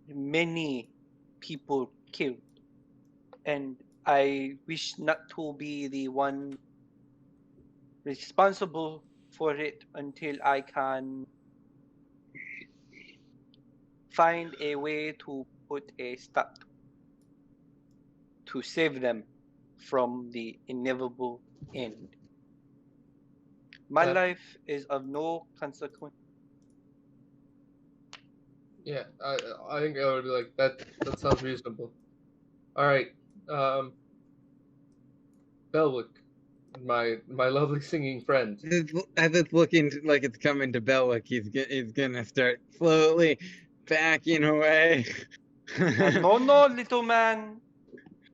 many people killed. And I wish not to be the one responsible for it until I can find a way to put a stop to save them from the inevitable end. My life is of no consequence. Yeah, I think I would be like, that sounds reasonable. All right, Belwick, my lovely singing friend. As it's looking like it's coming to Belwick, he's gonna start slowly backing away. No, little man.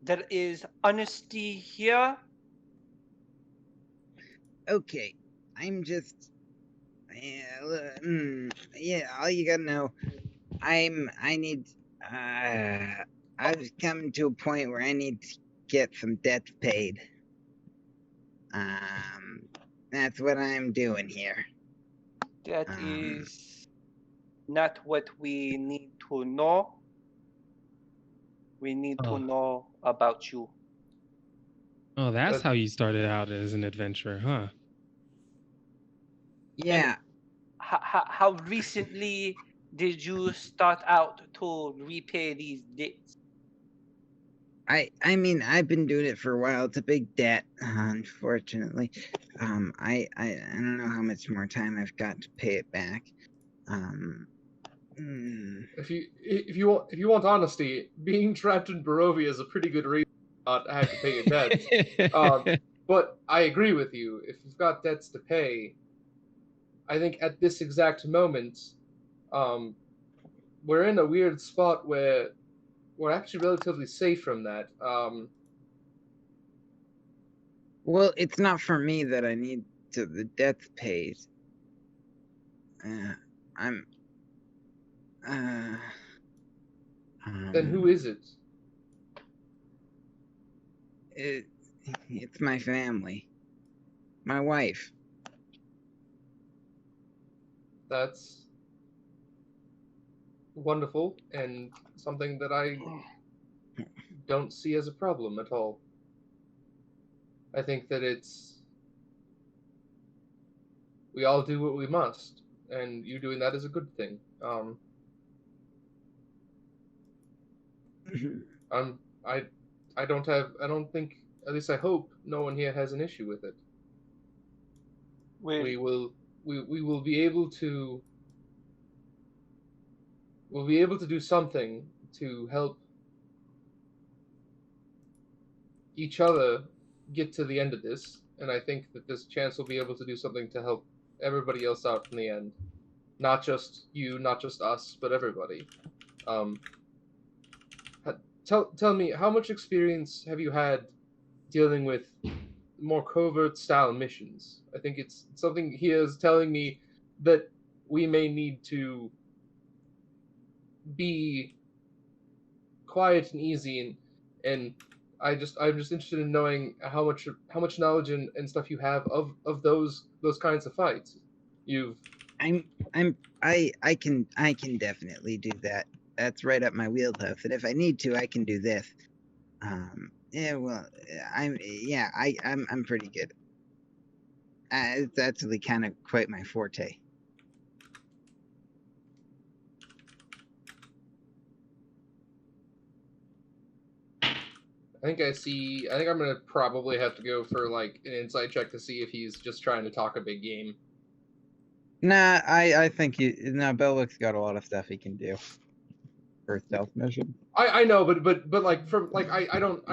There is honesty here. Okay, I'm just... yeah, all you gotta know, I've come to a point where I need to get some debts paid. That's what I'm doing here. That is not what we need to know. We need to know about you. Oh, that's how you started out as an adventurer, huh? Yeah. How recently did you start out to repay these debts? I mean, I've been doing it for a while. It's a big debt, unfortunately. I don't know how much more time I've got to pay it back. If you want honesty, being trapped in Barovia is a pretty good reason not to have to pay your debts. But I agree with you. If you've got debts to pay, I think at this exact moment, we're in a weird spot where we're actually relatively safe from that. Well, it's not for me that I need the debts paid. Then who is it? It's my family. My wife. That's wonderful and something that I don't see as a problem at all. I think that we all do what we must, and you doing that is a good thing. I don't think, at least I hope, no one here has an issue with it. We will be able to do something to help each other get to the end of this, and I think that this chance will be able to do something to help everybody else out in the end. Not just you, not just us, but everybody. Tell me, how much experience have you had dealing with more covert style missions? I think it's something he is telling me that we may need to be quiet and easy, and I'm just interested in knowing how much knowledge and stuff you have of those kinds of fights. I can definitely do that. That's right up my wheelhouse. And if I need to, I can do this. I'm pretty good. It's actually kind of quite my forte. I think I'm gonna probably have to go for like an insight check to see if he's just trying to talk a big game. Nah, I think Belwick's got a lot of stuff he can do for stealth mission. I know, but like from like I don't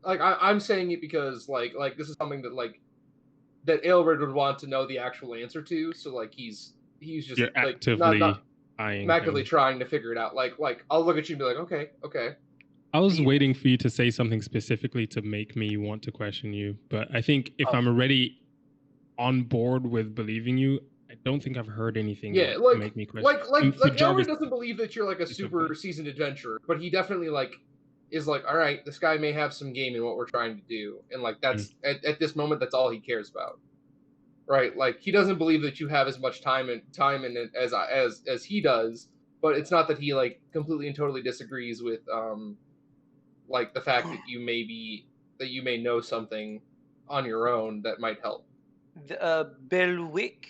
like I'm saying it because like this is something that Ailred would want to know the actual answer to. So like he's just You're like actively not eyeing actively him. trying to figure it out. Like I'll look at you and be like, okay. I was waiting for you to say something specifically to make me want to question you, but I think if I'm already on board with believing you, I don't think I've heard anything yet to make me question. Like Jarvis doesn't believe that you're like a super seasoned adventurer, but he definitely like is like, all right, this guy may have some game in what we're trying to do, and like that's at this moment that's all he cares about, right? Like he doesn't believe that you have as much time in it as he does, but it's not that he like completely and totally disagrees with like the fact that you may know something on your own that might help. Belwick.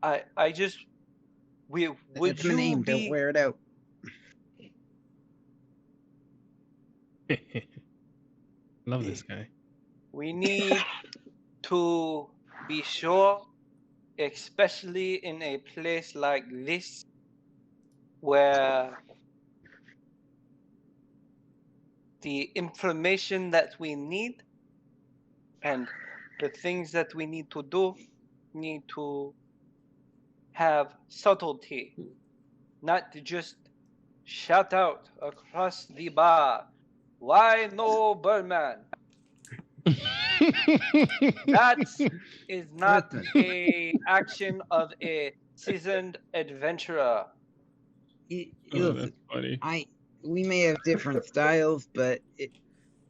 I just would It's my name. Don't wear it out. Love this guy. We need to be sure, especially in a place like this, where the information that we need and the things that we need to do need to have subtlety, not just shout out across the bar, "Why no Birdman?" That is not a action of a seasoned adventurer. Listen, funny. We may have different styles, but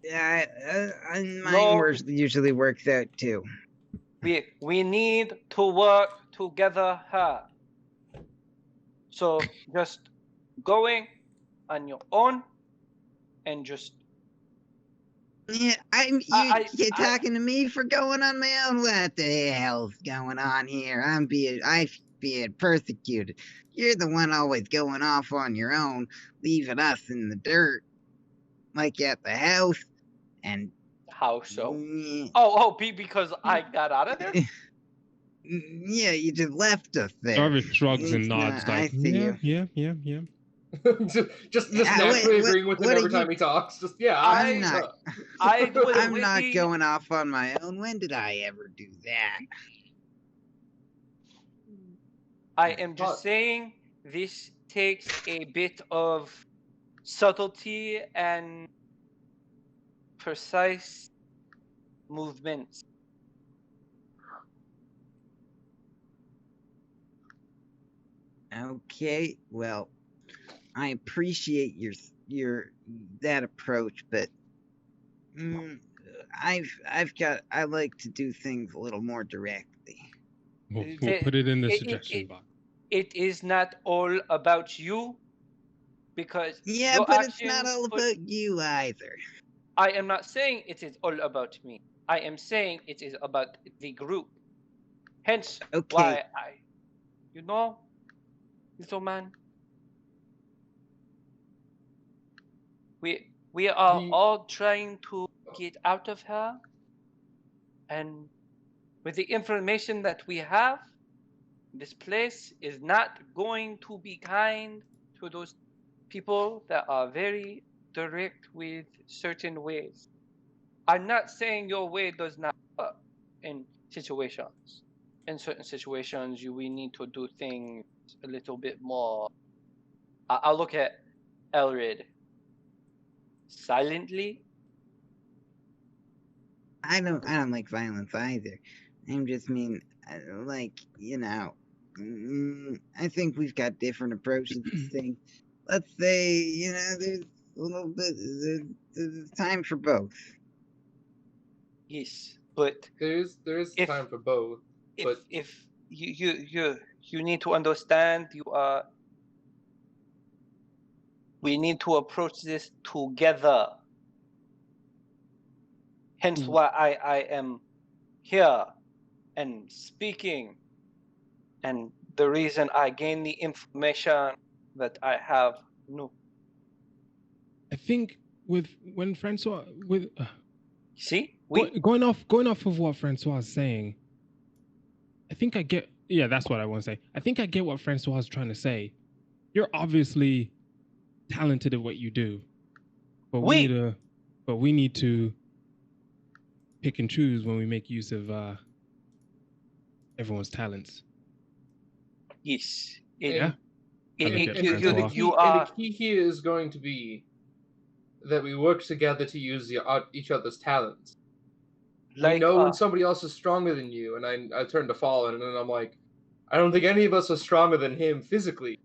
mine usually works out too. We need to work together hard. So just going on your own and just Yeah, you're talking to me for going on my own. What the hell's going on here? I'm being persecuted. You're the one always going off on your own, leaving us in the dirt, like at the house. And how so? yeah, Because I got out of there. yeah, you just left us there. Jarvis shrugs and It's nods not- I like, see yeah. just Yeah, naturally what- agreeing with him what every are time you- he talks. Just yeah, I'm not. I was I'm not waiting- going off on my own. When did I ever do that? I am just saying this takes a bit of subtlety and precise movements. Okay, well, I appreciate your that approach, but I like to do things a little more directly. We'll put it in the suggestion box. It is not all about you, because Yeah, your but it's not actions all put- about you either. I am not saying it is all about me. I am saying it is about the group. Hence, Okay. why little man, we are all trying to get out of here, and with the information that we have, this place is not going to be kind to those people that are very direct with certain ways. I'm not saying your way does not work in situations. In certain situations, we need to do things a little bit more. I'll look at Ailred silently. I don't like violence either. I'm just mean, I think we've got different approaches to things. Let's say, there's a little bit, there's time for both. Yes, but there is time for both. If you need to understand, we need to approach this together. Hence why I am here and speaking, and the reason I gain the information that I have. No, I think when Francois see, going off of what Francois is saying, I think I get. Yeah, that's what I want to say. I think I get what Francois is trying to say. You're obviously talented at what you do, but we need to pick and choose when we make use of everyone's talents. Yes. The key here is going to be that we work together to use each other's talents. You know when somebody else is stronger than you, and I turn to Fallen, and then I'm like, I don't think any of us are stronger than him physically.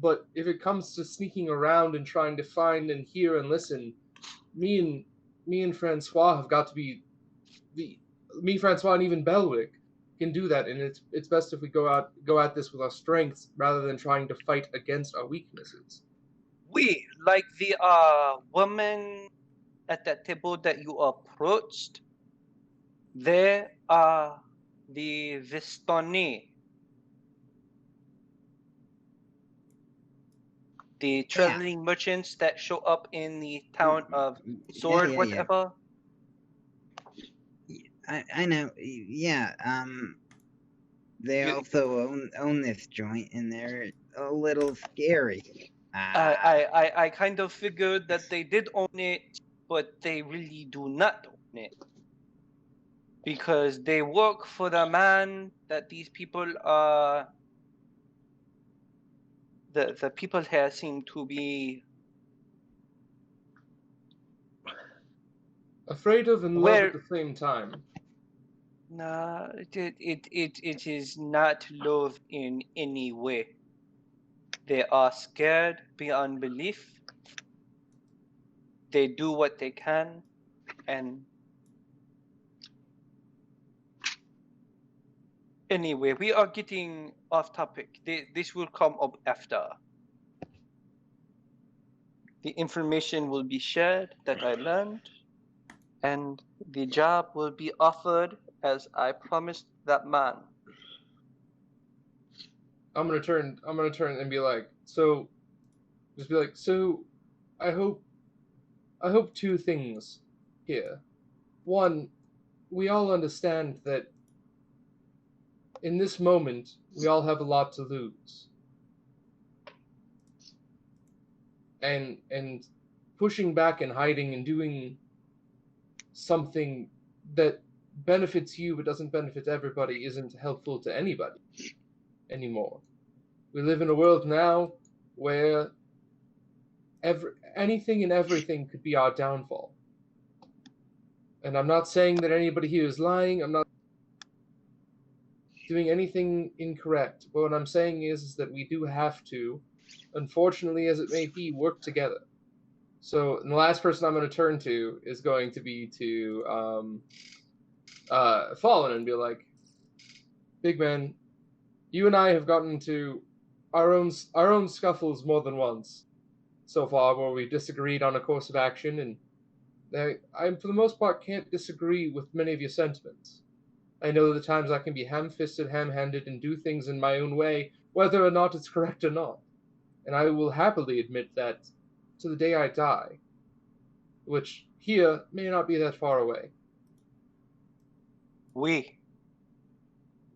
But if it comes to sneaking around and trying to find and hear and listen, me and Francois have got to be me, Francois, and even Belwick can do that, and it's best if we go at this with our strengths rather than trying to fight against our weaknesses. We, like the woman at that table that you approached, they are the Vistoni. The traveling merchants that show up in the town of Sword, whatever. I know. Yeah. They also own this joint, and they're a little scary. I kind of figured that they did own it, but they really do not own it, because they work for the man that these people are. The people here seem to be afraid of and love at the same time. Nah, it is not love in any way. They are scared beyond belief. They do what they can, and anyway, we are getting off topic. This will come up after. the information will be shared that I learned, and the job will be offered as I promised that man. I'm gonna turn and be like, so I hope two things here. One, we all understand that in this moment we all have a lot to lose. And pushing back and hiding and doing something that benefits you but doesn't benefit everybody isn't helpful to anybody anymore. We live in a world now where anything and everything could be our downfall. And I'm not saying that anybody here is lying. I'm not doing anything incorrect. But what I'm saying is that we do have to, unfortunately as it may be, work together. So and the last person I'm going to turn to is going to be to Fallen and be like, big man, you and I have gotten into our own scuffles more than once so far, where we disagreed on a course of action, and I, for the most part, can't disagree with many of your sentiments. I know that at times I can be ham-fisted, ham-handed, and do things in my own way, whether or not it's correct or not. And I will happily admit that to the day I die, which here may not be that far away. We.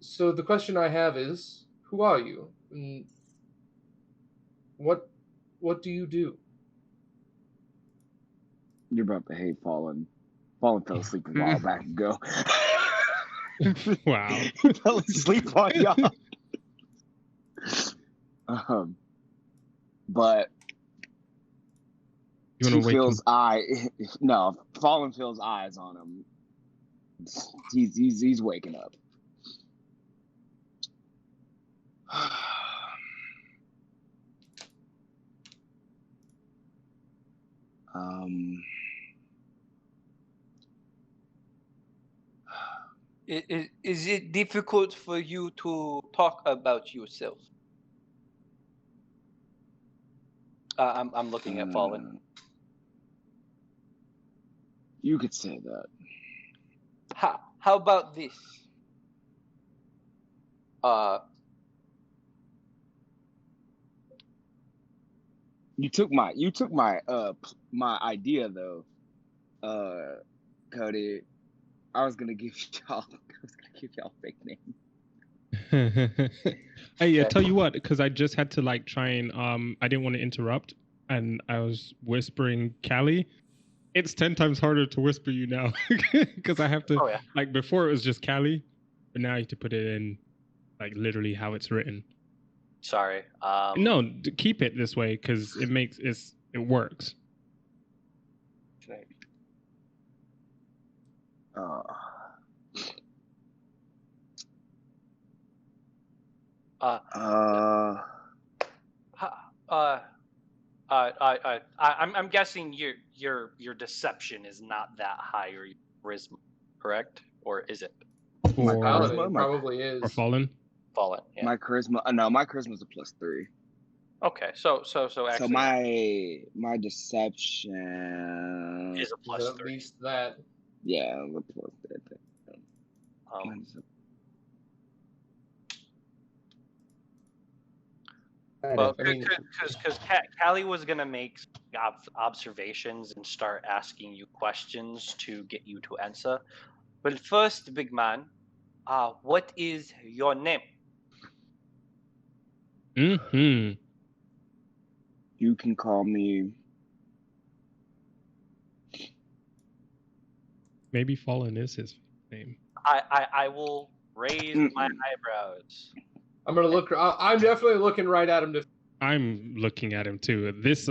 So the question I have is, who are you? And what do you do? You're about to hate Fallen. Fallen fell asleep a while back ago. Wow. He fell asleep on y'all. But You he want to wake feels him? no, Fallen feels eyes on him. He's waking up. Is it difficult for you to talk about yourself? I'm looking at Fallen. You could say that. How about this? You took my my idea though, Cody. I was gonna give y'all a fake name. Hey, I tell you what, because I just had to like try and I didn't want to interrupt, and I was whispering Callie. It's 10 times harder to whisper you now because I have to. Oh, yeah. Like before, it was just Callie, but now you have to put it in like literally how it's written. Sorry. No, keep it this way because it works. I'm guessing your deception is not that high, or your charisma, correct? Or is it? My charisma probably is. Or Fallen. Fallen. Yeah. My charisma. No, my charisma's a +3. Okay, so actually, so my deception is a +3. At least that. Yeah, a +3. Well, because Callie was gonna make observations and start asking you questions to get you to answer. But first, big man, what is your name? Mm-hmm. You can call me. Maybe Fallen is his name. I will raise my eyebrows. I'm gonna look. I'm definitely looking right at him. I'm looking at him too. This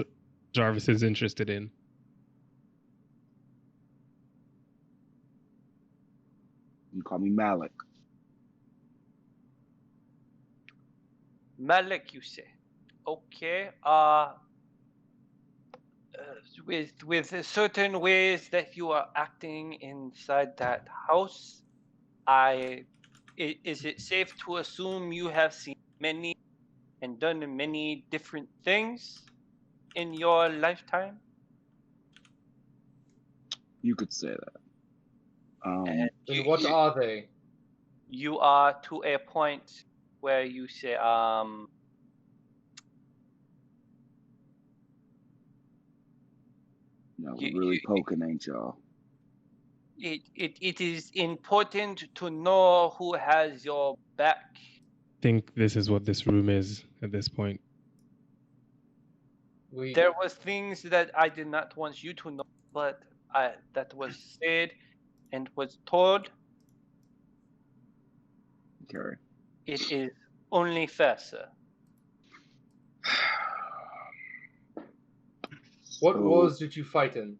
Jarvis is interested in. You call me Malik. Malik, you say? Okay. With certain ways that you are acting inside that house, is it safe to assume you have seen many and done many different things? in your lifetime? You could say that. And And what are they? You are to a point where you say, Y'all really poking, ain't y'all? it is important to know who has your back. I think this is what this room is at this point. There was things that I did not want you to know, but that was said and was told. Okay. It is only fair, sir. What wars did you fight in?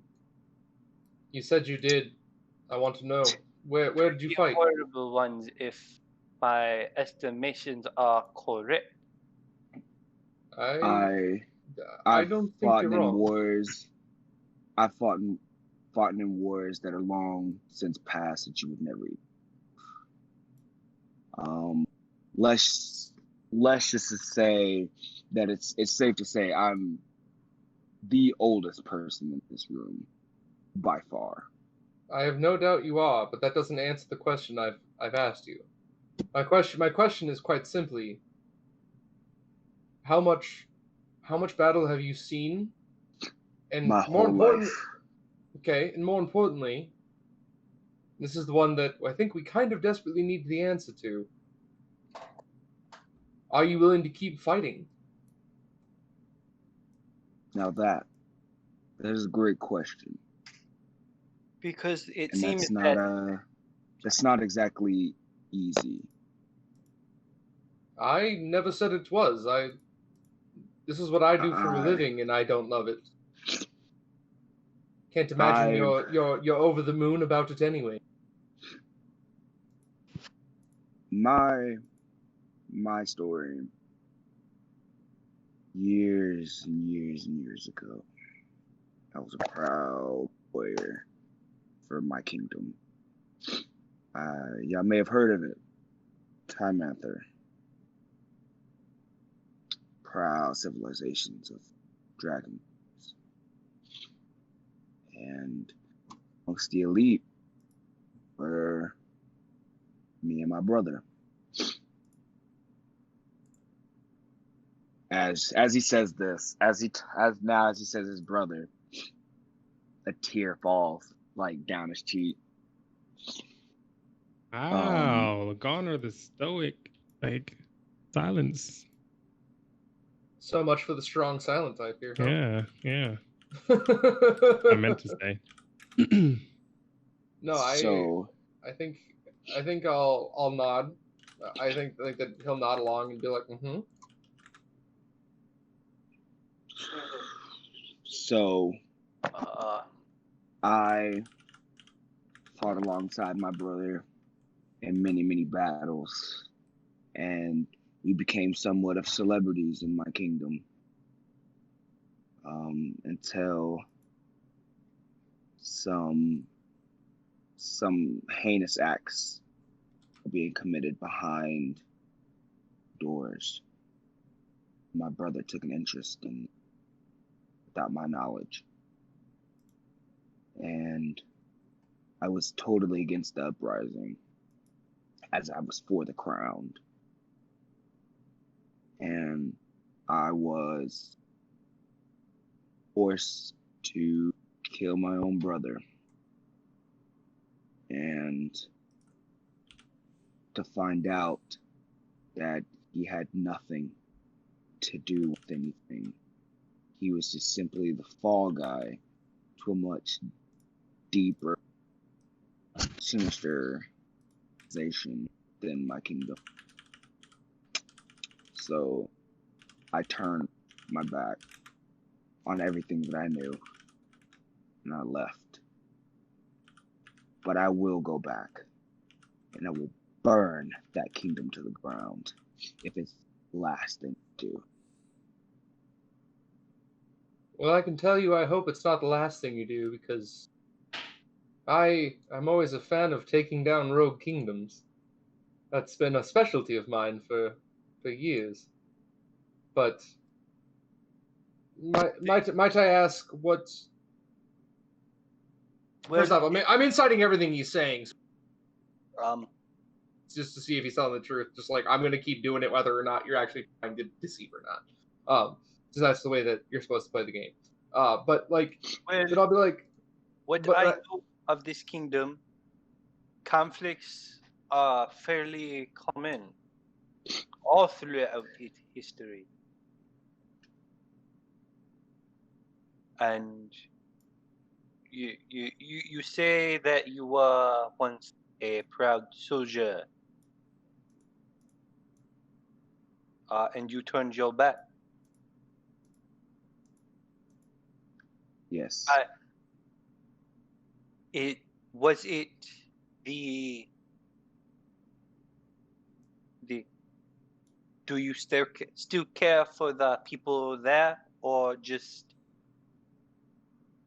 You said you did. I want to know. Where did you fight? Horrible ones, if my estimations are correct. I don't think fought you're in wrong. wars. I fought in wars that are long since past that you would never eat. Let's just say that it's safe to say I'm the oldest person in this room by far. I have no doubt you are, but that doesn't answer the question I've asked you. My question is quite simply, how much battle have you seen? And my whole life. Okay, and more importantly, this is the one that I think we kind of desperately need the answer to. Are you willing to keep fighting? Now that is a great question. Because it and seems that's not exactly easy. I never said it was. This is what I do for a living, and I don't love it. Can't imagine you're over the moon about it anyway. My story, years and years and years ago, I was a proud warrior for my kingdom. Y'all may have heard of it. Time Anther. Proud civilizations of dragons. And amongst the elite were me and my brother. As he says this, as he says his brother, a tear falls like down his cheek. Wow, gone are the stoic, like silence. So much for the strong silent type here. Huh? Yeah. I meant to say. No, I think I'll nod. I think that he'll nod along and be like, mm-hmm. So I fought alongside my brother in many, many battles, and we became somewhat of celebrities in my kingdom. Until some heinous acts were being committed behind doors. My brother took an interest in without my knowledge. And I was totally against the uprising, as I was for the crown. And I was forced to kill my own brother. And to find out that he had nothing to do with anything. He was just simply the fall guy to a much deeper, sinister organization than my kingdom. So I turned my back on everything that I knew, and I left. But I will go back, and I will burn that kingdom to the ground if it's the last thing to do. Well, I can tell you I hope it's not the last thing you do, because I'm always a fan of taking down rogue kingdoms. That's been a specialty of mine for years. But Might I ask what? First off, I'm inciting everything he's saying. Just to see if he's telling the truth. Just like I'm gonna keep doing it, whether or not you're actually trying to deceive or not. So that's the way that you're supposed to play the game. But like, then I'll be like, what I know of this kingdom, conflicts are fairly common all throughout its history. And you say that you were once a proud soldier, and you turned your back. Yes. Was it the do you still care for the people there, or just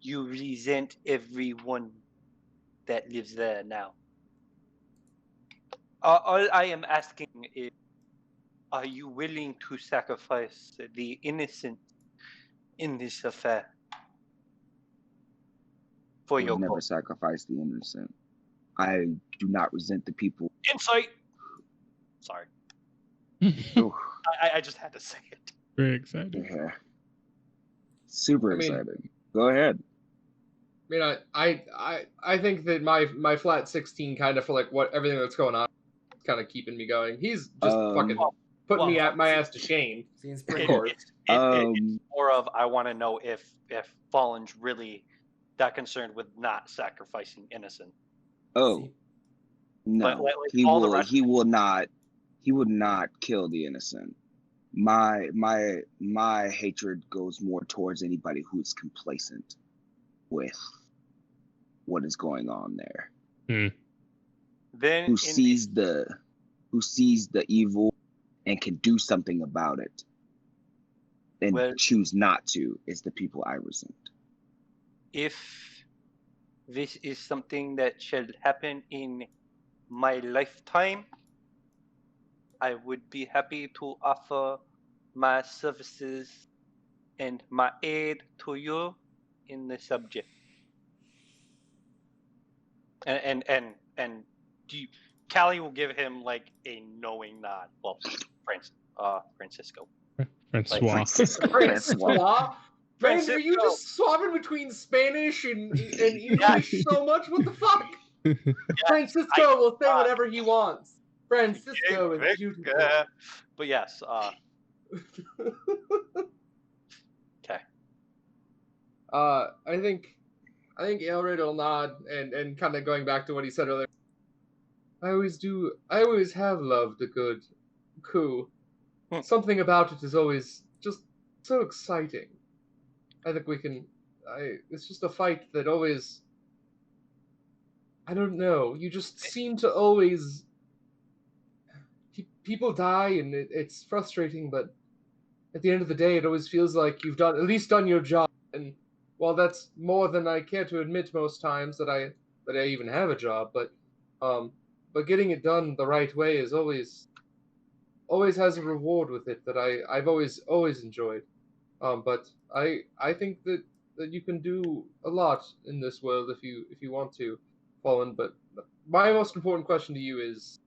you resent everyone that lives there now? All I am asking is, are you willing to sacrifice the innocent in this affair for your never goal? sacrifice the innocent. I do not resent the people. Insight. Sorry. I just had to say it. Very excited. Yeah. Super excited. Go ahead. I think that my flat 16 kind of for like what everything that's going on is kind of keeping me going. He's just fucking putting me at my ass to shame. Seems Of pretty course. It's more of I want to know if Fallen's really that concerned with not sacrificing innocent. Oh. No. He will not kill the innocent. My hatred goes more towards anybody who's complacent with what is going on there. Then who sees the evil and can do something about it and choose not to is the people I resent. If this is something that shall happen in my lifetime, I would be happy to offer my services and my aid to you in the subject. And Callie will give him like a knowing nod. Well, Francisco. Francois. Francois? Man, are you just swapping between Spanish and English so much? What the fuck? Francisco will say whatever he wants. Francisco is beautiful. But yes, okay. I think Ailred will nod and kind of going back to what he said earlier. I always have loved a good coup. Something about it is always just so exciting. I think it's just a fight that always, I don't know, you just seem to always, people die and it's frustrating, but at the end of the day, it always feels like you've at least done your job. And while that's more than I care to admit most times that I even have a job, but getting it done the right way is always has a reward with it that I've always enjoyed. But I think that you can do a lot in this world if you want to, Fallen. But my most important question to you is,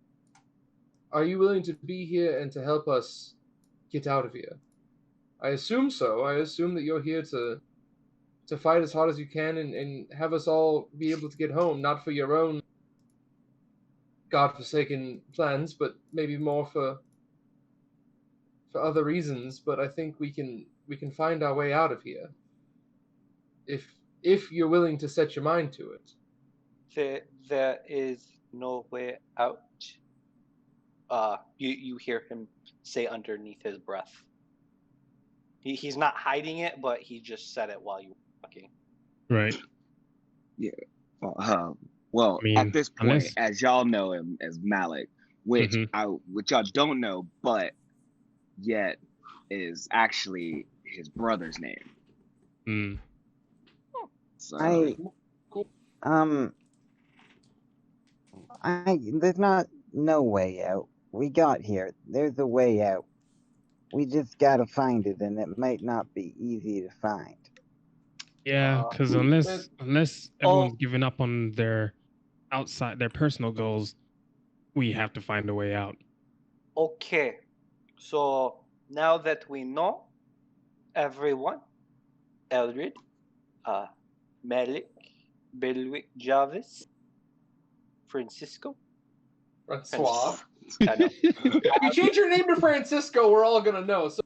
are you willing to be here and to help us get out of here? I assume so. I assume that you're here to fight as hard as you can and have us all be able to get home, not for your own godforsaken plans, but maybe more for other reasons. But I think we can find our way out of here if you're willing to set your mind to it. There is no way out. You hear him say underneath his breath. He's not hiding it, but he just said it while you were talking. Right. Yeah. Well, at this point, as y'all know him as Malik, which y'all don't know, but yet is actually his brother's name. So, there's no way out. We got here. There's a way out. We just gotta find it, and it might not be easy to find. Yeah, because unless everyone's given up on their personal goals, we have to find a way out. Okay, so now that we know everyone, Ailred, Malik, Belwick, Jarvis, Francisco. Francois. I know. If you change your name to Francisco, we're all gonna know. So,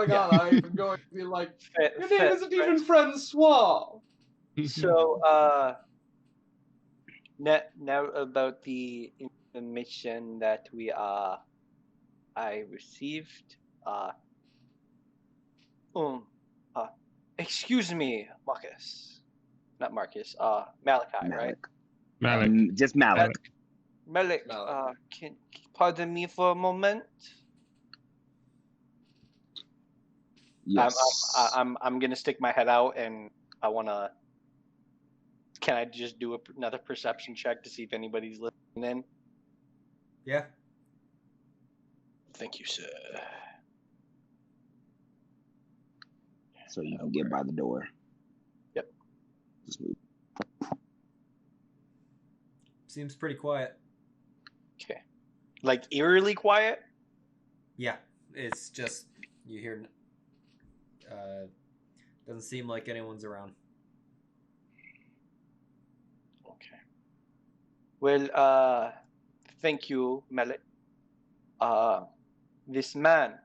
I'm going to be like, your name isn't even Francois. So, now about the information that I received. Excuse me, Marcus. Not Marcus. Malachi, right? Malik. Just Malik. Malik, can pardon me for a moment? Yes. I'm gonna stick my head out, and I wanna. Can I just do another perception check to see if anybody's listening in? Yeah. Thank you, sir. So you can get by the door. Yep. Just move. Seems pretty quiet. Okay. Like eerily quiet? Yeah. It's just you hear. Doesn't seem like anyone's around. Okay. Well, thank you, Malik. This man,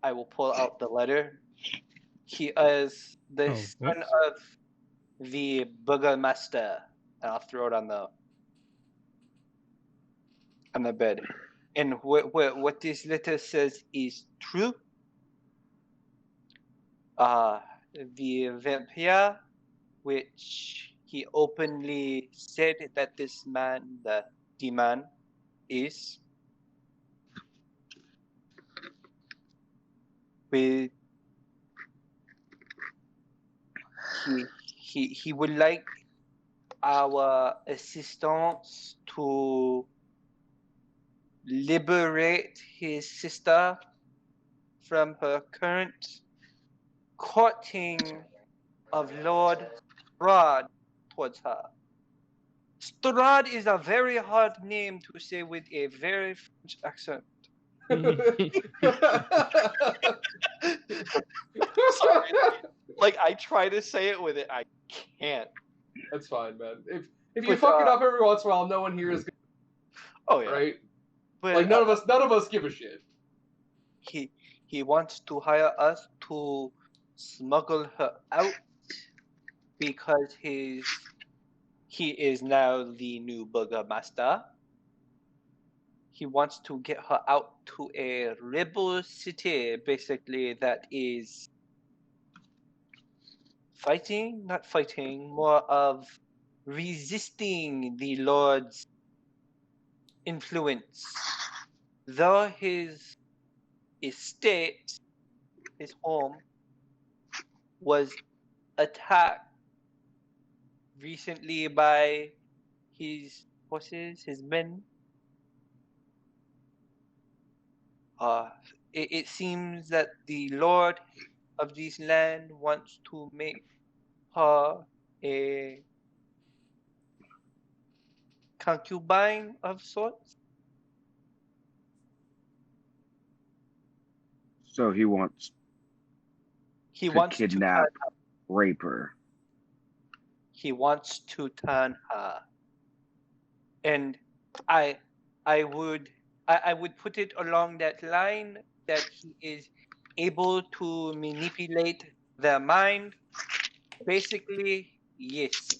I will pull out the letter. He is the son of the Burgomaster, and I'll throw it on the bed. And what this letter says is true. The vampire, which he openly said that this man, the demon, is, with he would like our assistance to liberate his sister from her current courting of Lord Strahd towards her. Strahd is a very hard name to say with a very French accent. Sorry. Like, I try to say it with it, I can't. That's fine, man. If you fuck it up every once in a while, no one here is gonna. Oh yeah. Right? But, like none of us give a shit. He wants to hire us to smuggle her out because he is now the new burgomaster. He wants to get her out to a rebel city, basically, that is not fighting, more of resisting the Lord's influence. Though his estate, his home, was attacked recently by his forces, his men. It seems that the Lord of this land wants to make her a concubine of sorts. So he wants to kidnap, rape her. He wants to turn her. And I would put it along that line that he is able to manipulate their mind. Basically, yes.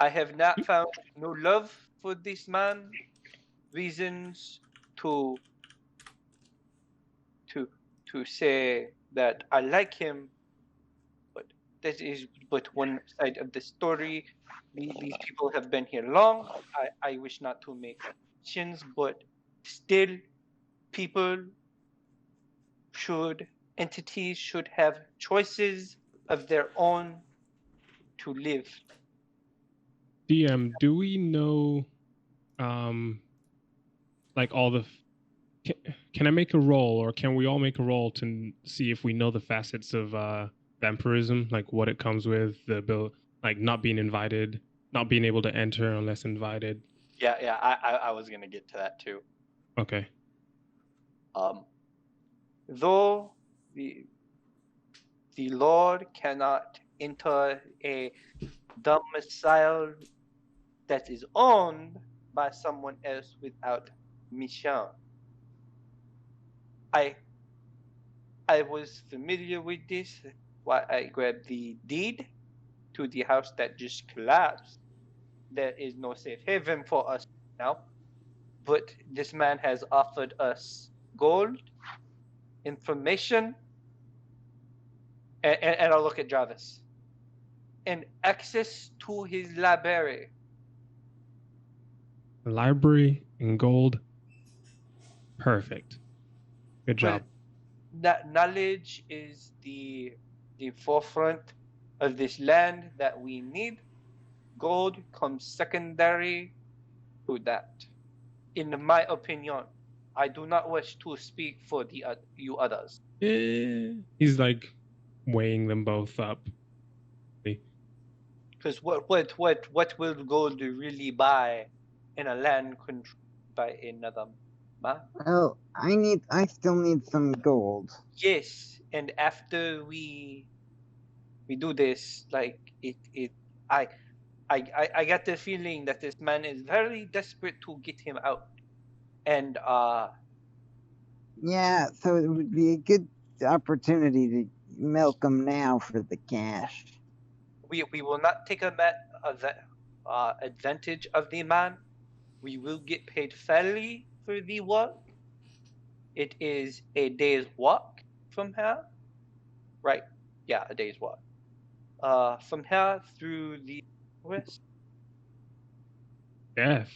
I have not found no love for this man. Reasons to say that I like him, but that is but one side of the story. These people have been here long. I wish not to make actions, but still, entities should have choices of their own to live. DM, do we know like all the. Can I make a roll, or can we all make a roll to see if we know the facets of vampirism, like what it comes with, the like not being invited, not being able to enter unless invited. Yeah. I was gonna get to that too. Okay. Though the Lord cannot enter a domicile that is owned by someone else without mission. I was familiar with this. Why I grabbed the deed to the house that just collapsed. There is no safe haven for us now. But this man has offered us gold, information, and I'll look at Jarvis, and access to his library. Library and gold. Perfect. Good job. That knowledge is the forefront of this land that we need. Gold comes secondary to that. In my opinion, I do not wish to speak for you others. He's like weighing them both up. Because what will gold really buy in a land controlled by another man? Well, I still need some gold. Yes, and after we do this, like I get the feeling that this man is very desperate to get him out. And yeah, so it would be a good opportunity to milk him now for the cash. We will not take advantage of the man. We will get paid fairly for the work. It is a day's walk from here. Right? Yeah, a day's walk. From here through the west. Death.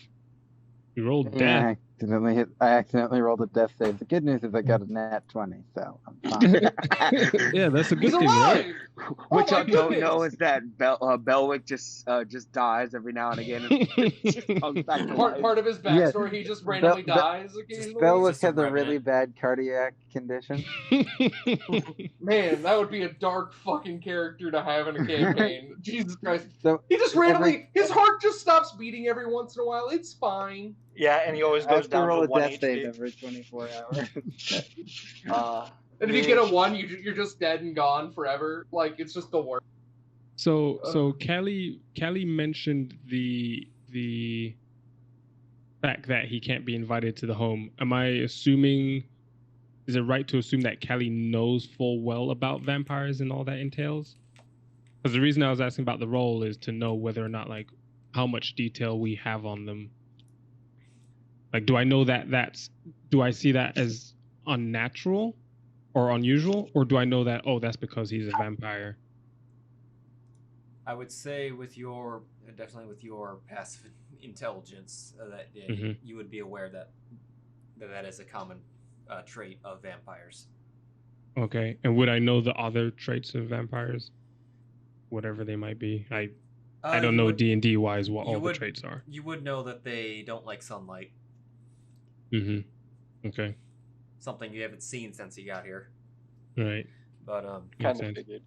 You rolled death. I accidentally rolled a death save. The good news is I got a nat 20, so I'm fine. Yeah, that's a good He's thing, alive! right? What Oh y'all my don't know goodness! is that Belwick just dies every now and again. And just comes back to life. Part of his backstory, he just randomly dies occasionally. Belwick just a has a really revenant. bad cardiac condition. Man, that would be a dark fucking character to have in a campaign. Jesus Christ. So He just randomly, his heart just stops beating every once in a while. It's fine. Yeah, and he always I have goes to down roll to a 1 death save HP. every 24 hours. And if you get a 1, you're just dead and gone forever. Like, it's just the worst. So Callie mentioned the fact that he can't be invited to the home. Am I assuming? Is it right to assume that Callie knows full well about vampires and all that entails? Because the reason I was asking about the role is to know whether or not, like, how much detail we have on them. Like, do I know do I see that as unnatural or unusual, or do I know that, oh, that's because he's a vampire? I would say definitely with your passive intelligence, that you would be aware that is a common trait of vampires. Okay, and would I know the other traits of vampires, whatever they might be? I don't know D&D wise what all the traits are. You would know that they don't like sunlight. Okay. Something you haven't seen since you got here. Right. But Kind of figured.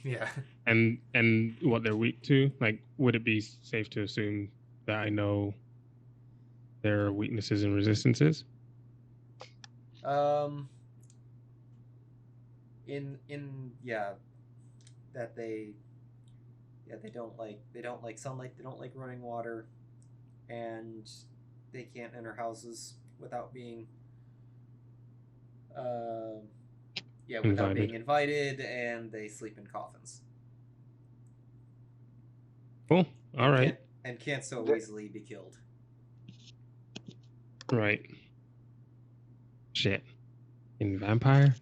Yeah. And what they're weak to? Like, would it be safe to assume that I know their weaknesses and resistances? That they don't like sunlight, they don't like running water, and they can't enter houses without being being invited, and they sleep in coffins. Cool. All right. And can't so easily be killed. Right. Shit. In vampire?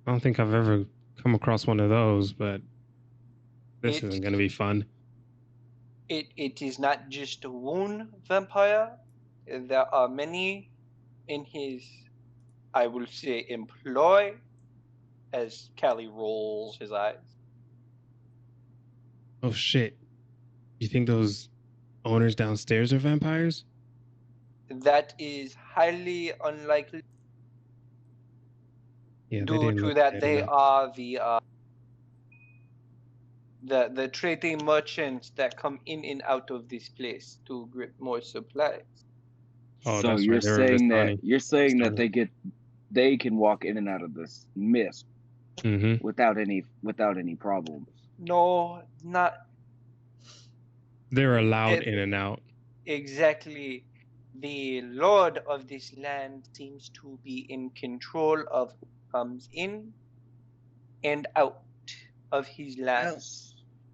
I don't think I've ever come across one of those, but this isn't going to be fun. It is not just one vampire. There are many in his, I will say, employ, as Callie rolls his eyes. Oh, shit. You think those owners downstairs are vampires? that is highly unlikely Yeah, they due didn't to look that dead they enough. are the trading merchants that come in and out of this place to get more supplies. Oh, So that's right. They're you're saying that Vistani. they can walk in and out of this mist Mm-hmm. without any problems. No, not They're allowed It- in and out. exactly. The lord of this land seems to be in control of who comes in and out of his land. Well,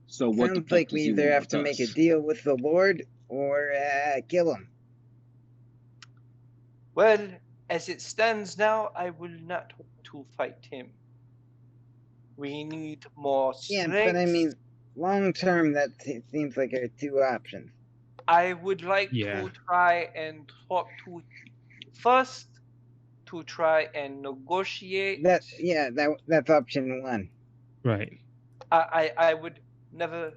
So what the sounds fuck like does we he either want have with to make a us? deal with the Lord or kill him. Well, as it stands now, I will not want to fight him. We need more Yeah, strength. but I mean, long term, that seems like our two options. I would like Yeah. to try and talk to him first to try and negotiate. That's option one. Right. I would never.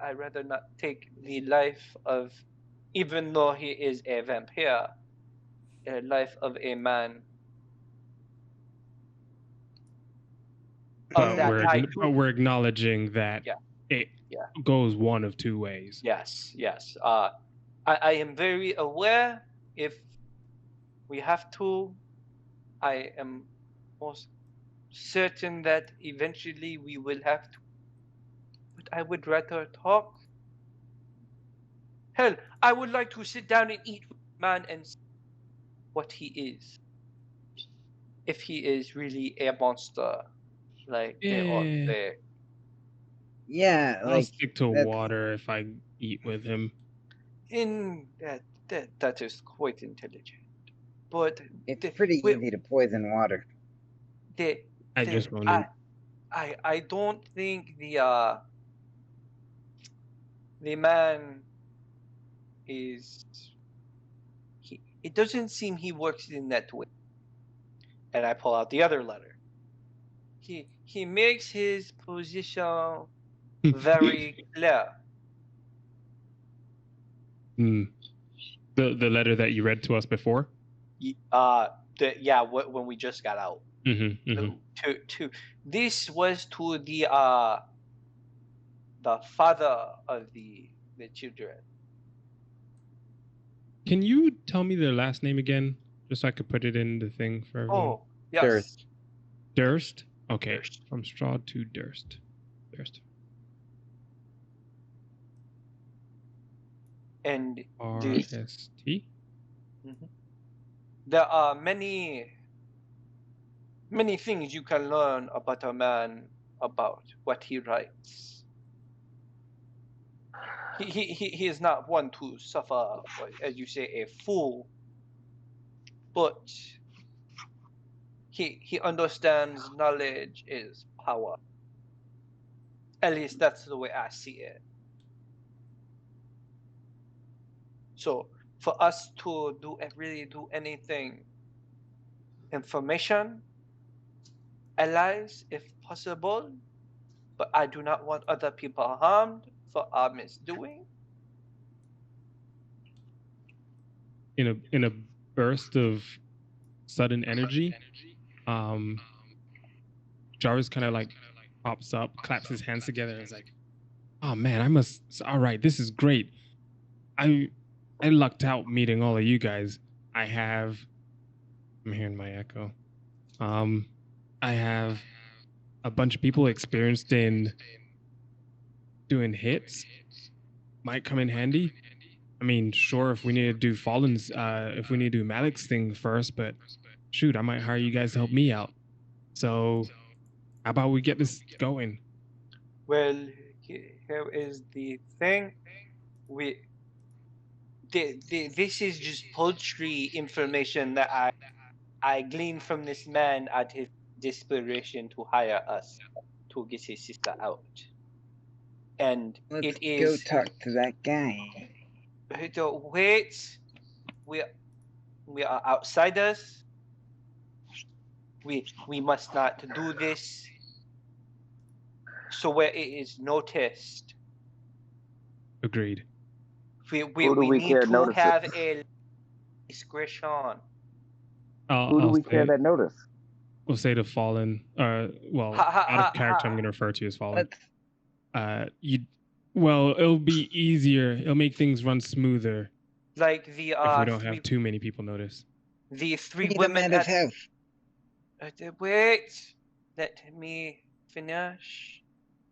I'd rather not take the life of, even though he is a vampire, a life of a man. Of But that type. we're acknowledging that it goes one of two ways. Yes. I am very aware if we have to. I am most certain that eventually we will have to. But I would rather talk. Hell, I would like to sit down and eat with a man and see what he is. If he is really a monster, like they all say. Yeah, I'll stick to water if I eat with him. In that is quite intelligent. But it's pretty easy to poison water. I just won't eat. I don't think the man is. It doesn't seem he works in that way. And I pull out the other letter. He makes his position very clear. The letter that you read to us before? When we just got out. This was to the father of the children. Can you tell me their last name again, just so I could put it in the thing for everyone? Oh, yes. Durst. Okay, Durst. From Strahd to Durst. And RST. There are many things you can learn about a man, about what he writes. He is not one to suffer, as you say, a fool, but he understands knowledge is power. At least that's the way I see it. So for us to really do anything, information, allies if possible, but I do not want other people harmed for our misdoing. In a burst of sudden energy, Jarvis kind of like pops up, claps his hands together, and is like, "Oh man, all right, this is great. I lucked out meeting all of you guys. I'm hearing my echo. I have a bunch of people experienced in doing hits. Might come in handy. I mean, sure, if we need to do Fallen's, if we need to do Malik's thing first, but shoot, I might hire you guys to help me out. So, how about we get this going?" Well, here is the thing. This is just paltry information that I gleaned from this man at his desperation to hire us to get his sister out. And Let's go talk to that guy. Wait, we are outsiders. We must not do this. So where it is noticed. Agreed. We need to have discretion. Who do we care that notice? We'll say the Fallen. Well, out of character, I'm going to refer to as Fallen. It'll be easier. It'll make things run smoother. Like the if we don't have too many people notice. The three women at wait, let me finish.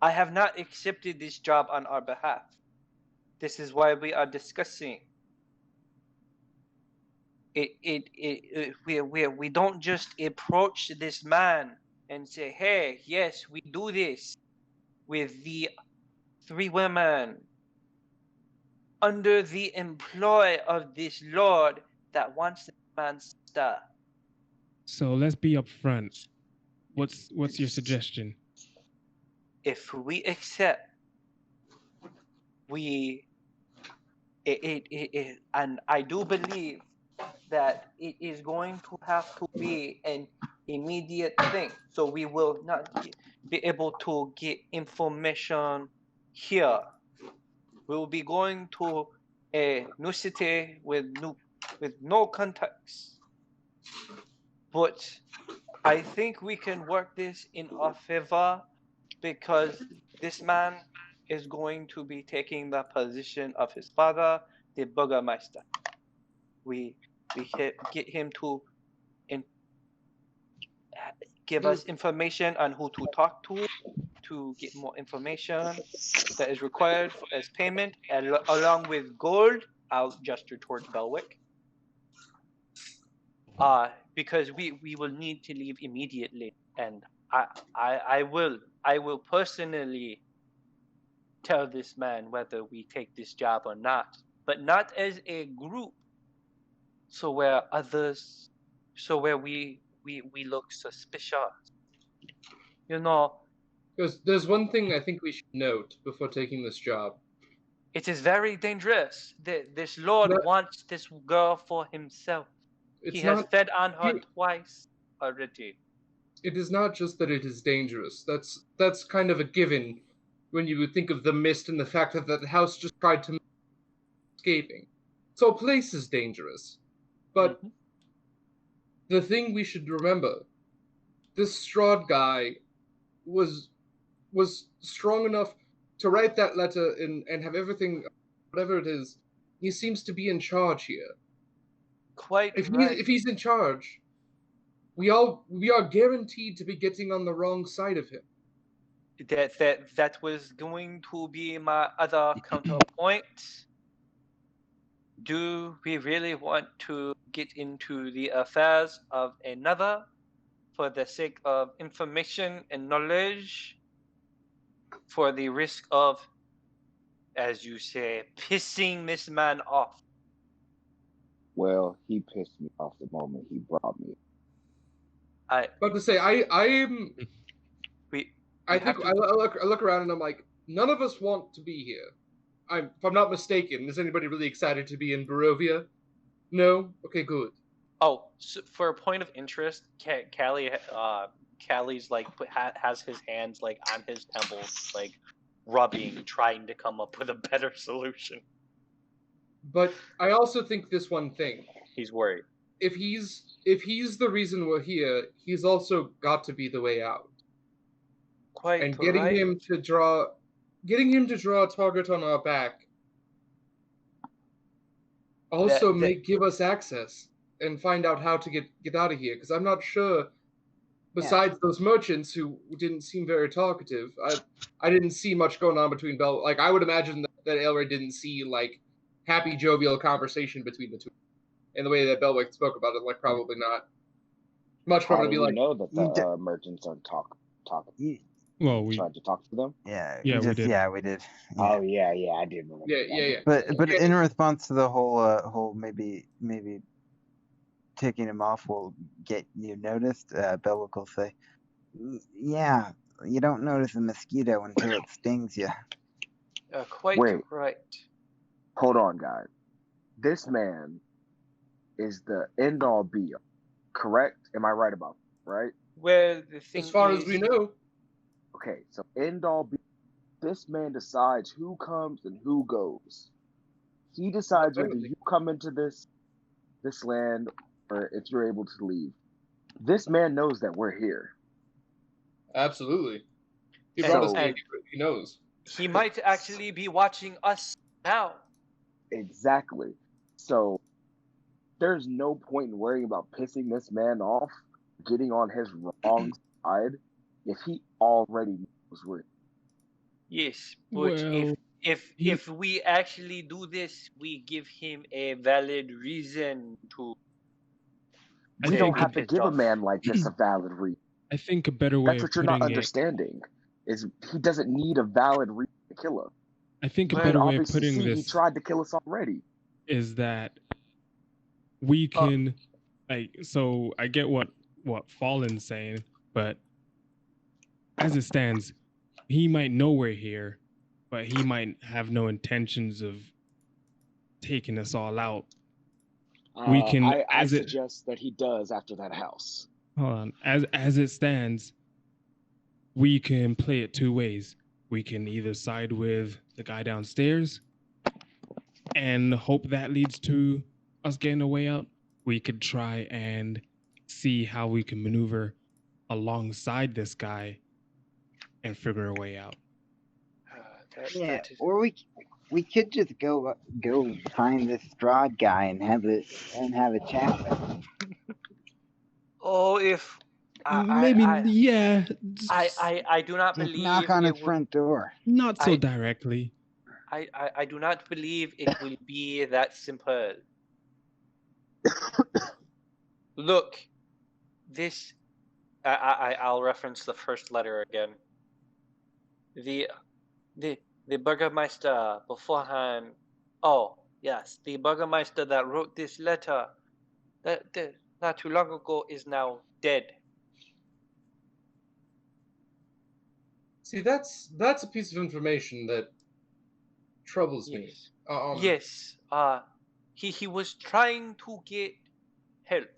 I have not accepted this job on our behalf. This is why we are discussing. We don't just approach this man and say, hey, yes, we do this with the three women under the employ of this lord that wants this man's stuff. So let's be upfront. What's your suggestion? If we accept, and I do believe that it is going to have to be an immediate thing. So we will not be able to get information here. We will be going to a new city with no contacts. But I think we can work this in our favor because this man is going to be taking the position of his father, the Burgermeister. We get him to give us information on who to talk to get more information that is required as payment, and along with gold. I'll gesture towards Belwick. Because we will need to leave immediately, and I will personally tell this man whether we take this job or not, but not as a group. So where we look suspicious, you know. There's one thing I think we should note before taking this job. It is very dangerous. This lord wants this girl for himself. He has fed on her twice already. It is not just that it is dangerous. That's kind of a given when you would think of the mist and the fact that the house just tried to escaping. So a place is dangerous. But the thing we should remember, this Strahd guy was strong enough to write that letter and have everything, whatever it is. He seems to be in charge here. If he's in charge, we are guaranteed to be getting on the wrong side of him. That was going to be my other counterpoint. Do we really want to get into the affairs of another for the sake of information and knowledge, for the risk of, as you say, pissing this man off? Well, he pissed me off the moment he brought me. I look around and I'm like, none of us want to be here. If I'm not mistaken, is anybody really excited to be in Barovia? No? Okay, good. Oh, so for a point of interest, Callie's like has his hands like on his temples, like rubbing, trying to come up with a better solution. But I also think this one thing. He's worried. If he's the reason we're here, he's also got to be the way out. Quite and getting him to draw a target on our back also may give us access and find out how to get out of here, because I'm not sure, besides those merchants who didn't seem very talkative, I didn't see much going on between like I would imagine that Ailred didn't see like happy jovial conversation between the two, in the way that Belwick spoke about it. Like probably not much. Probably be like, know that the merchants are talking. Well, we tried to talk to them. we did. Yeah, we did. Yeah. Oh yeah, I did remember. Yeah. But in response to the whole maybe taking him off will get you noticed, Belwick will say, "Yeah, you don't notice a mosquito until it stings you." Quite right. Hold on, guys. This man is the end all be all, correct? Am I right about that, right? Well, the thing as far as we know. Okay, so end all be. This man decides who comes and who goes. He decides whether you come into this this land, or if you're able to leave, this man knows that we're here. Absolutely. He And- brought us and- here. He knows. He might actually be watching us now. Exactly. So there's no point in worrying about pissing this man off, getting on his wrong side, if he already knows we're. Yes, but Well, if we actually do this, we give him a valid reason to. We think don't have to pissed give a off. man like this a valid reason. I think a better way That's of what you're not putting it. understanding. Is he doesn't need a valid reason to kill us. I think a You better can way of obviously putting see he this tried to kill us already. is that we can, like, so I get what Fallen's saying, but as it stands, he might know we're here, but he might have no intentions of taking us all out. We can, I as it suggest that he does after that house. hold on, as it stands, we can play it two ways. We can either side with the guy downstairs and hope that leads to us getting a way out. We could try and see how we can maneuver alongside this guy and figure a way out. Yeah, or we could just go find this Strahd guy and have a chat with him. Oh, if Maybe, yeah. I do not Just believe knock on it his would- front door. Not so I- directly. I do not believe it will be that simple. Look, this I'll reference the first letter again. The Burgermeister beforehand. Oh yes, the Burgermeister that wrote this letter, that not too long ago, is now dead. See, that's a piece of information that troubles me. Yes. Yes. He was trying to get help,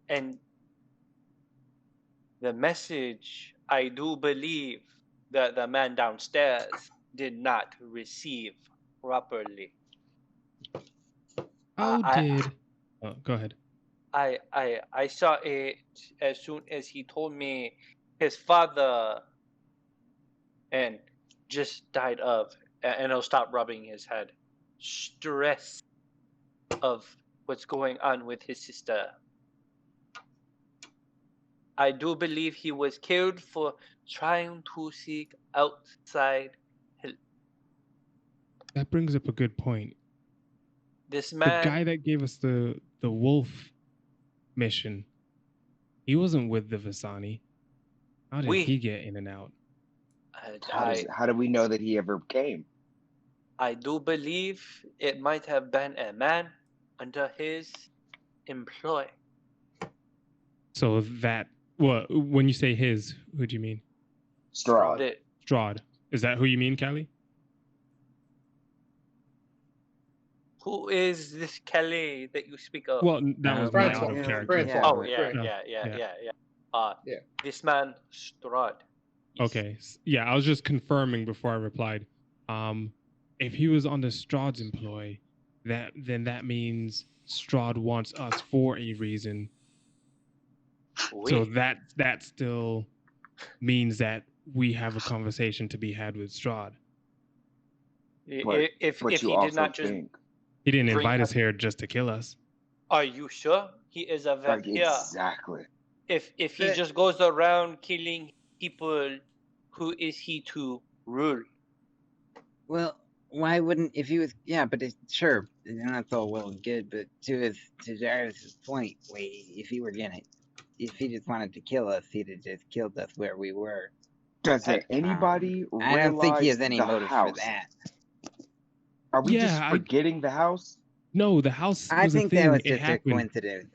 and the message, I do believe that the man downstairs did not receive properly. How I- did? Oh, go ahead. I saw it as soon as he told me his father and just died of, and he'll stop rubbing his head, stress of what's going on with his sister. I do believe he was killed for trying to seek outside help. That brings up a good point. This The man, guy that gave us the wolf mission, he wasn't with the Visani. How did he get in and out? How do we know that he ever came? I do believe it might have been a man under his employ. So that, what, when you say his, who do you mean? Strahd. Strahd. Is that who you mean, Callie? Who is this Kelly that you speak of? Well, that was my Francois. out of character. Francois. Oh yeah, No. yeah. Yeah. This man Strahd. Okay. Yeah, I was just confirming before I replied. If he was under Strahd's employ, then that means Strahd wants us for a reason. So that still means that we have a conversation to be had with Strahd. If But he you did also not just, think, He didn't Bring invite us us- here just to kill us. are you sure he is a like, vampire? exactly. If he But- just goes around killing people, who is he to rule? Well, why wouldn't if he was? Yeah, but sure, that's all well and good. But to Jarvis's point, if he just wanted to kill us, he'd have just killed us where we were. Doesn't anybody I don't think he has realize any the motive house? for that. Are we Yeah, just I- forgetting the house? No, the house I was think a thing. that was It just a happened. coincidence.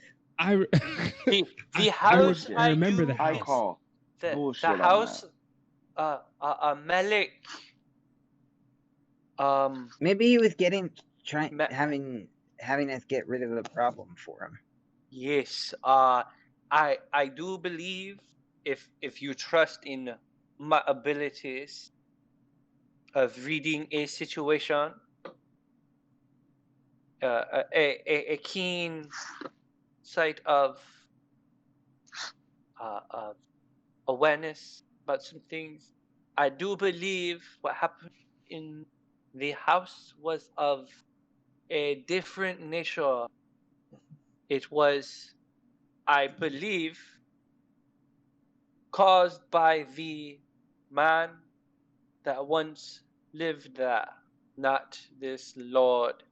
The house I remember the I house. call the bullshit on house, Malik. Maybe he was Ma- having us get rid of the problem for him. Yes. I do believe if you trust in my abilities of reading a situation, a keen sight of awareness about some things. I do believe what happened in the house was of a different nature. It was, I believe, caused by the man that once lived there, not this lord.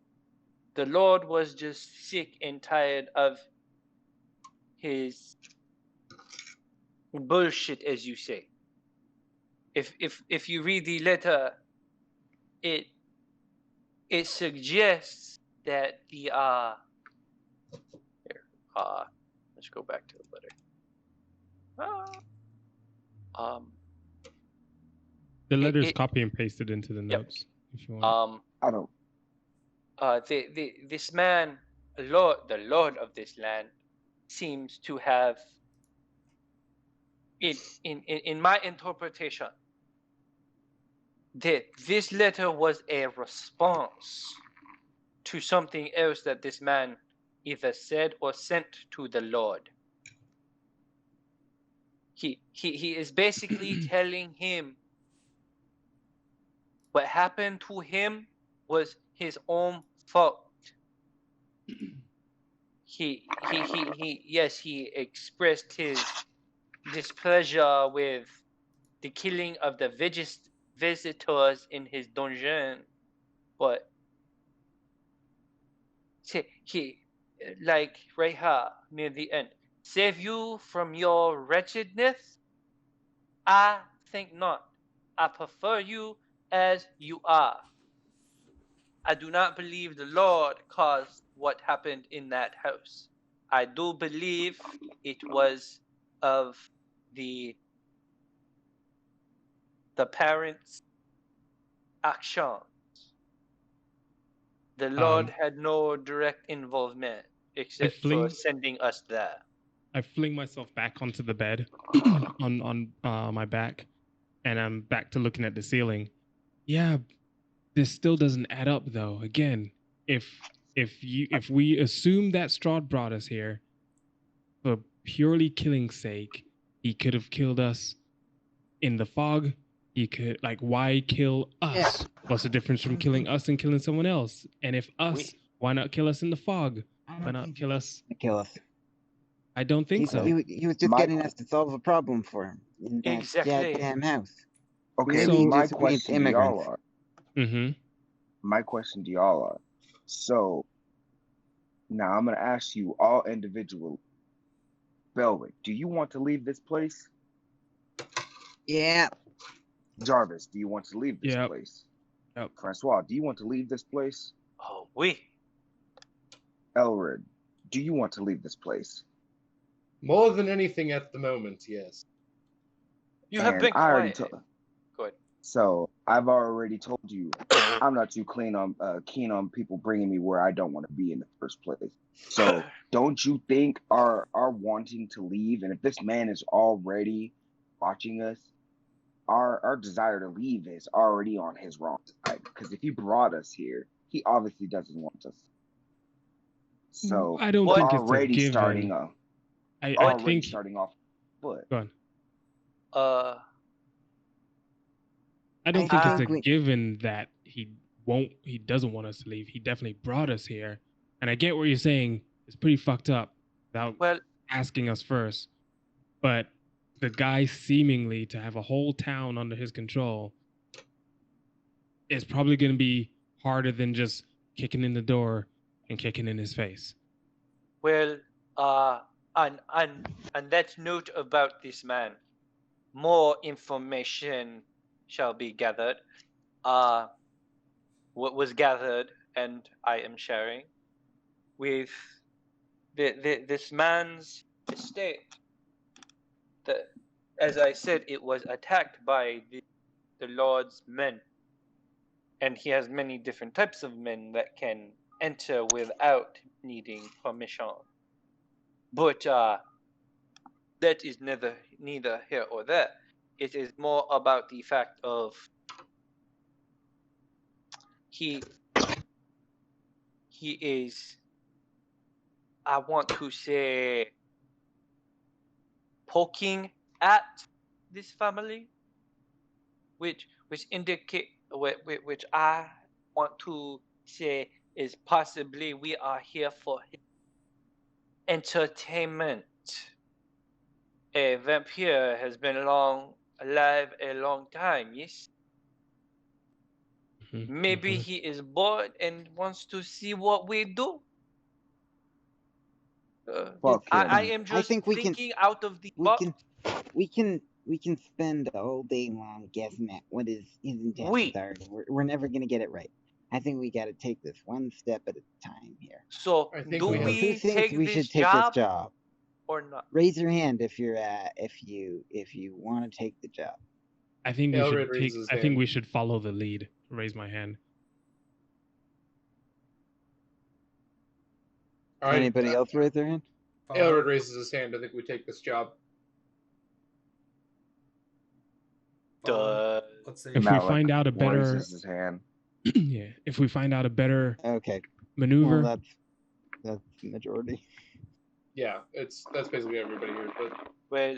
The lord was just sick and tired of his bullshit, as you say. If you read the letter, it suggests that the let's go back to the letter. The letter's copy and pasted into the notes. If you want. I don't. This man, the lord of this land, seems to have, in my interpretation, that this letter was a response to something else that this man either said or sent to the Lord. He is basically telling him what happened to him was his own fault. He expressed his displeasure with the killing of the visitors in his dungeon, but he, like right here near the end, save you from your wretchedness? I think not. I prefer you as you are. I do not believe the Lord caused what happened in that house. I do believe it was of the parents' actions. The Lord had no direct involvement except for sending us there. I fling myself back onto the bed on my back, and I'm back to looking at the ceiling. Yeah, this still doesn't add up, though. Again, if we assume that Strahd brought us here for purely killing's sake, he could have killed us in the fog. He could, like, why kill us? Yeah. What's the difference from killing us and killing someone else? And if us, why not kill us in the fog? Why not kill us? Kill us. I don't think so. He was just getting us to solve a problem for him in that damn house. Okay, so my question to y'all are. Mm-hmm. My question to y'all are. So now I'm gonna ask you all individually. Belwick, do you want to leave this place? Yeah. Jarvis, do you want to leave this place? Yep. Francois, do you want to leave this place? Oh, oui. Ailred, do you want to leave this place? More than anything at the moment, yes. You have been quiet. Good. So I've already told you I'm not too keen on people bringing me where I don't want to be in the first place. So don't you think our wanting to leave, and if this man is already watching us, our desire to leave is already on his wrong side. Because if he brought us here, he obviously doesn't want us. So I don't think it's already a given. starting off. I think starting off. But go on. I don't think it's a given that he doesn't want us to leave. He definitely brought us here. And I get what you're saying. It's pretty fucked up without asking us first. But the guy seemingly to have a whole town under his control is probably going to be harder than just kicking in the door and kicking in his face. Well, on that note about this man, more information shall be gathered. What was gathered, and I am sharing, with this man's estate. As I said, it was attacked by the Lord's men. And he has many different types of men that can enter without needing permission. But that is neither here or there. It is more about the fact of he he is, I want to say, poking at this family, which indicate which I want to say is possibly we are here for entertainment. A vampire has been alive a long time, yes? Maybe he is bored and wants to see what we do. I am just thinking out of the box. We can spend all day long guessing at what his intentions are. We're never gonna get it right. I think we got to take this one step at a time here. So, do we take this job or not? Raise your hand if you're if you want to take the job. I think we should take. I think we should follow the lead. Raise my hand. All right. Anybody else raise their hand? Ailred raises his hand. I think we take this job. Let's see. If we find out a better, his hand. Yeah, if we find out a better maneuver, well, that's the majority. Yeah, that's basically everybody here. But well,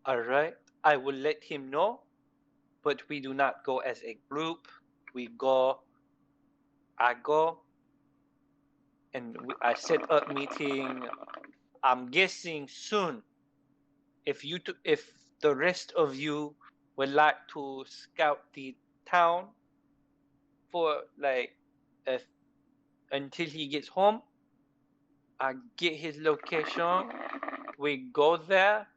all right, I will let him know, but we do not go as a group. I go, and I set up meeting. I'm guessing soon. If the rest of you would like to scout the town for until he gets home, I get his location. We go there,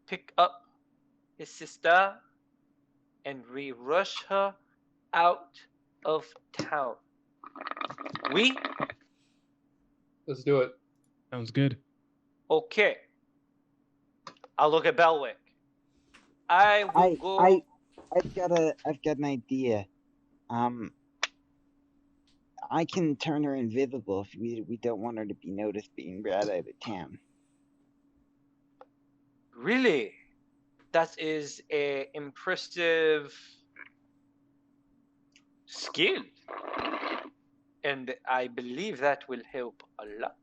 pick up his sister, and we rush her out of town. Let's do it. Sounds good. Okay. I'll look at Belwick. I've got an idea. I can turn her invisible if we don't want her to be noticed being brought out of town. Really? That is a impressive skill. And I believe that will help a lot.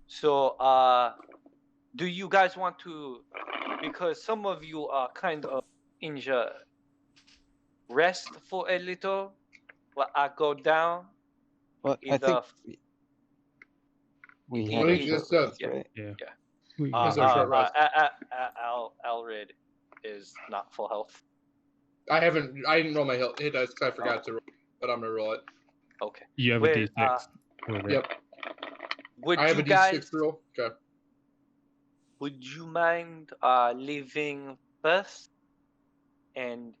So, do you guys want to, because some of you are kind of injured, rest for a little while I go down? Well, I think we have a short rest, right? Yeah. Ailred is not full health. I didn't roll my hit dice because I forgot to roll, but I'm gonna roll it. Okay. You have a D6. Yep. I have a D6 roll. Okay. Would you mind leaving first? And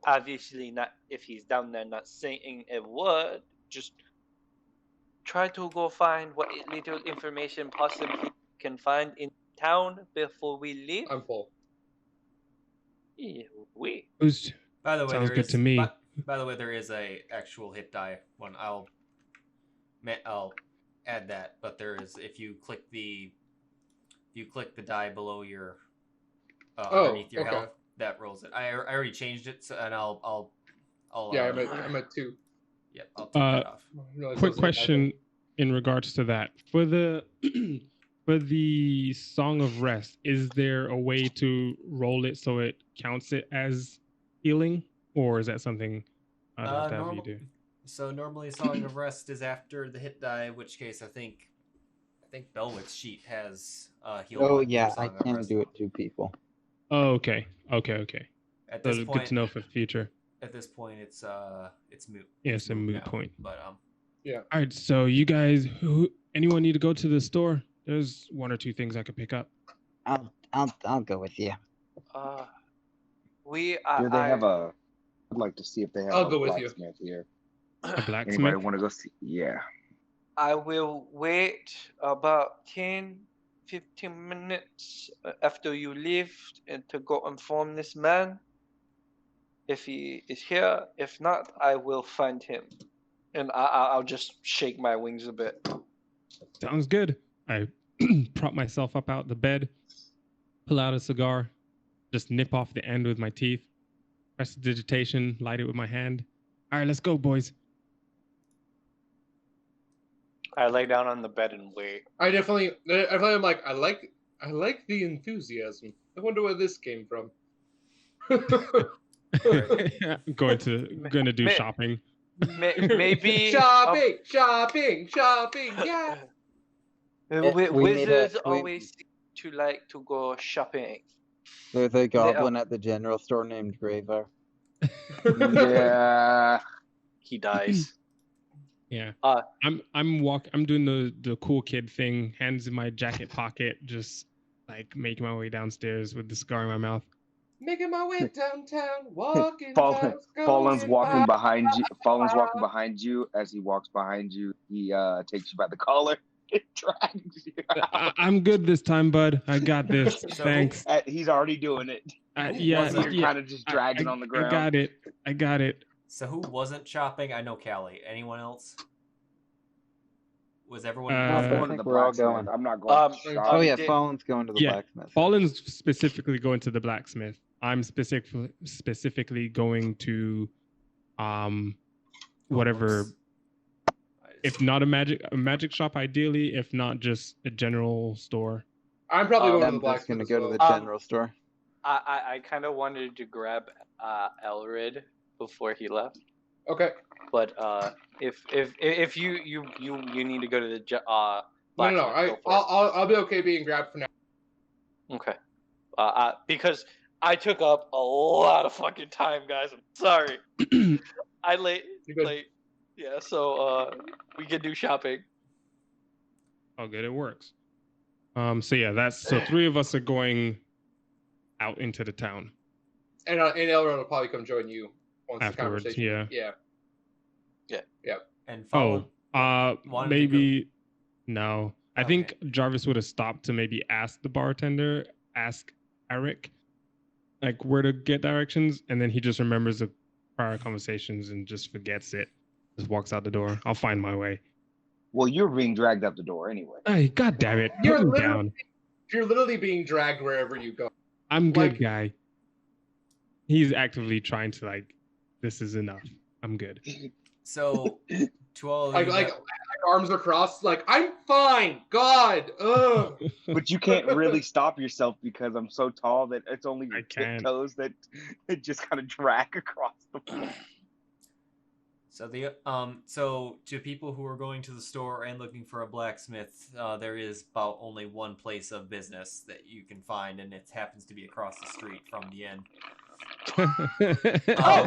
obviously not if he's down there not saying a word, just try to go find what little information possibly can find in town before we leave. I'm full. Yeah, By the way, sounds good to me. By the way, there is a actual hit die one. I'll add that, but there is if you click the die below your underneath your health, that rolls it. I already changed it, so and I'll yeah, I'm at 2. Yep, I'll take that off. Quick question in regards to that. For the for the Song of Rest, is there a way to roll it so it counts it as healing, or is that something that you do? So normally Song of Rest is after the hit die, in which case I think Belwick's sheet has heal. Oh yeah, I can do it to people. Oh, okay. At this point, good to know for the future. At this point, it's moot. Yeah, it's a moot now, point. But yeah. All right, so you guys, anyone need to go to the store? There's 1 or 2 things I could pick up. I'll go with you. We Do they have a? I'd like to see if they have. I'll go with you. Here. A blacksmith. Anybody want to go see? Yeah. I will wait about 10-15 minutes after you leave and to go inform this man if he is here. If not, I will find him, and I'll just shake my wings a bit. Sounds good. I prop myself up out the bed, pull out a cigar, just nip off the end with my teeth, press the digitation, light it with my hand. All right, let's go, boys. I lay down on the bed and wait. I definitely am like, I like the enthusiasm. I wonder where this came from. Going to do shopping. Maybe shopping, yeah. Wizards always seem to like to go shopping. There's a goblin at the general store named Graver. Yeah. He dies. Yeah. I'm doing the cool kid thing, hands in my jacket pocket, just like making my way downstairs with the cigar in my mouth. Making my way downtown, walking. Fallen's walking behind you. Fallen's walking behind you. As he walks behind you, he takes you by the collar. It drags you. I'm good this time, bud. I got this. Thanks. He's already doing it. You're kind of just dragging on the ground. I got it. So who wasn't shopping? I know Callie. Anyone else? Was everyone? I'm going to the blacksmith. I'm not going to shop. Oh yeah, Fallen's going to the blacksmith. Fallen's specifically going to the blacksmith. I'm specifically going to, whatever. If not a magic shop, ideally. If not, just a general store. I'm probably going to the I'm blacksmith. going to go to the general store. I kind of wanted to grab Ailred before he left. Okay. But if you need to go to the no, I'll be okay being grabbed for now. Okay. Because I took up a lot of fucking time, guys. I'm sorry. I late. Yeah, so we can do shopping. Oh, good. It works. So 3 of us are going out into the town. And Ailred will probably come join you once afterwards. The conversation. Yeah. And maybe no. I think Jarvis would have stopped to maybe ask the bartender, ask Eric, like where to get directions, and then he just remembers the prior conversations and just forgets it. Just walks out the door. I'll find my way. Well, you're being dragged out the door anyway. Hey, God damn it! You're literally being dragged wherever you go. I'm good, guy. He's actively trying to this is enough. I'm good. So, to all like arms are crossed, I'm fine. God, ugh. But you can't really stop yourself because I'm so tall that it's only your tiptoes that it just kind of drag across the floor. So so to people who are going to the store and looking for a blacksmith, there is about only one place of business that you can find, and it happens to be across the street from the inn.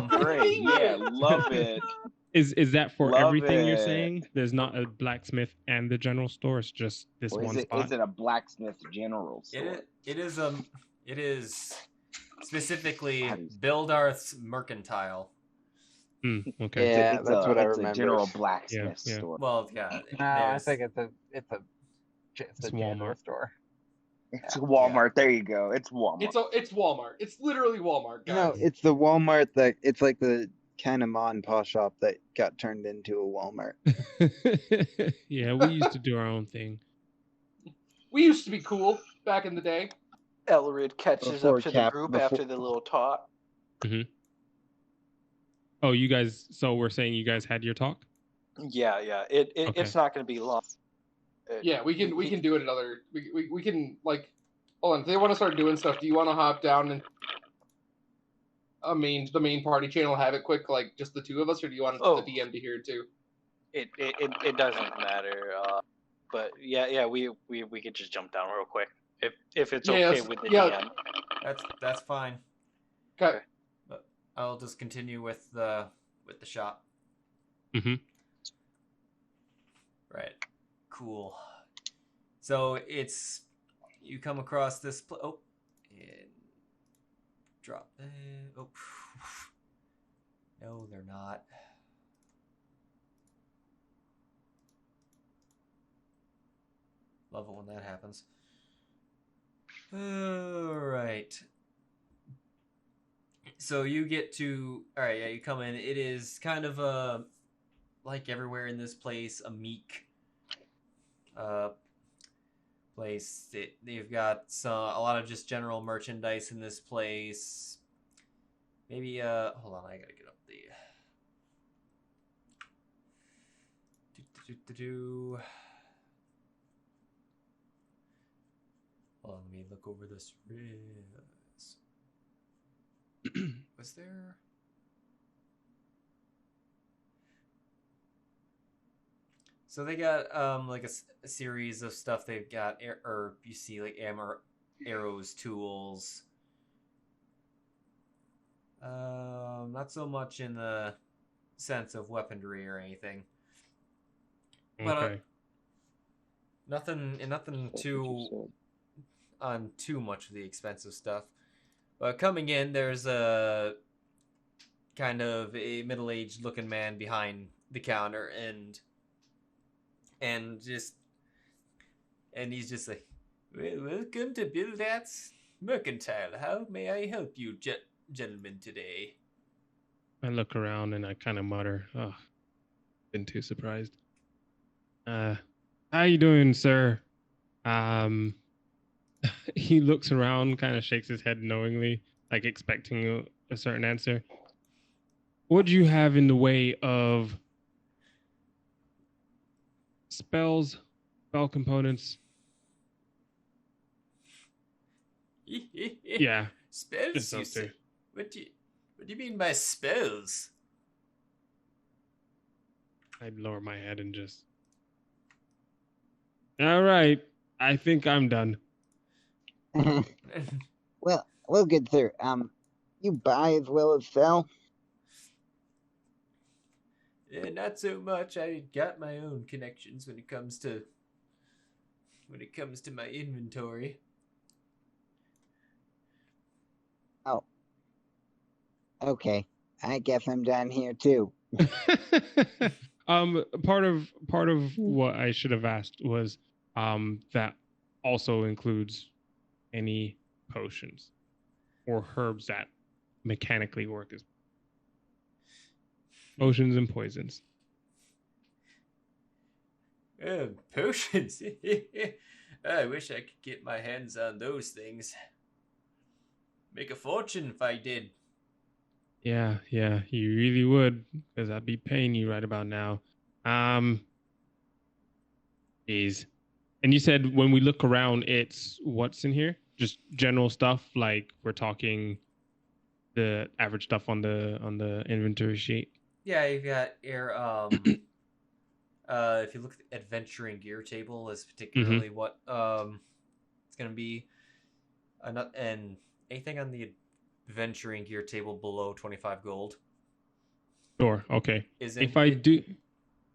Great! Yeah, love it. Is that for everything you're saying? There's not a blacksmith and the general store. It's just this one spot. Is it a blacksmith general store? It is specifically Bildarth's Mercantile. Okay. Yeah, that's what I remember. It's a general blacksmith store. Well, yeah. No, I think it's a Walmart store. It's Walmart. There you go. It's Walmart. It's Walmart. It's literally Walmart, guys. No, it's the Walmart that it's like the kind of ma and pa shop that got turned into a Walmart. Yeah, we used to do our own thing. We used to be cool back in the day. Ailred catches up to the group after the little talk. Mm-hmm. Oh, you guys. So we're saying you guys had your talk? Yeah. It's not going to be long. Yeah, we can do it another. We can hold on. If they want to start doing stuff, do you want to hop down and the main party channel, have it quick, just the 2 of us, or do you want the DM to hear it too? It doesn't matter. But yeah, we could just jump down real quick if it's okay with the DM. That's fine. Okay. But I'll just continue with the shop. Mm-hmm. Right. Cool. So you come across this and drop. No, they're not. Love it when that happens. All right. So you get to you come in. It is kind of like everywhere in this place, a meek place. They've got a lot of just general merchandise in this place. Maybe hold on, I gotta get up Hold on, let me look over this. Was there? So they got like a series of stuff. They've got or you see like arrows, tools. Not so much in the sense of weaponry or anything. But nothing too on too much of the expensive stuff. But coming in, there's a kind of a middle-aged looking man behind the counter, and he's just like, well, welcome to Bildat's Mercantile. How may I help you, gentlemen, today? I look around and I kind of mutter, "Oh, been too surprised." How you doing, sir? He looks around, kind of shakes his head knowingly, like expecting a certain answer. What do you have in the way of spells, spell components? Yeah. Spells? You say? What do you mean by spells? I'd lower my head and just... All right. I think I'm done. Well, good sir. You buy as well as sell? Yeah, not so much. I got my own connections when it comes to my inventory. Oh. Okay. I guess I'm done here too. Part of what I should have asked was that also includes any potions or herbs that mechanically work as potions and poisons. Potions. I wish I could get my hands on those things. Make a fortune if I did. Yeah, you really would, because I'd be paying you right about now. Jeez. And you said when we look around, it's what's in here? Just general stuff, like we're talking the average stuff on the inventory sheet. Yeah, you've got your if you look at the adventuring gear table, is particularly what it's gonna be, and anything on the adventuring gear table below 25 gold. Sure. Okay.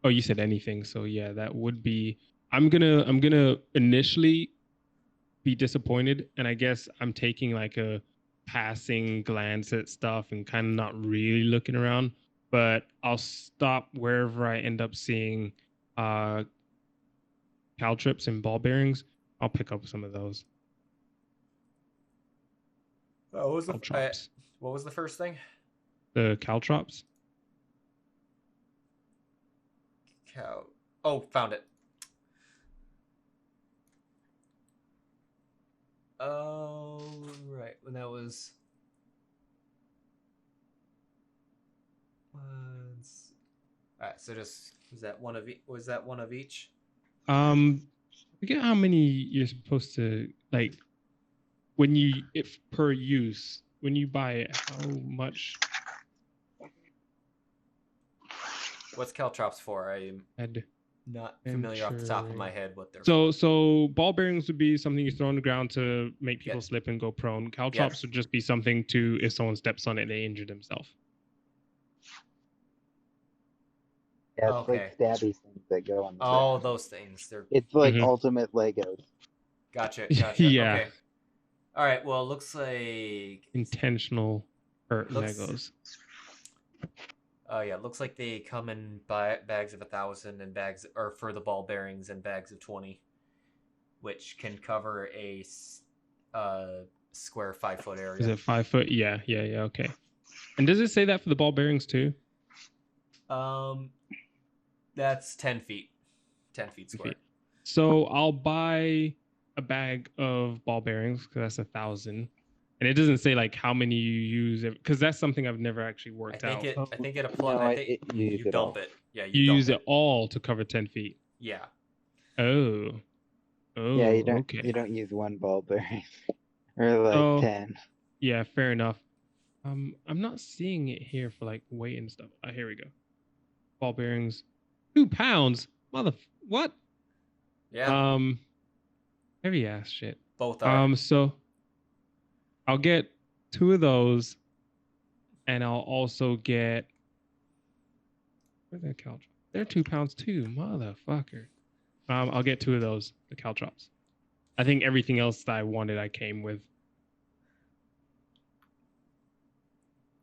Oh, you said anything, so yeah, that would be. I'm gonna initially be disappointed, and I guess I'm taking like a passing glance at stuff and kind of not really looking around. But I'll stop wherever I end up seeing caltrips and ball bearings. I'll pick up some of those. What was the first thing? The caltrops. Oh, found it. Oh, right. When that was... Alright, so just... Was that one of each? I forget how many you're supposed to, like, if per use, when you buy it, how much? What's caltrops for? I'm not familiar off the top of my head what they're for. So ball bearings would be something you throw on the ground to make people slip and go prone. Caltrops would just be something to, if someone steps on it, they injure themselves. Yeah, it's like stabby things that go on the ground. Those things. It's like ultimate Legos. Gotcha. Yeah. Okay. All right. Well, it looks like intentional hurt Legos. Oh yeah, it looks like they come in bags of 1,000 and bags, or for the ball bearings, and bags of 20, which can cover a square 5-foot area. Is it 5 foot? Yeah. Okay. And does it say that for the ball bearings too? That's 10 feet. 10 feet square. So I'll buy a bag of ball bearings because that's 1,000, And it doesn't say like how many you use, because that's something I've never actually worked out. I think it applies. No, I think you use you it dump all. it. Yeah, You dump use it all to cover 10 feet. Yeah. Oh. Oh, Yeah, you don't okay. you don't use one ball bearing or like Oh. 10. Yeah, fair enough. I'm not seeing it here for like weight and stuff. Here we go. Ball bearings, 2 pounds. What? Yeah. Heavy ass shit. Both are. So I'll get 2 of those, and I'll also get. Where's that caltrop? They're 2 pounds too, motherfucker. I'll get 2 of those, the caltrops. I think everything else that I wanted, I came with.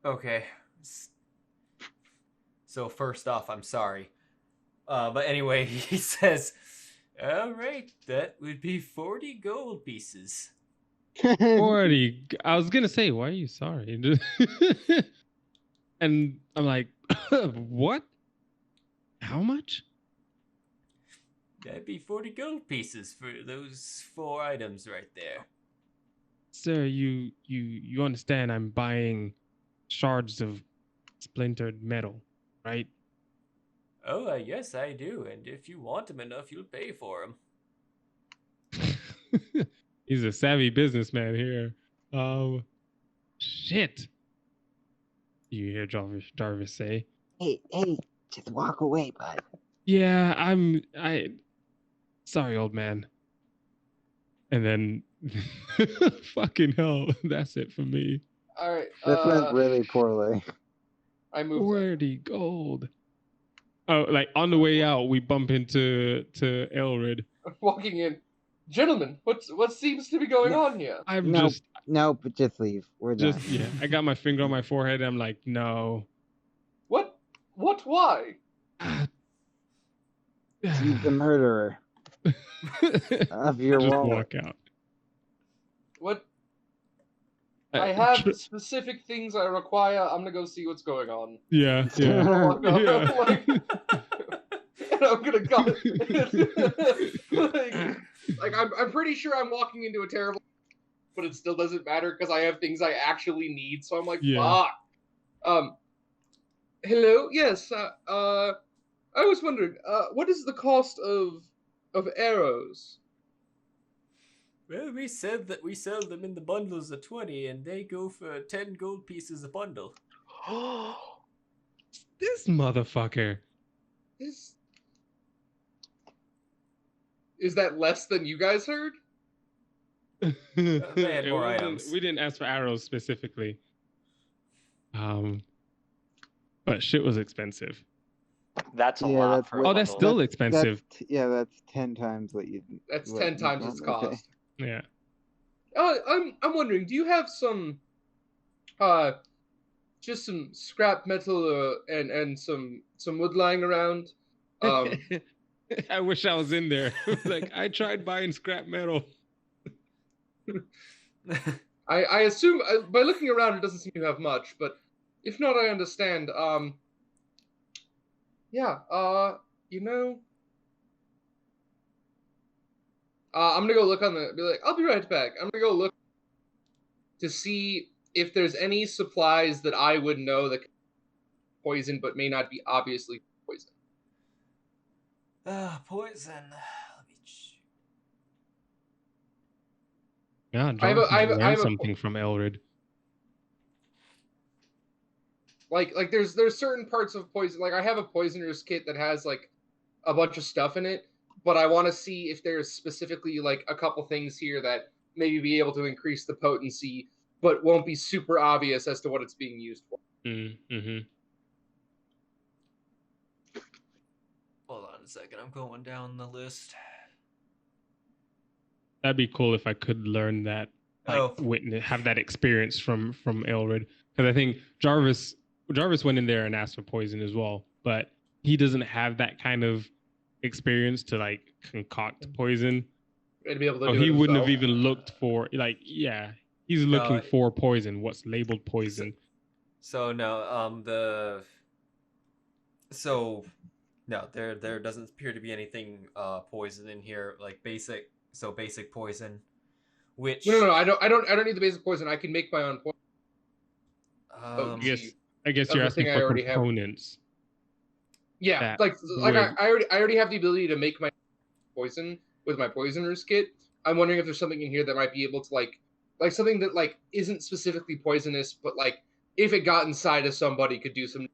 Okay. So first off, I'm sorry. But anyway, he says, all right, that would be 40 gold pieces. 40. I was going to say, why are you sorry? And I'm like, what? How much? That'd be 40 gold pieces for those 4 items right there. Sir, you understand I'm buying shards of splintered metal, right? Oh, yes, I do. And if you want them enough, you'll pay for them. He's a savvy businessman here. Shit. You hear Jarvis say? Hey, just walk away, bud. Yeah, sorry, old man. And then, fucking hell, that's it for me. All right. This went really poorly. I moved. 40 gold. Oh, like on the way out, we bump into Ailred. Walking in, gentlemen. What seems to be going on here? No, but just leave. We're done. Yeah. I got my finger on my forehead. And I'm like, no. What? Why? He's the murderer of your Just wallet. walk out. What? I have specific things I require. I'm gonna go see what's going on. Yeah. And I'm gonna go. I'm pretty sure I'm walking into a terrible, but it still doesn't matter because I have things I actually need. So I'm like, fuck. Hello. Yes. I was wondering, what is the cost of arrows? Well, we said that we sell them in the bundles of 20, and they go for 10 gold pieces a bundle. This motherfucker. Is that less than you guys heard? They had more items. We didn't ask for arrows specifically. But shit was expensive. That's a lot for a Oh, that's bundle. still expensive. That's 10 times what you. That's 10 times its cost. Okay. Yeah. I'm wondering, do you have some, just some scrap metal and some wood lying around? I wish I was in there. Like, I tried buying scrap metal. I assume by looking around, it doesn't seem to have much, but if not, I understand. I'm gonna go look I'll be right back. I'm gonna go look to see if there's any supplies that I would know that can poison, but may not be obviously poison. Poison. Let me check. Yeah, I have something from Ailred. Like there's certain parts of poison. Like I have a poisoner's kit that has like a bunch of stuff in it, but I want to see if there's specifically like a couple things here that maybe be able to increase the potency, but won't be super obvious as to what it's being used for. Mm-hmm. Hold on a second. I'm going down the list. That'd be cool if I could learn that, have that experience from Ailred, because I think Jarvis went in there and asked for poison as well, but he doesn't have that kind of experience to like concoct poison. To be able to he wouldn't have even looked for he's looking for poison. What's labeled poison? So there doesn't appear to be anything poison in here, like basic poison. which No. I don't need the basic poison. I can make my own poison. I guess you're asking for components. Yeah, I already have the ability to make my poison with my poisoner's kit. I'm wondering if there's something in here that might be able to like something that like isn't specifically poisonous, but like if it got inside of somebody could do some.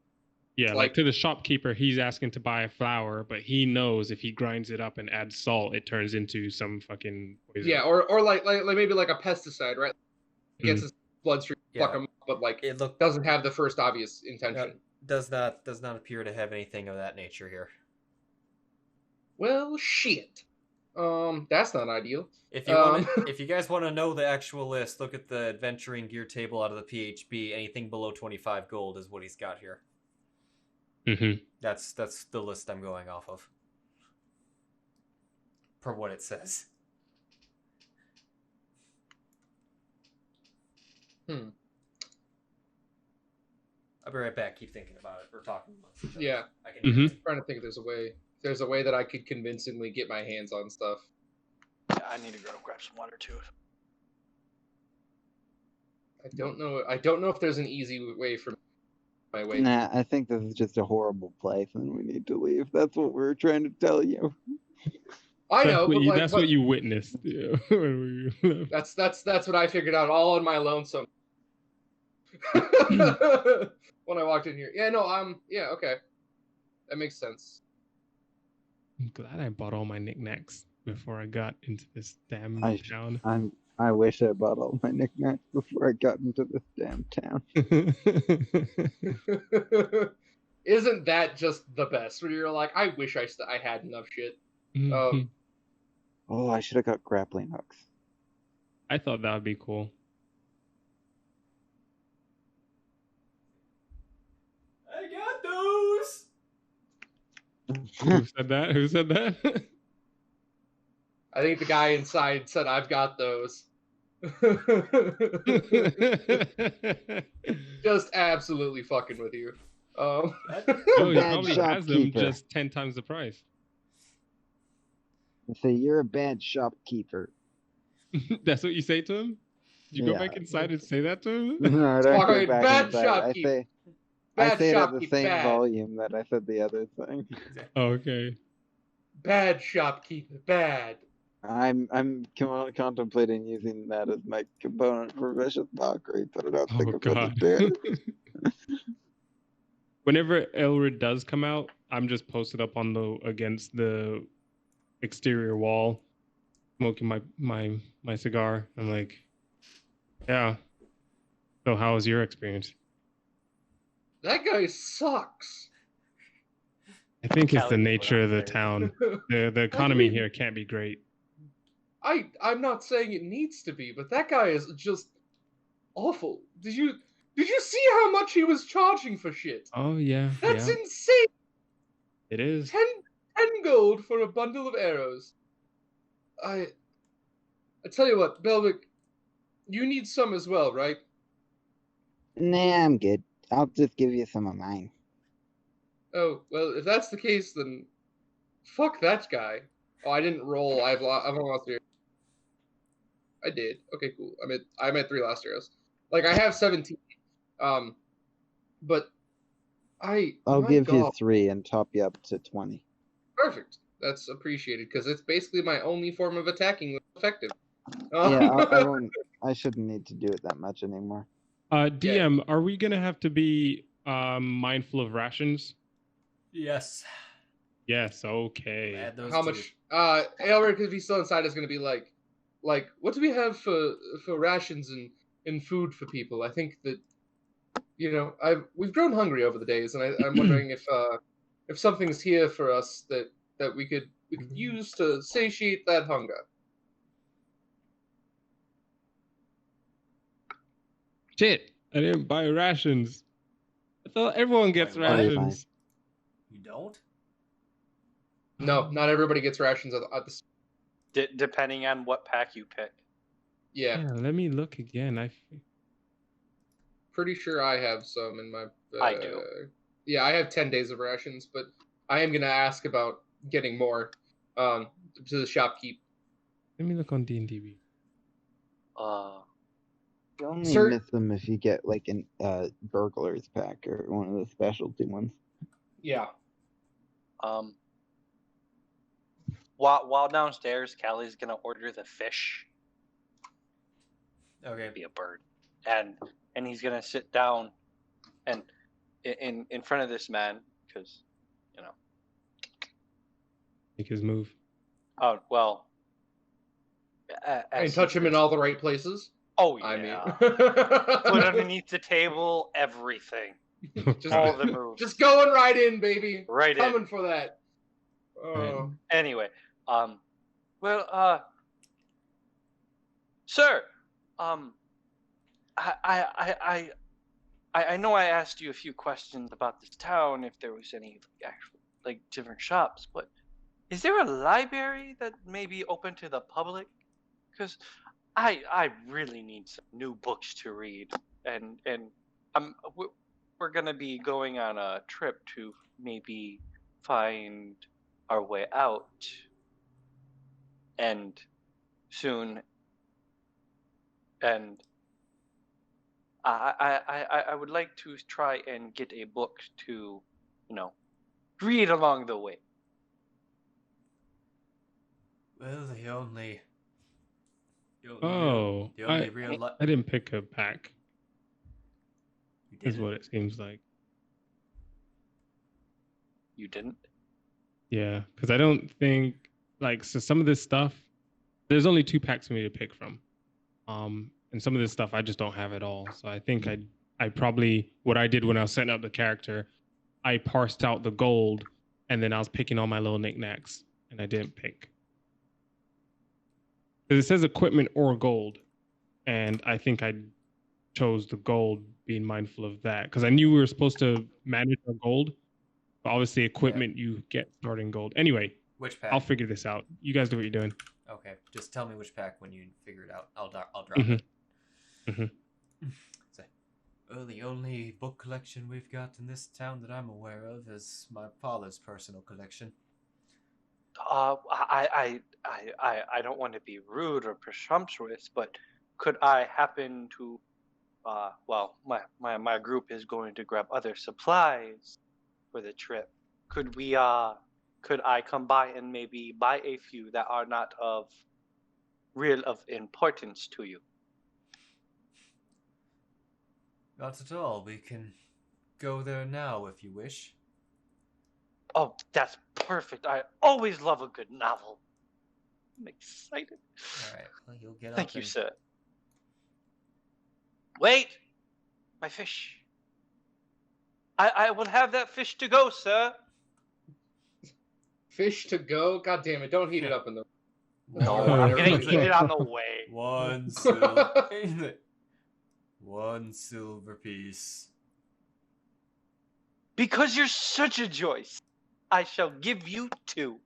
Yeah, like to the shopkeeper, he's asking to buy a flower, but he knows if he grinds it up and adds salt, it turns into some fucking poison. Yeah, or like maybe like a pesticide, right? It gets his bloodstream, fuck him up, but like it doesn't have the first obvious intention. Does not appear to have anything of that nature here. Well, shit. That's not ideal. If you if you guys want to know the actual list, look at the adventuring gear table out of the PHB. Anything below 25 gold is what he's got here. Mm-hmm. That's the list I'm going off of. Per what it says. I'll be right back. Keep thinking about it. We're talking about it. Yeah. I'm trying to think if there's a way that I could convincingly get my hands on stuff. Yeah, I need to go grab some water too. I don't know if there's an easy way for my way. Nah, I think this is just a horrible place and we need to leave. That's what we're trying to tell you. I know, that's what you witnessed. Yeah. That's what I figured out all on my lonesome. When I walked in here. Yeah, no, yeah, okay. That makes sense. I'm glad I bought all my knickknacks before I got into this damn town. I wish I bought all my knickknacks before I got into this damn town. Isn't that just the best? Where you're like, I wish I had enough shit. Oh, I should have got grappling hooks. I thought that would be cool. I got those. Who said that? Who said that? I think the guy inside said, "I've got those." Just absolutely fucking with you. Oh, he probably has them just 10 times the price. So you're a bad shopkeeper. That's what you say to him? Did you go back inside and say that to him? No, don't go back bad inside. shopkeeper. I say it at the same volume that I said the other thing. Oh, okay. Bad shopkeeper, bad. I'm contemplating using that as my component for vicious mockery, but I don't think I'm going to do it. Whenever Ailred does come out, I'm just posted up on against the exterior wall, smoking my cigar. I'm like, yeah. So how was your experience? That guy sucks. I think it's the nature of the town. The economy here can't be great. I'm not saying it needs to be, but that guy is just awful. Did you see how much he was charging for shit? Oh yeah. That's insane. It is. 10 gold for a bundle of arrows. I tell you what, Belwick, you need some as well, right? Nah, I'm good. I'll just give you some of mine. Oh, well, if that's the case, then fuck that guy. Oh, I didn't roll. I've only lost 3. I did. Okay, cool. I'm at 3 last arrows. Like, I have 17. But I'll give you 3 and top you up to 20. Perfect. That's appreciated, because it's basically my only form of attacking that's effective. Yeah, I shouldn't need to do it that much anymore. DM, are we gonna have to be mindful of rations? Yes. Yes. Okay. How much? Ailred, if he's still inside, is gonna be like, what do we have for rations and food for people? I think that, we've grown hungry over the days, and I'm wondering if something's here for us that we could use to satiate that hunger. Shit, I didn't buy rations. I thought everyone gets rations. You don't? No, not everybody gets rations at the... Depending on what pack you pick. Yeah. Let me look again. Pretty sure I have some in my... I do. Yeah, I have 10 days of rations, but I am going to ask about getting more to the shopkeep. Let me look on D&DB. You only Sir- miss them if you get like a burglar's pack or one of the specialty ones. Yeah. While downstairs, Callie's gonna order the fish. Okay. Be a bird, and he's gonna sit down, and in front of this man, because, you know. Make his move. Oh well. And touch him in all the right places. Oh yeah. I mean, Put underneath the table, everything. just, All the moves. just going right in, baby. Right Coming in. for that. Oh. Anyway, sir, I know I asked you a few questions about this town, if there was any actual different shops, but is there a library that may be open to the public? Because I really need some new books to read, and we're gonna be going on a trip to maybe find our way out, and soon, and I would like to try and get a book to, read along the way. Well, the only real I didn't pick a pack. You Is didn't? what it seems like. You didn't? Yeah, because I don't think so some of this stuff, there's only 2 packs for me to pick from, and some of this stuff I just don't have at all. So I think I probably, what I did when I was setting up the character, I parsed out the gold, and then I was picking all my little knickknacks, and I didn't pick. Because it says equipment or gold, and I think I chose the gold, being mindful of that, because I knew we were supposed to manage our gold. But obviously, equipment you get starting gold. Anyway, Which pack? I'll figure this out. You guys do what you're doing. Okay, just tell me which pack when you figure it out. I'll drop Mhm. it. Mhm. Say, the only book collection we've got in this town that I'm aware of is my father's personal collection. I don't want to be rude or presumptuous, but could I happen to, my group is going to grab other supplies for the trip. Could I come by and maybe buy a few that are not of importance to you? Not at all. We can go there now if you wish. Oh, that's perfect. I always love a good novel. I'm excited. All right, well, you'll get up. Thank you, sir. Wait! My fish. I will have that fish to go, sir. Fish to go? God damn it! Don't heat it up in the. No, I'm gonna eat it on the way. One silver piece. Because you're such a Joyce, I shall give you 2.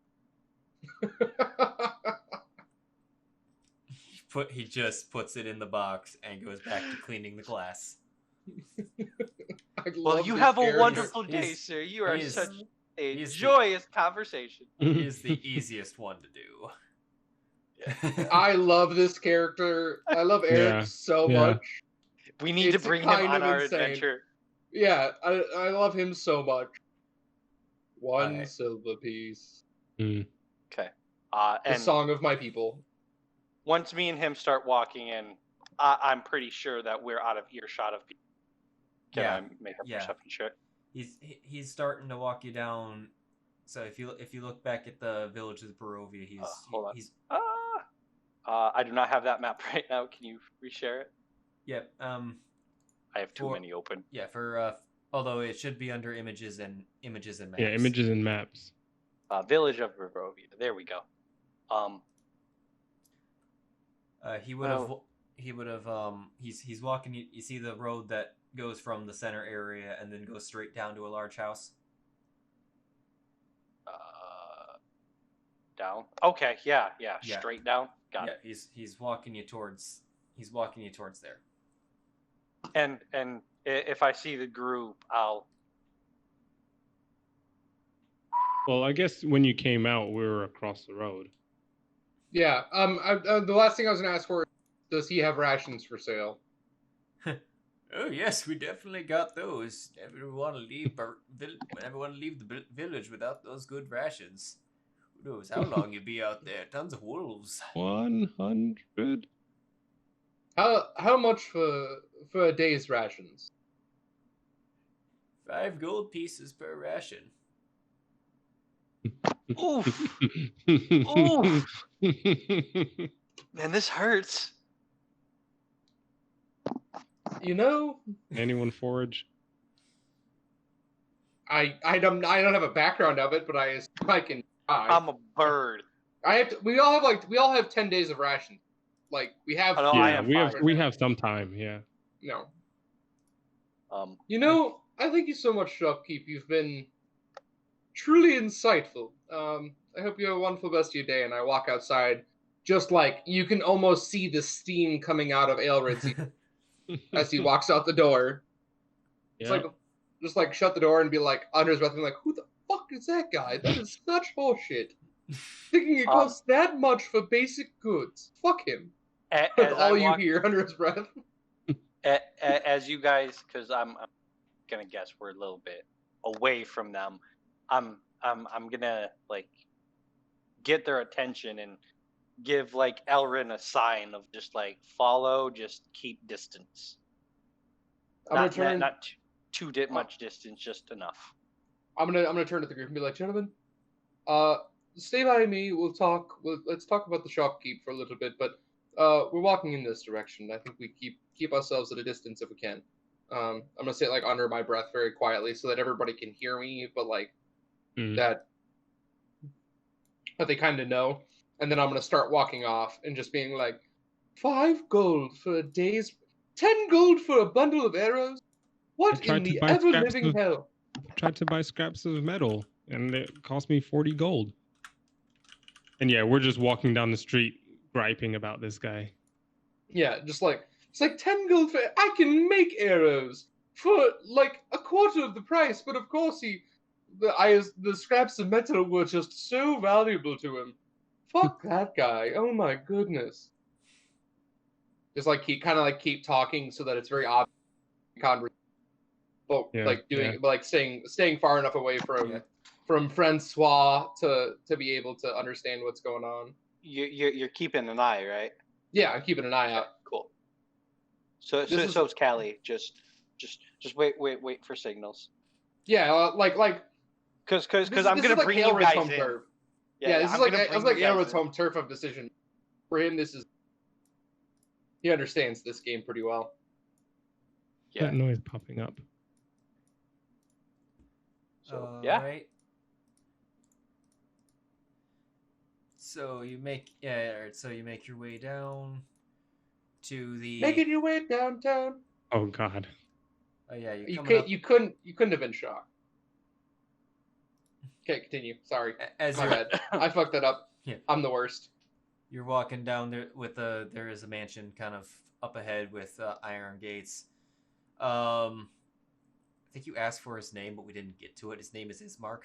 He just puts it in the box and goes back to cleaning the glass. Well, you have a wonderful day, sir. You are such a joyous conversation. He is the easiest one to do. I love this character. I love Eric so much. We need to bring him on our adventure. Yeah, I love him so much. One silver piece. Okay. The song of my people. Once me and him start walking in, I'm pretty sure that we're out of earshot of people. Can I make a perception check? He's starting to walk you down. So if you look back at the village of Barovia, hold on. I do not have that map right now. Can you reshare it? Yep. I have too many open. Yeah, although it should be under images and maps. Yeah, images and maps. Village of Barovia. There we go. He would have. He's walking. You see the road that goes from the center area and then goes straight down to a large house. Down. Okay. Yeah. Straight down. Got it. He's walking you towards. He's walking you towards there. And if I see the group, I'll. Well, I guess when you came out, we were across the road. Yeah. The last thing I was gonna ask for, does he have rations for sale? Oh yes, we definitely got those. Never want to leave the village without those good rations. Who knows how long you'll be out there? Tons of wolves. 100. How much for a day's rations? 5 gold pieces per ration. Oof. Oof. Man, this hurts. You know, Anyone forage? I don't have a background of it, but I assume I can. I'm a bird. We all have 10 days of rations. Like we have. Oh, no, I am we have some time. Yeah. No. You know, I thank you so much, Shopkeep. You've been truly insightful. I hope you have a wonderful rest of your day. And I walk outside, just like you can almost see the steam coming out of Ailred's as he walks out the door. It's like just like shut the door and be like under his breath and like, who the fuck is that guy? That is such bullshit. Thinking it costs that much for basic goods. Fuck him. That's all you hear under his breath. As you guys, because I'm gonna guess we're a little bit away from them. I'm gonna like get their attention and give like Elrin a sign of just like follow, just keep distance. Not too much distance, just enough. I'm gonna turn to the group and be like, gentlemen, stay by me. Let's talk about the shopkeep for a little bit, but we're walking in this direction. I think we keep ourselves at a distance if we can. I'm gonna say it like under my breath very quietly so that everybody can hear me, but like that they kind of know. And then I'm gonna start walking off and just being like, 5 gold for a day's, 10 gold for a bundle of arrows. What in the ever-living hell? I tried to buy scraps of metal, and it cost me 40 gold. And yeah, we're just walking down the street griping about this guy. Yeah, just like, it's like 10 gold for, I can make arrows for like a quarter of the price, but of course the scraps of metal were just so valuable to him. Fuck that guy. Oh my goodness. Just like keep talking so that it's very obvious conversation. But like staying far enough away from Francois to be able to understand what's going on. You're keeping an eye, right? Yeah, I'm keeping an eye out. Cool. So is Callie. Just wait for signals. Yeah, because I'm gonna bring you guys in. Turf. Yeah, this is like Ailred's home turf of decision. For him, he understands this game pretty well. Yeah. That noise popping up. So right. So you make your way down to the. Making your way downtown. Oh God. Oh yeah, you couldn't have been shocked. Okay, continue. Sorry. My bad. I fucked that up. Yeah. I'm the worst. You're walking down there there is a mansion kind of up ahead with iron gates. I think you asked for his name, but we didn't get to it. His name is Ismark.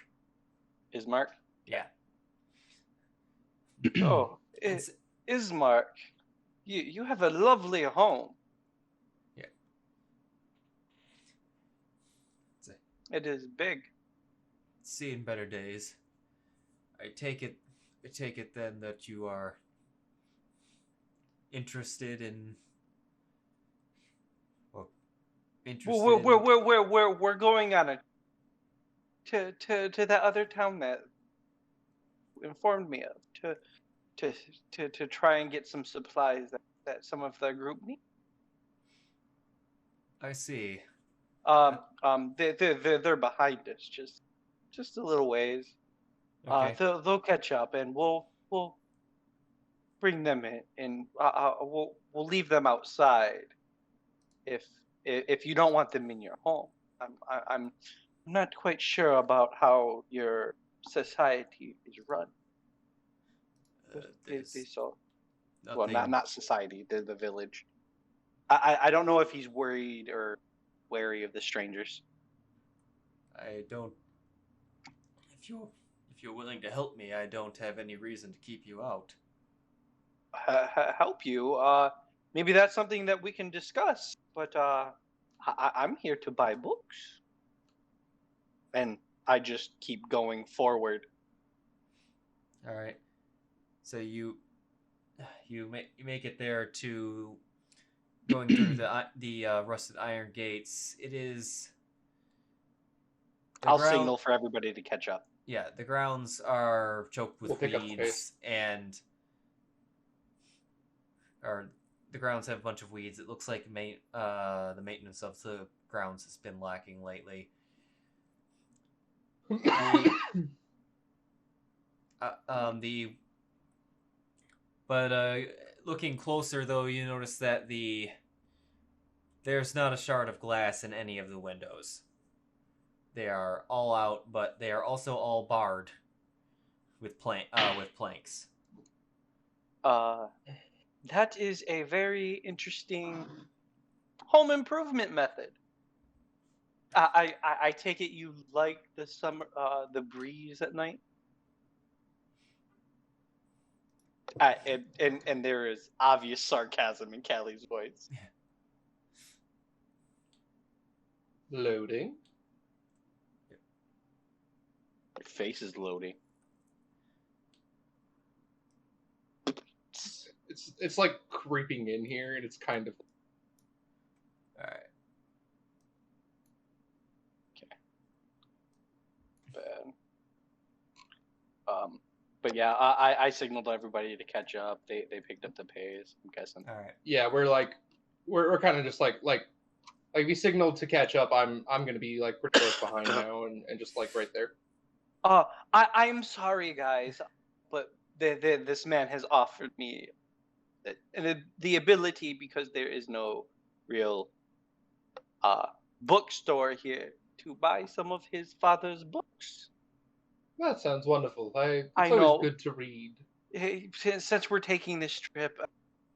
Ismark? Yeah. Oh, Ismark. You have a lovely home. Yeah. It is big. Seen better days. I take it then that you are interested in. We're going on to that other town that informed me of to try and get some supplies that some of the group need. I see. They're behind us, just a little ways. Okay. They'll catch up, and we'll bring them in, and we'll leave them outside if you don't want them in your home. I'm not quite sure about how your society is run. Well, not society, the village. I don't know if he's worried or wary of the strangers. I don't. If you're willing to help me, I don't have any reason to keep you out. Help you? maybe that's something that we can discuss. But I'm here to buy books, and I just keep going forward. All right. So you make it there to going through the rusted iron gates. It is. I'll signal for everybody to catch up. Yeah, the grounds are choked with weeds, and the grounds have a bunch of weeds. It looks like the maintenance of the grounds has been lacking lately. Looking closer though, you notice that there's not a shard of glass in any of the windows. They are all out, but they are also all barred with planks. That is a very interesting home improvement method. I take it you like the summer, the breeze at night. And there is obvious sarcasm in Callie's voice. Loading. Your face is loading. It's like creeping in here, and it's kind of. All right. Okay. Bad. But yeah, I signaled everybody to catch up. They picked up the pace, I'm guessing. All right. Yeah, we're kind of just like if you signaled to catch up, I'm gonna be like pretty close behind now and just like right there. I'm sorry guys, but this man has offered me the ability, because there is no real bookstore here, to buy some of his father's books. That sounds wonderful. It's I always know. good to read. Hey, since we're taking this trip,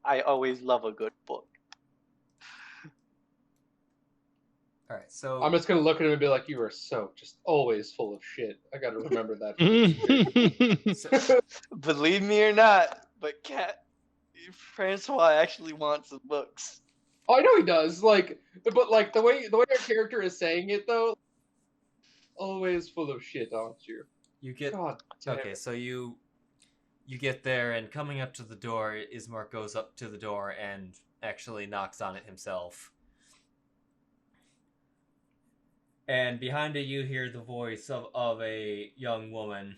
I always love a good book. All right, so I'm just gonna look at him and be like, "You are so just always full of shit." I gotta remember that. Believe me or not, but Francois actually wants some books. Oh, I know he does. But the way our character is saying it though, always full of shit, aren't you? you get God okay. So you get there, and coming up to the door, Ismark goes up to the door and actually knocks on it himself. And behind it, you hear the voice of a young woman,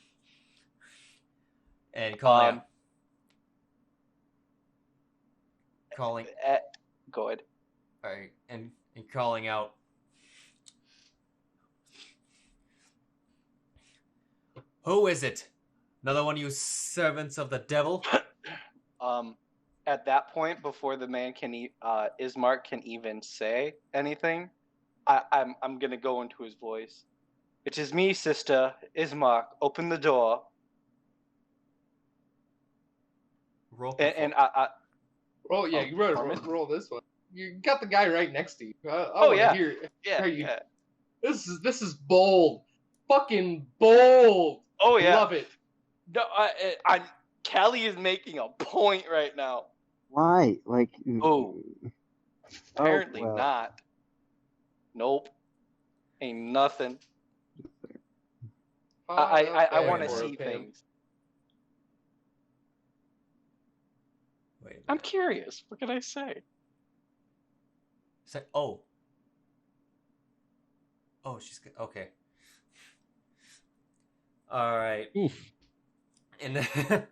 and calling. Go ahead. All right, and calling out. Who is it? Another one of you servants of the devil? At that point, before the man Ismark can even say anything, I'm gonna go into his voice. It is me, sister. Ismark, open the door. Roll yeah, you roll this one. You got the guy right next to you. Yeah. This is bold, fucking bold. Oh yeah, love it. No, Callie is making a point right now. Why? Apparently not. Nope, ain't nothing. I want to see things. Wait. I'm curious. What can I say? She's good. Okay. All right. Oof. And then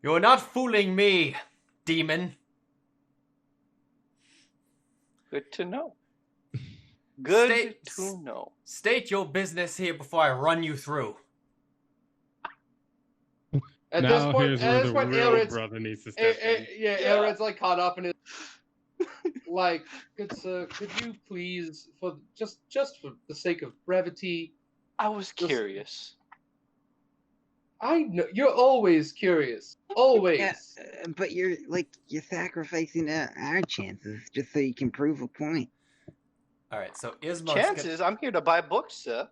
you're not fooling me, demon. Good to know. Good to know. State your business here before I run you through. At now this point, here's where the real Ailred's, brother needs to step in. Ailred's like caught up in it. Like, good sir, could you please, for just for the sake of brevity? I was curious. I know you're always curious, always. Yeah, but you're sacrificing our chances just so you can prove a point. All right, so Ismark's chances. I'm here to buy books, sir.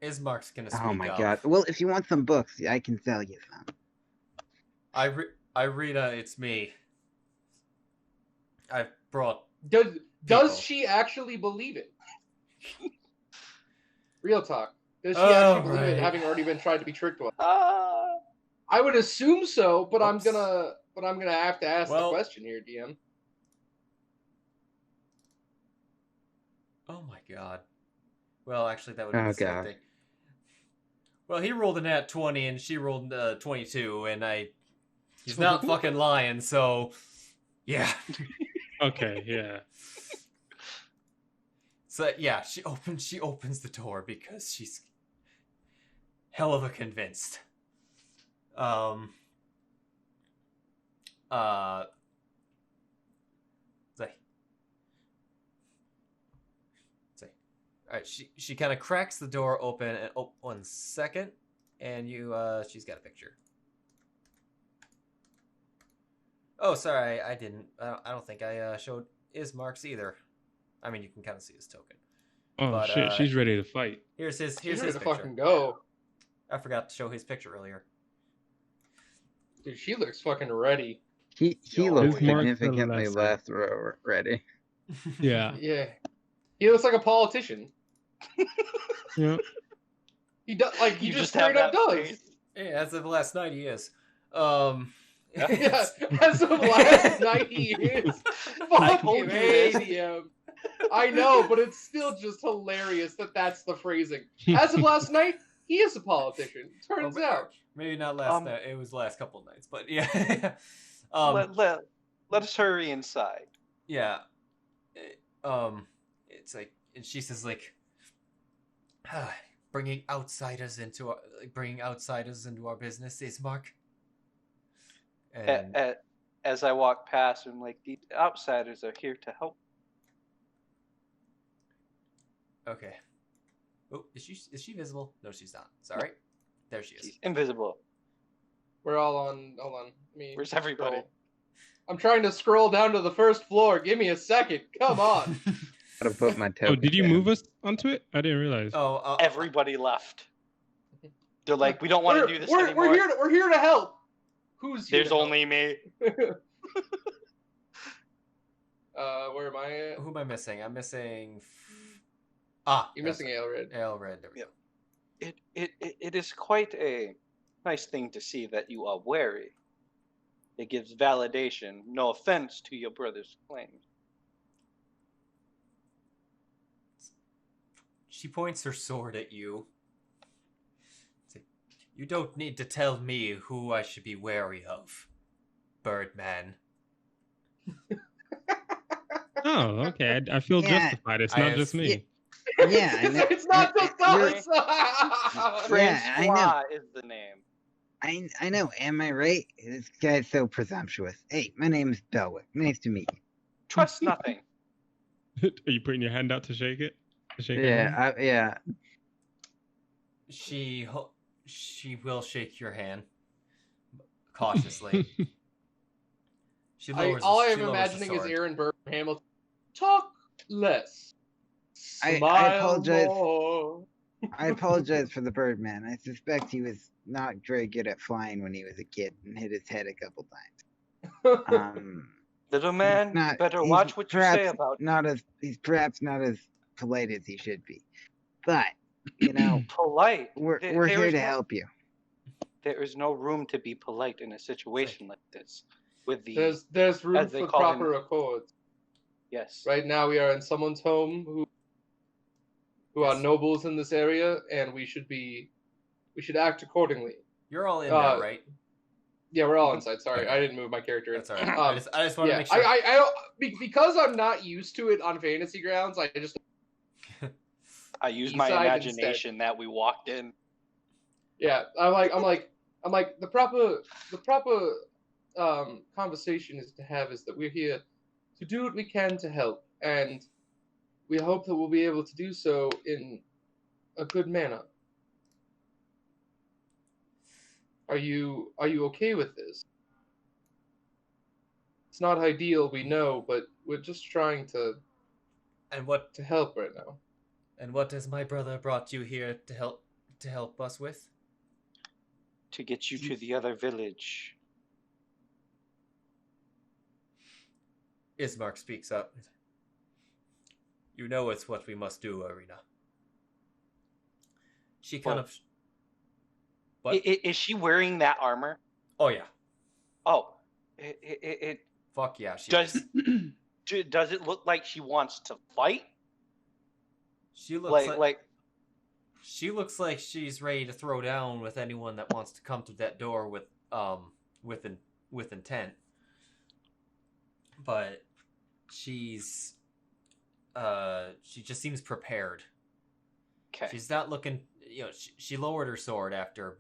Ismark's gonna speak Oh my up. god! Well, if you want some books, I can sell you some. Irina, it's me. I've brought. Does she actually believe it? Real talk. Does she actually believe it, having already been tried to be tricked with? I would assume so, but I'm gonna have to ask the question here, DM. Oh my god. Well, actually, that would be the same thing. Well, he rolled a nat 20 and she rolled 22, and he's not fucking lying, so yeah. Okay, yeah. So yeah, she opens the door because she's hell of a convinced. Alright, she kind of cracks the door open, and 1 second, and she's got a picture. Oh, sorry, I didn't. I don't think I showed his marks either. I mean, you can kind of see his token. Oh but, shit, she's ready to fight. Here's his picture. To fucking go. I forgot to show his picture earlier. Dude, she looks fucking ready. He looks significantly less ready. Yeah. Yeah. He looks like a politician. Yeah. He does, like, he just straight up does. Yeah, as of last night, he is. Yeah, as of last night, he is. Fucking medium. I know, but it's still just hilarious that that's the phrasing. As of last night, he is a politician. Turns out. Maybe not last night. It was the last couple of nights, but yeah. Let us hurry inside. Yeah. It's like, and she says like, bringing outsiders into our business is Mark. And as I walk past, I'm like, the outsiders are here to help. Okay. Oh, is she visible? No, she's not. Sorry. There she is. She's invisible. We're all on. Hold on. Where's everybody? I'm trying to scroll down to the first floor. Give me a second. Come on. Gotta put my token. Oh, did you move us onto it? I didn't realize. Oh, everybody left. They're like, we don't want to do this anymore. We're here to help. Who's here? There's only me. Where am I at? Who am I missing? I'm missing. You're missing Ailred. Ailred. There we go. It is quite a nice thing to see that you are wary. It gives validation. No offense to your brother's claims. She points her sword at you. You don't need to tell me who I should be wary of, Birdman. Oh, okay. I feel justified. It's not just me. Yeah, it's not just us. I know. Is the name. I know. Am I right? This guy's so presumptuous. Hey, my name is Belwick. Nice to meet you. Trust nothing. Are you putting your hand out to shake it? Yeah. She will shake your hand cautiously. All I am imagining is Aaron Burr Hamilton. Talk less. I apologize. More. I apologize for the Birdman. I suspect he was not very good at flying when he was a kid and hit his head a couple times. Little man, better watch what you say about him. He's perhaps not as polite as he should be. But, polite. We're here to help you. There is no room to be polite in a situation like this. With the there's room for proper accords. Yes. Right now we are in someone's home who are nobles in this area, and we should act accordingly. You're all in there, right? Yeah, we're all inside. Sorry, I didn't move my character. That's all right. I just want to make sure. I don't, because I'm not used to it on Fantasy Grounds. I used my imagination that we walked in. Yeah, I'm like the proper conversation is that we're here to do what we can to help, and we hope that we'll be able to do so in a good manner. Are you okay with this? It's not ideal, we know, but we're just trying to help right now. And what has my brother brought you here to help us with? To get you to the other village. Ismark speaks up. You know it's what we must do, Arena. She kind of... What? Is she wearing that armor? Oh, yeah. Oh. It Fuck yeah, she does. is. Does it look like she wants to fight? She looks like she looks like she's ready to throw down with anyone that wants to come to that door with intent. But she's she just seems prepared. Okay. She's not looking. You know, she lowered her sword after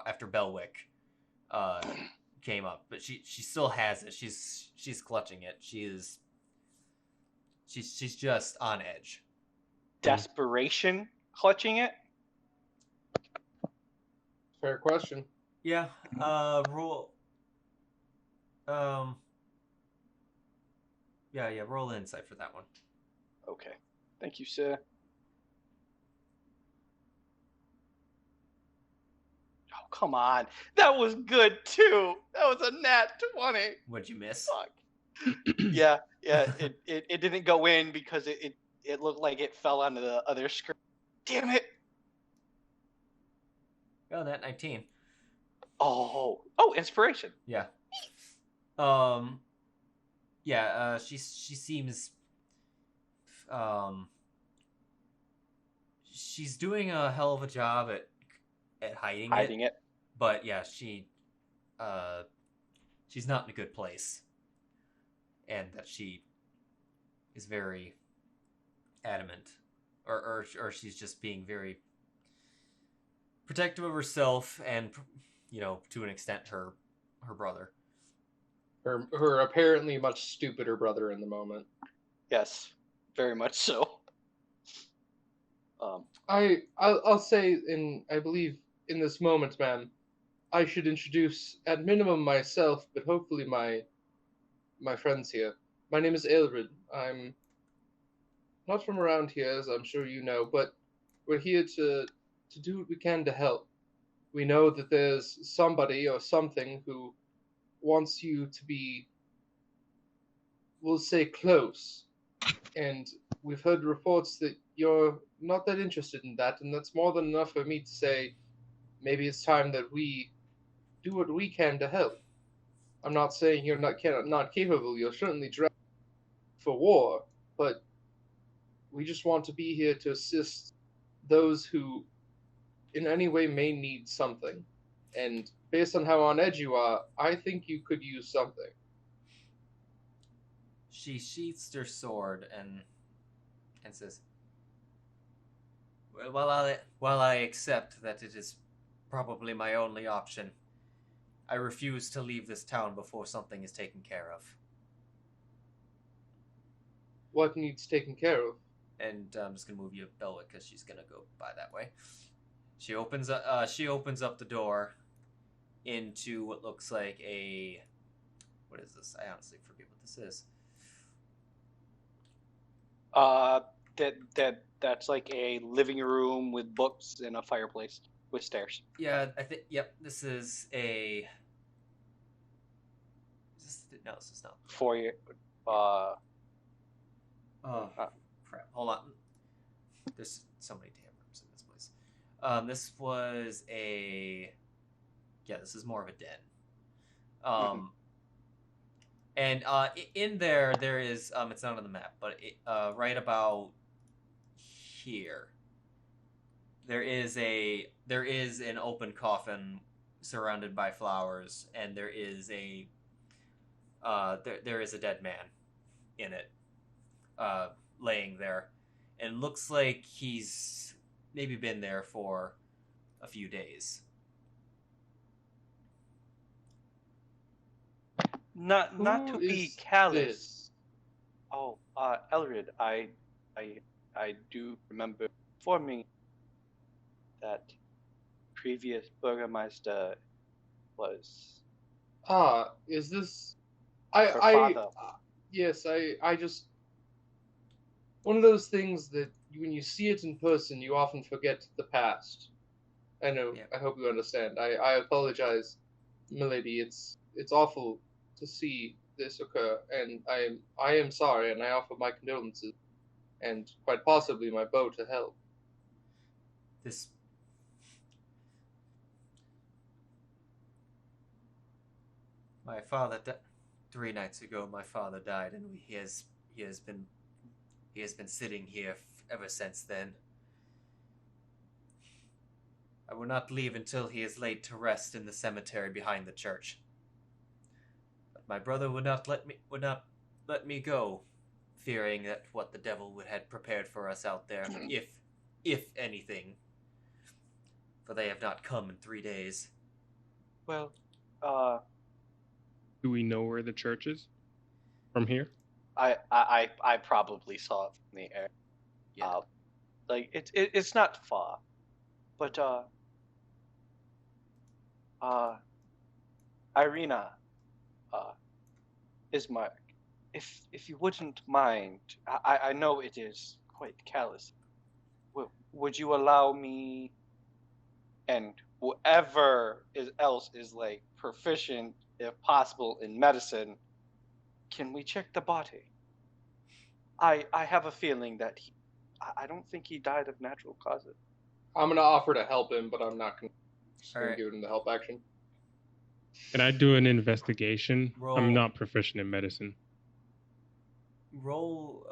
after Belwick came up, but she still has it. She's clutching it. She's just on edge. Desperation clutching it? Fair question. Yeah. Roll. Yeah. Roll insight for that one. Okay. Thank you, sir. Oh, come on. That was good, too. That was a nat 20. What'd you miss? Fuck. Yeah. It didn't go in because it looked like it fell onto the other screen. Damn it. Oh, that 19. Oh, inspiration. Yeah. She seems she's doing a hell of a job at hiding it. But yeah, she's not in a good place. And that she is very adamant, or she's just being very protective of herself and, you know, to an extent her brother. Her apparently much stupider brother in the moment. Yes, very much so. I'll say, I believe in this moment, ma'am, I should introduce at minimum myself, but hopefully my friends here. My name is Ailred. I'm not from around here, as I'm sure you know, but we're here to do what we can to help. We know that there's somebody or something who wants you to be, we'll say, close. And we've heard reports that you're not that interested in that, and that's more than enough for me to say maybe it's time that we do what we can to help. I'm not saying you're not capable. You're certainly dressed for war, but we just want to be here to assist those who in any way may need something. And based on how on edge you are, I think you could use something. She sheaths her sword and says, while I accept that it is probably my only option, I refuse to leave this town before something is taken care of. What needs taken care of? And I'm just gonna move you to Belwick because she's gonna go by that way. She opens up the door into what looks like a... What is this? I honestly forget what this is. That's like a living room with books and a fireplace with stairs. Yeah, I think. Yep, this is a... No, this is not. Foyer. Oh, crap. Hold on. There's so many damn rooms in this place. This was a... Yeah, this is more of a den. And in there is... it's not on the map, but right about here, there is an open coffin surrounded by flowers, and there is a dead man in it, laying there, and looks like he's maybe been there for a few days. Not to be callous. Oh, Ailred, I do remember informing that previous burgomaster was. Is this? Her father. Yes, I just. One of those things that when you see it in person, you often forget the past. I know. Yeah. I hope you understand. I apologize, milady. It's awful to see this occur, and I am sorry, and I offer my condolences, and quite possibly my bow to help. This. My father 3 nights ago. My father died, and he has been sitting here ever since then. I will not leave until he is laid to rest in the cemetery behind the church. But my brother would not let me go, fearing that what the devil had prepared for us out there, if anything. For they have not come in 3 days. Well, do we know where the church is from here? I probably saw it from the air. Yeah. Like it's not far, but Irina, Ismark, if you wouldn't mind, I know it is quite callous. Would you allow me and whoever else is like proficient, if possible, in medicine? Can we check the body? I have a feeling that I don't think he died of natural causes. I'm gonna offer to help him, but I'm not gonna Alright. give him the help action. Can I do an investigation? Roll. I'm not proficient in medicine. Roll,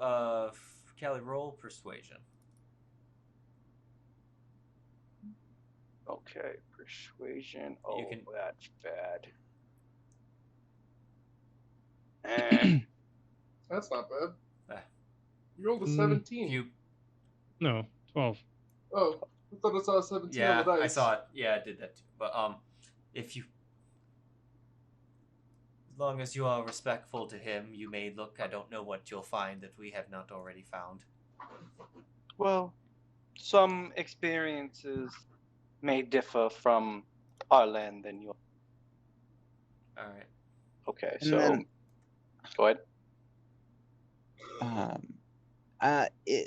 Callie, roll persuasion. Okay, persuasion. Oh, You can- that's bad. And That's not bad. Ah. You rolled a Mm, 17. You, No, 12. Oh, I thought I saw a 17 yeah, on the dice. I saw it. Yeah, I did that too. But if you, as long as you are respectful to him, you may look. I don't know what you'll find that we have not already found. well, some experiences may differ from our land than yours. All right. Okay, And so then- go ahead.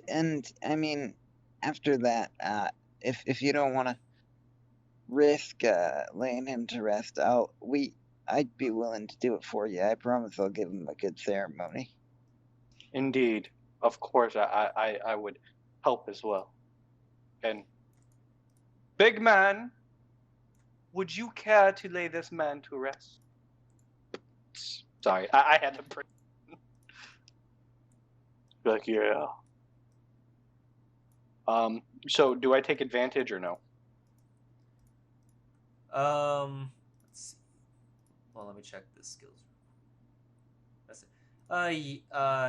And I mean, after that, if you don't want to risk laying him to rest, I'd be willing to do it for you. I promise I'll give him a good ceremony. Indeed, of course, I would help as well. And big man, would you care to lay this man to rest? Sorry, I had to. Like, yeah. So do I take advantage or no? Let's see. Well, let me check the skills. That's it.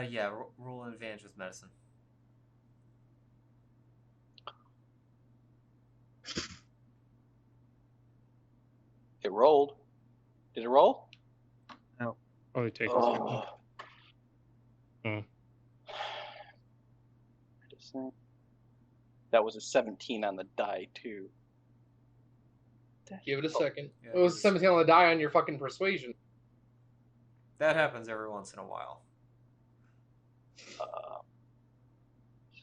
Yeah. Roll an advantage with medicine. It rolled. Did it roll? Probably take a Oh. second. That was a 17 on the die too. Give it a second. Yeah, It was give it a 17 on the die on your fucking persuasion. That happens every once in a while.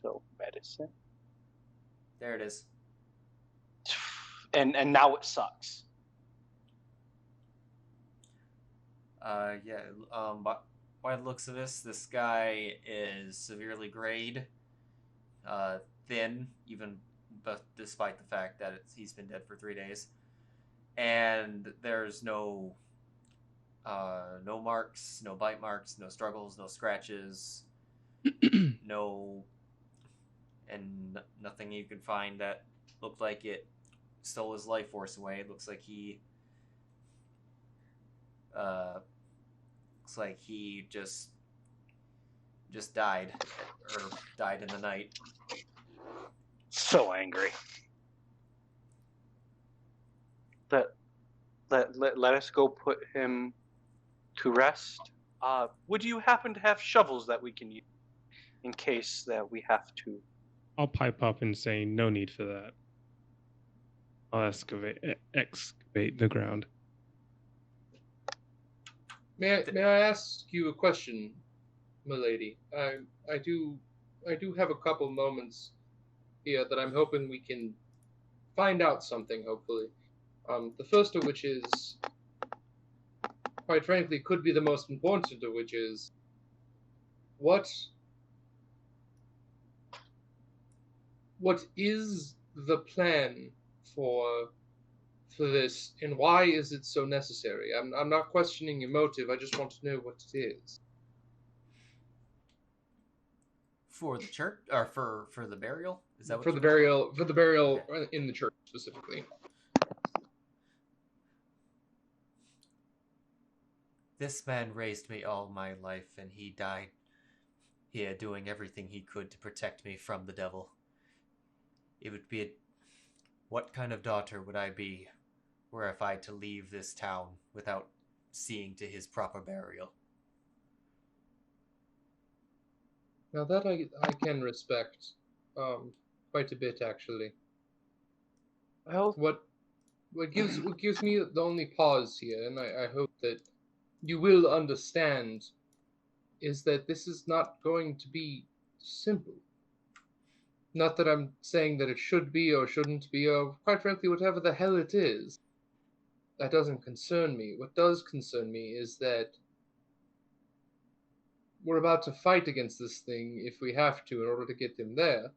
So medicine. There it is. And now it sucks. Yeah. By the looks of this guy is severely grayed, thin, but despite the fact that he's been dead for 3 days, and there's no marks, no bite marks, no struggles, no scratches, nothing you can find that looked like it stole his life force away. It looks like he just died, or died in the night. So angry. Let us go put him to rest. Would you happen to have shovels that we can use in case that we have to? I'll pipe up and say no need for that. I'll excavate the ground. May I ask you a question, milady? I do have a couple moments here that I'm hoping we can find out something. Hopefully, the first of which is, quite frankly, could be the most important of which is what is the plan for this, and why is it so necessary? I'm not questioning your motive. I just want to know what it is. For the church, or for the burial? Is that what for the burial okay. In the church specifically? This man raised me all my life, and he died here doing everything he could to protect me from the devil. It would be what kind of daughter would I be were if I had to leave this town without seeing to his proper burial? Now that I can respect quite a bit, actually. Well, what gives me the only pause here, and I hope that you will understand, is that this is not going to be simple. Not that I'm saying that it should be or shouldn't be, or quite frankly, whatever the hell it is. That doesn't concern me. What does concern me is that we're about to fight against this thing if we have to in order to get him there.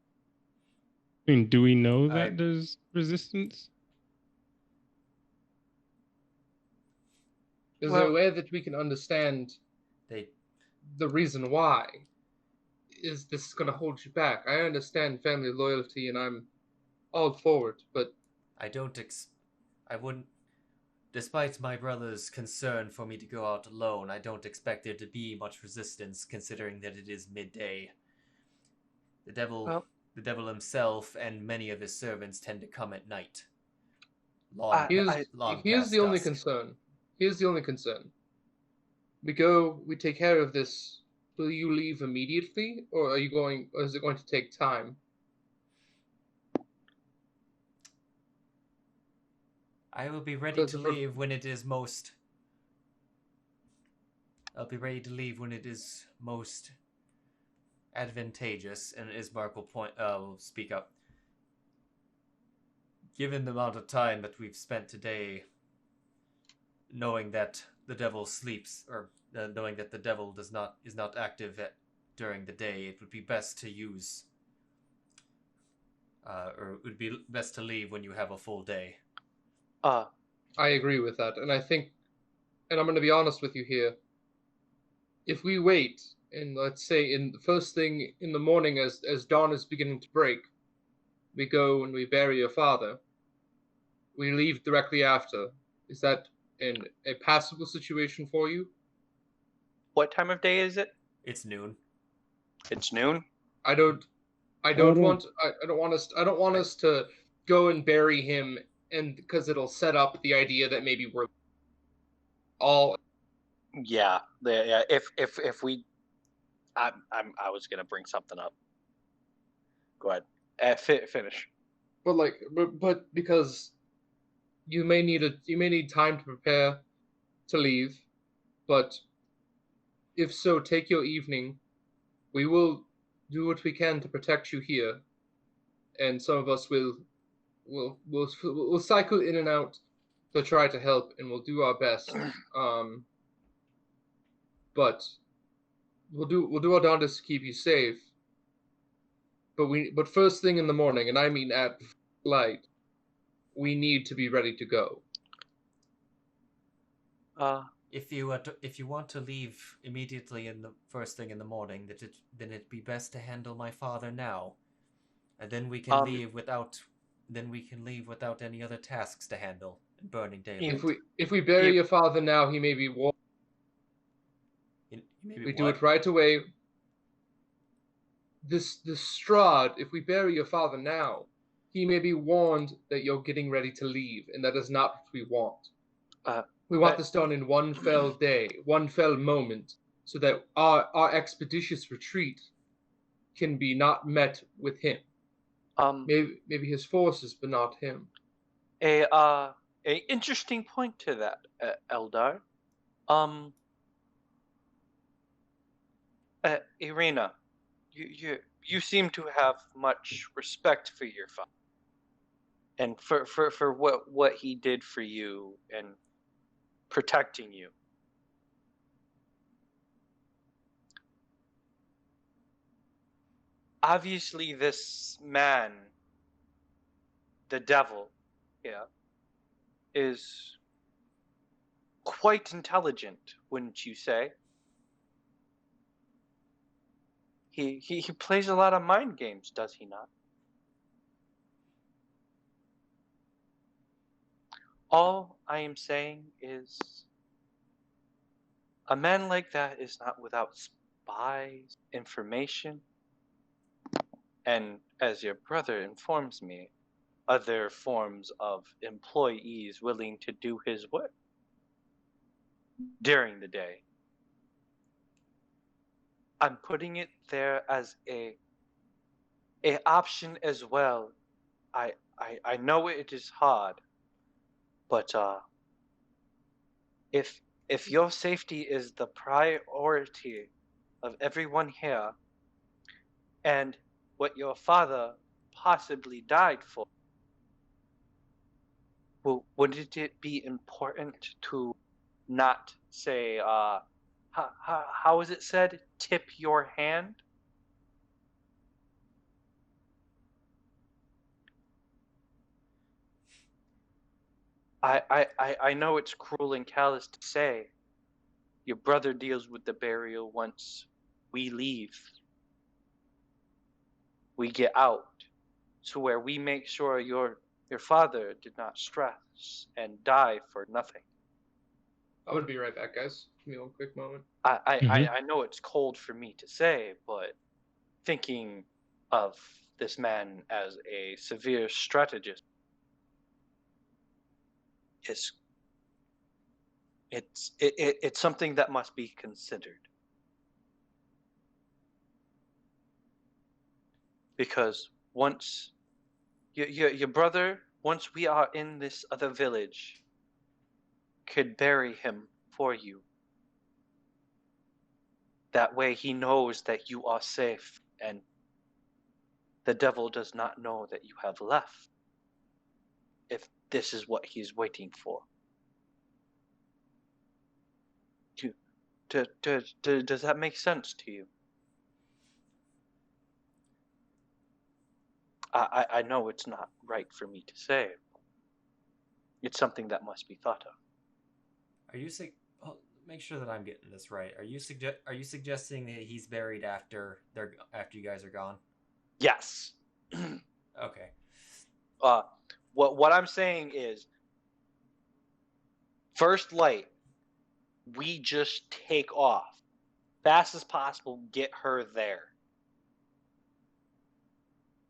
I mean, do we know that there's resistance? Is there a way that we can understand the reason why? Is this going to hold you back? I understand family loyalty, and I'm all for it, but I wouldn't. Despite my brother's concern for me to go out alone, I don't expect there to be much resistance, considering that it is midday. The devil himself and many of his servants tend to come at night. Here's the only concern. Here's the only concern. We take care of this. Will you leave immediately, or is it going to take time? I will be ready to leave when it is most. I'll be ready to leave when it is most advantageous, and Ismark will speak up. Given the amount of time that we've spent today, knowing that the devil sleeps, or knowing that the devil is not active during the day, it would be best to use, or it would be best to leave when you have a full day. I agree with that, and I think, and I'm going to be honest with you here. If we wait, and let's say in the first thing in the morning, as dawn is beginning to break, we go and we bury your father. We leave directly after. Is that a passable situation for you? What time of day is it? It's noon. It's noon? I don't want us to go and bury him, and because it'll set up the idea that maybe we're all. Yeah. If we, I was gonna bring something up. Go ahead. Finish. But because you may need time to prepare to leave, but if so, take your evening. We will do what we can to protect you here, and some of us will cycle in and out to try to help, and we'll do our best. But we'll do our darndest to keep you safe. But first thing in the morning, and I mean at light, we need to be ready to go. If you want to leave immediately in the first thing in the morning, then it'd be best to handle my father now, and then we can leave without any other tasks to handle in burning daylight. If we bury your father now, he may be warned. We do it right away. This Strahd, if we bury your father now, he may be warned that you're getting ready to leave, and that is not what we want. We want this done in one fell day, one fell moment, so that our expeditious retreat can be not met with him. Maybe his forces, but not him. A interesting point to that, Eldar. Irina, you seem to have much respect for your father, and for what he did for you and protecting you. obviously this man, the devil, is quite intelligent, wouldn't you say? He plays a lot of mind games, does he not? All I am saying is a man like that is not without spies, information, and as your brother informs me, other forms of employees willing to do his work during the day. I'm putting it there as a option as well. I know it is hard, but if your safety is the priority of everyone here, and what your father possibly died for, wouldn't it be important to not say, how is it said? Tip your hand? I know it's cruel and callous to say. Your brother deals with the burial once we leave. We get out to where we make sure your father did not stress and die for nothing. I would be right back, guys. Give me one quick moment. I know it's cold for me to say, but thinking of this man as a severe strategist it's something that must be considered. Because once your brother, once we are in this other village, could bury him for you. That way he knows that you are safe and the devil does not know that you have left. If this is what he's waiting for. Does that make sense to you? I know it's not right for me to say. It's something that must be thought of. Are you make sure that I'm getting this right? Are you suggesting that he's buried after you guys are gone? Yes. Okay. What I'm saying is, first light, we just take off fast as possible, get her there.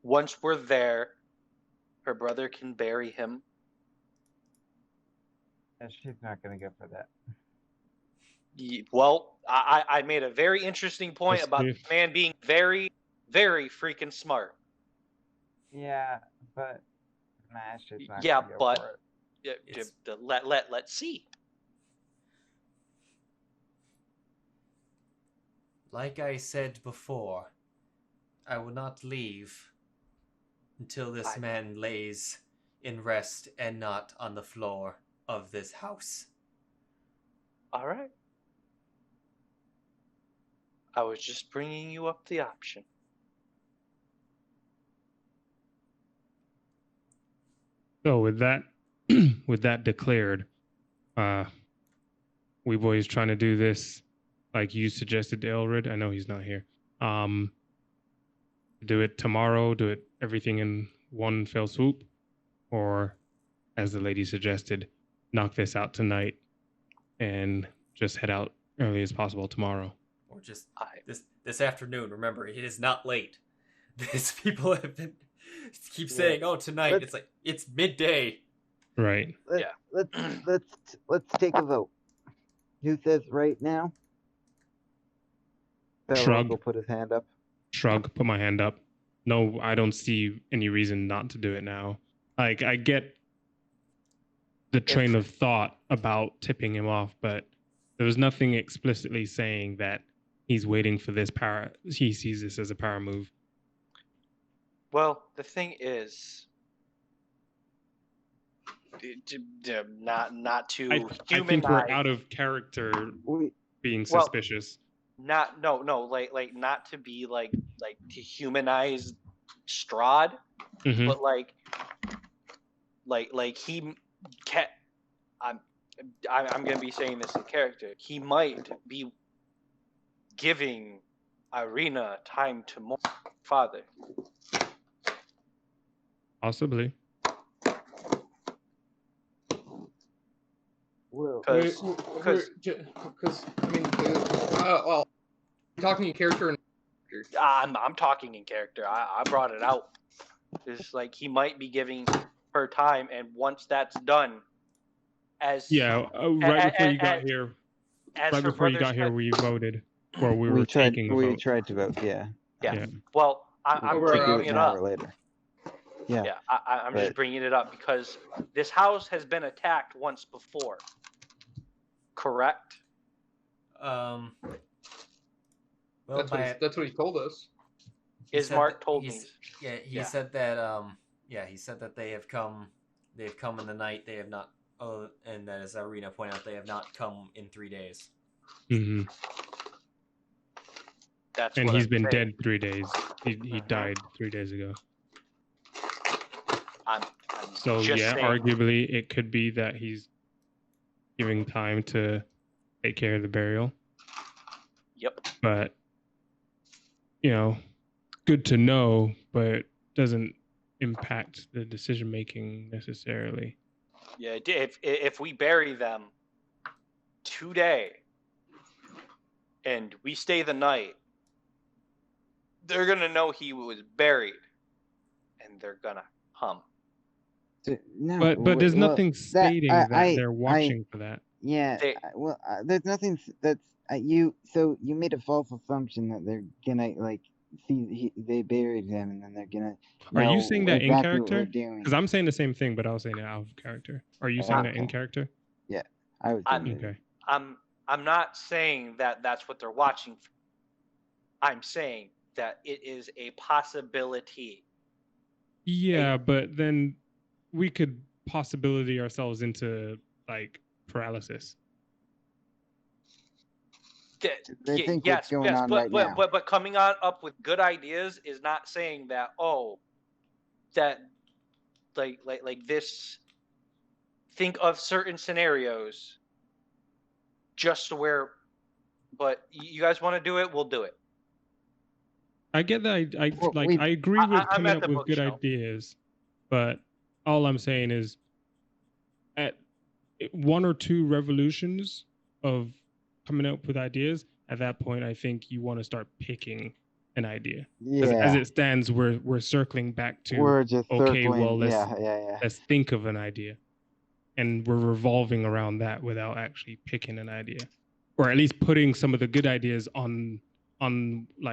Once we're there, her brother can bury him. And she's not going to go for that. Well, I made a very interesting point about the man being very, very freaking smart. Yeah, but nah, she's not yeah, going to go but for it. Let's see. Like I said before, I will not leave until this man lays in rest and not on the floor of this house. All right. I was just bringing you up the option. So with that, declared, we boys trying to do this like you suggested to Ailred. I know he's not here. Do it tomorrow. Do it everything in one fell swoop, or as the lady suggested, knock this out tonight and just head out early as possible tomorrow. Or just this afternoon. Remember, it is not late. These people have been keep saying, "Oh, tonight." It's like it's midday. Right. Let's take a vote. Who says right now? Shrug. Will put his hand up. Shrug. Put my hand up. No, I don't see any reason not to do it now. Like, I get the train of thought about tipping him off, but there was nothing explicitly saying that he's waiting for this power. He sees this as a power move. Well, the thing is, not to I think we're out of character being suspicious. not not to be like to humanize Strahd, but like he can. I'm gonna be saying this in character. He might be giving Irina time to mourn father. Possibly. Because I mean, well, talking in character. I'm talking in character. I brought it out. It's like he might be giving her time, and once that's done, right before you got here, we voted, or we tried to vote. Yeah. Well, I'm bringing it up later. Yeah. I'm just bringing it up because this house has been attacked once before. Correct. Well, that's what he told us. Ismark told me. Yeah, he said that. He said that they have come. They've come in the night. They have not. Oh, and as Irina pointed out, they have not come in 3 days. Mm-hmm. And he's been dead 3 days. He died 3 days ago. So yeah, arguably it could be that he's giving time to take care of the burial. Yep. But good to know, but doesn't impact the decision making necessarily. Yeah, if we bury them today and we stay the night, they're gonna know he was buried, and they're gonna hum. No, but there's nothing stating that they're watching for that. Yeah, there's nothing that's you. So you made a false assumption that they're gonna see they buried him, and then they're gonna. Are you saying that in character? Because I'm saying the same thing, but I was saying it out of character. Are you saying that in character? Yeah, I was. Okay. I'm not saying that that's what they're watching for. I'm saying that it is a possibility. Yeah, but then we could possibility ourselves into paralysis. Yes, but coming up with good ideas is not saying that like this. Think of certain scenarios just where, but you guys want to do it, we'll do it. I get that. I agree with coming up with good ideas, but all I'm saying is at 1 or 2 revolutions of coming up with ideas, at that point I think you want to start picking an idea. As it stands, we're circling back to let's think of an idea, and we're revolving around that without actually picking an idea, or at least putting some of the good ideas on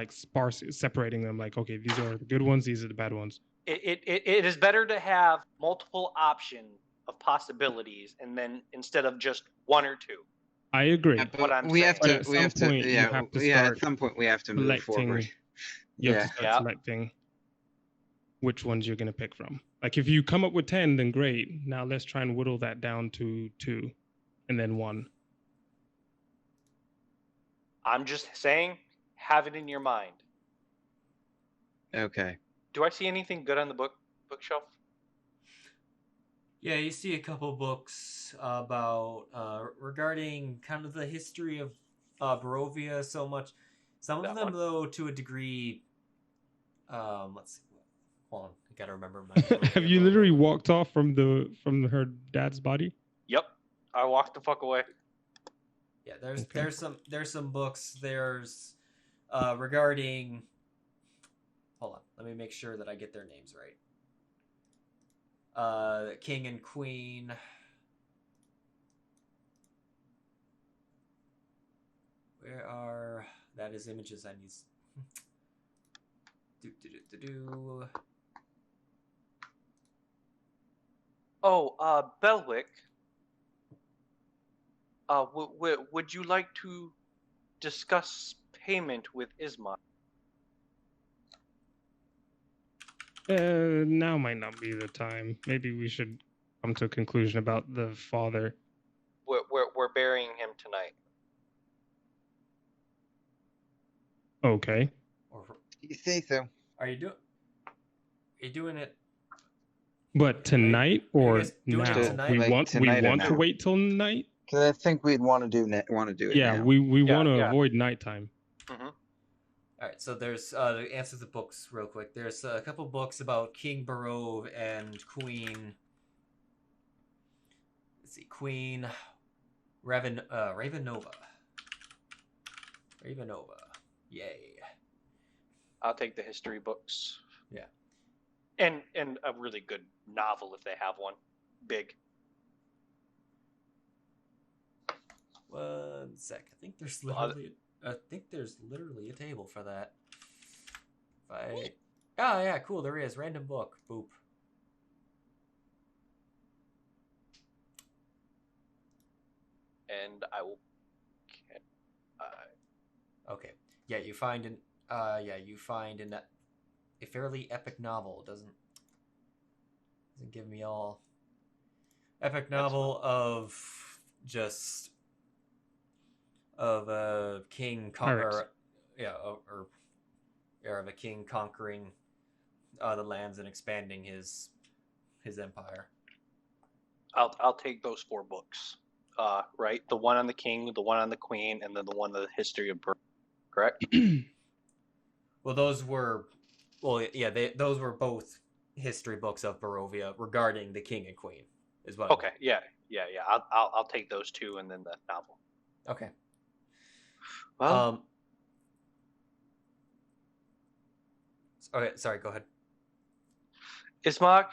sparse, separating them. Okay, these are the good ones, these are the bad ones. It is better to have multiple options of possibilities, and then instead of just 1 or 2. I agree. At some point we have to move forward. You have to start selecting which ones you're going to pick from. If you come up with 10, then great. Now let's try and whittle that down to 2 and then 1. I'm just saying, have it in your mind. Okay. Do I see anything good on the bookshelf? Yeah, you see a couple books about regarding kind of the history of Barovia. So much, some of them though to a degree. Let's see. Hold on, I gotta remember my. Have you literally walked off from her dad's body? Yep, I walked the fuck away. Yeah, there's some books. There's regarding. Hold on, let me make sure that I get their names right. King and Queen. Where are... That is images I need... Oh, Belwick. Would you like to discuss payment with Isma? Now might not be the time. Maybe we should come to a conclusion about the father. We're burying him tonight. Okay. Or You say so. are you doing it? But tonight Are you or guys doing it now? tonight? We Like want tonight or to now? wait till night. Because I think we'd want to do it Yeah, now. we Yeah, want to yeah. avoid nighttime. Mm-hmm. All right, so there's to answer the books real quick. There's a couple books about King Barovia and Queen. Let's see, Queen Ravenova. Yay! I'll take the history books. Yeah. And a really good novel if they have one. Big. 1 sec. I think there's literally a table for that. Oh yeah, cool. There is random book. Boop. And I will. Okay. Yeah, you find in a fairly epic novel. Doesn't give me all epic novel of a king of a king conquering the lands and expanding his empire. I'll take those 4 books. Right, the one on the king, the one on the queen, and then the one on the history of birth. Correct. Well, those were both history books of Barovia regarding the king and queen, as well. Okay. Yeah. I'll take those 2 and then the novel. Okay. Well, Okay, sorry. Go ahead. Ismark,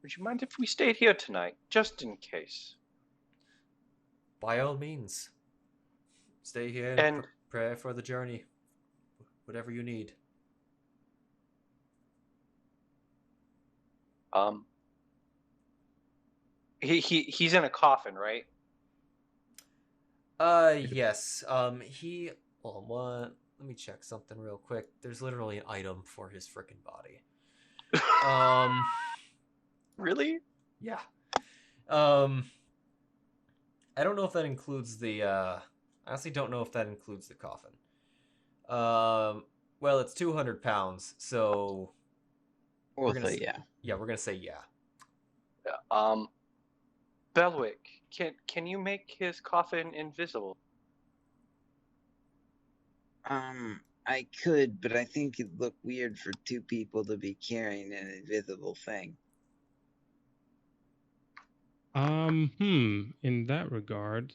would you mind if we stayed here tonight, just in case? By all means, stay here And prepare for the journey. Whatever you need. He's in a coffin, right? Yes. Hold on, what? Let me check something real quick. There's literally an item for his frickin' body. Really? Yeah. I don't know if that includes the I honestly don't know if that includes the coffin. Well, it's 200 pounds, so We'll say yeah. Yeah, we're gonna say yeah. Belwick, can you make his coffin invisible? I could, but I think it'd look weird for 2 people to be carrying an invisible thing. In that regard,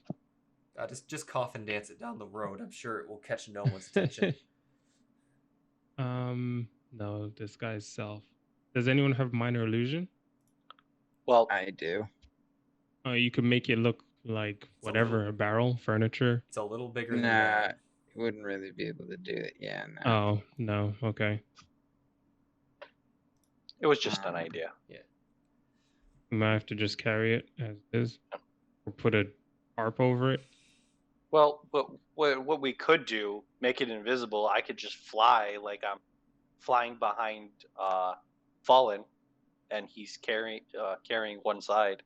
Just coffin dance it down the road. I'm sure it will catch no one's attention. no, disguise self. Does anyone have minor illusion? Well, I do. You could make it look like whatever, a barrel, furniture. It's a little bigger than Nah, that. wouldn't really be able to do it. Yeah, no. Oh, no, okay. it was just an idea. Yeah. I might have to just carry it as is, or put a tarp over it. Well, but what we could do, make it invisible. I could just fly like I'm flying behind Fallen, and he's carrying one side.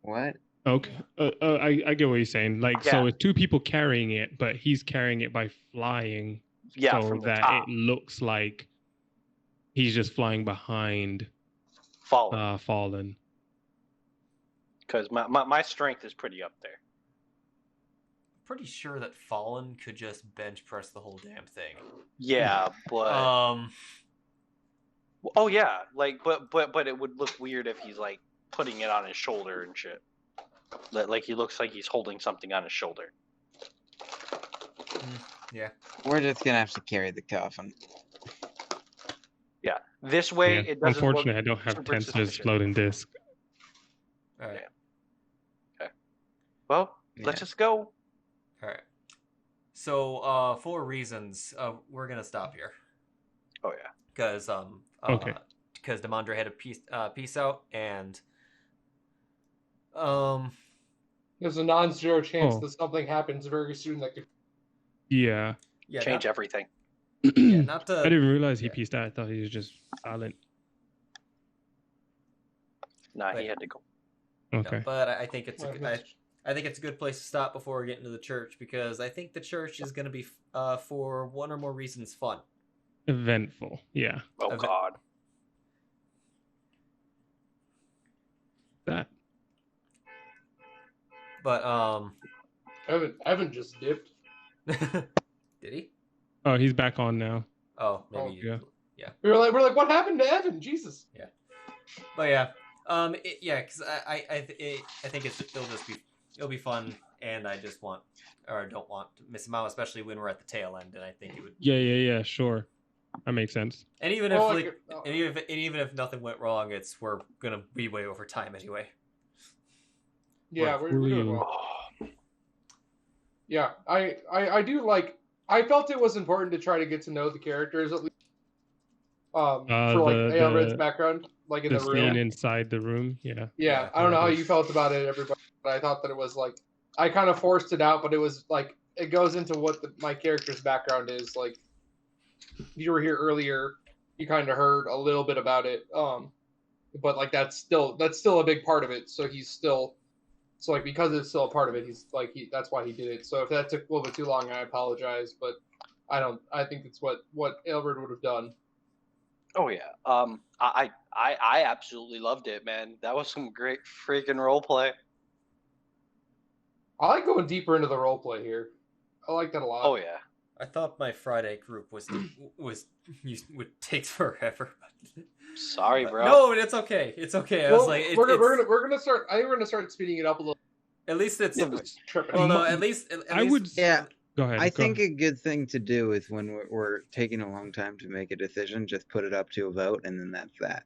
What? Okay, I get what you're saying. Like, Yeah. so it's 2 people carrying it, but he's carrying it by flying, Yeah, so from the that top. it looks like he's just flying behind Fallen. Fallen. Because my strength is pretty up there. Pretty sure that Fallen could just bench press the whole damn thing. Yeah, but oh yeah, like but it would look weird if he's like putting it on his shoulder and shit. Like he looks like he's holding something on his shoulder. Yeah. We're just gonna have to carry the coffin. Yeah, this way Yeah. it doesn't. Unfortunately, I look don't have super Tense's suspicious. floating disc. All right. Okay. Well, let's just go. All right. So, for reasons, we're gonna stop here. Oh yeah. Because Okay. Because Demandre had a peace out, and There's a non-zero chance Oh. that something happens very soon that could. Yeah. yeah, Change everything. not to. I didn't realize he pieced out. I thought he was just silent. Nah, But- he had to go. no, Okay. but I think it's Well, a, that's- I think it's a good place to stop before we get into the church, because I think the church is going to be, for one or more reasons, fun. Eventful, yeah. Oh God. That. But Evan just dipped. did he? Oh, he's back on now. Oh, maybe. Yeah. Yeah. We're like, what happened to Evan? Jesus. Yeah. But yeah, because I think it'll be fun, and I just don't want to miss him out, especially when we're at the tail end, and I think it would. Yeah, sure. That makes sense. And even if even if nothing went wrong, we're gonna be way over time anyway. Yeah, we're doing well. Yeah, I do like. I felt it was important to try to get to know the characters at least. For like Ailred's background, like in the room. Scene inside the room, yeah. Yeah, I don't know how you felt about it, everybody, but I thought that it was like I kind of forced it out, but it was like it goes into what my character's background is. Like you were here earlier, you kind of heard a little bit about it, but like that's still a big part of it. So he's still. So like because it's still a part of it, that's why he did it. So if that took a little bit too long, I apologize, but I think it's what Ailred would have done. Oh yeah. I absolutely loved it, man. That was some great freaking roleplay. I like going deeper into the roleplay here. I like that a lot. Oh yeah. I thought my Friday group would take forever. Sorry, bro. No, it's okay. It's okay. I was like, we're gonna start. I think we're gonna start speeding it up a little. At least it's. Well, no, at least I would. Yeah. Go ahead. I think a good thing to do is when we're taking a long time to make a decision, just put it up to a vote, and then that's that.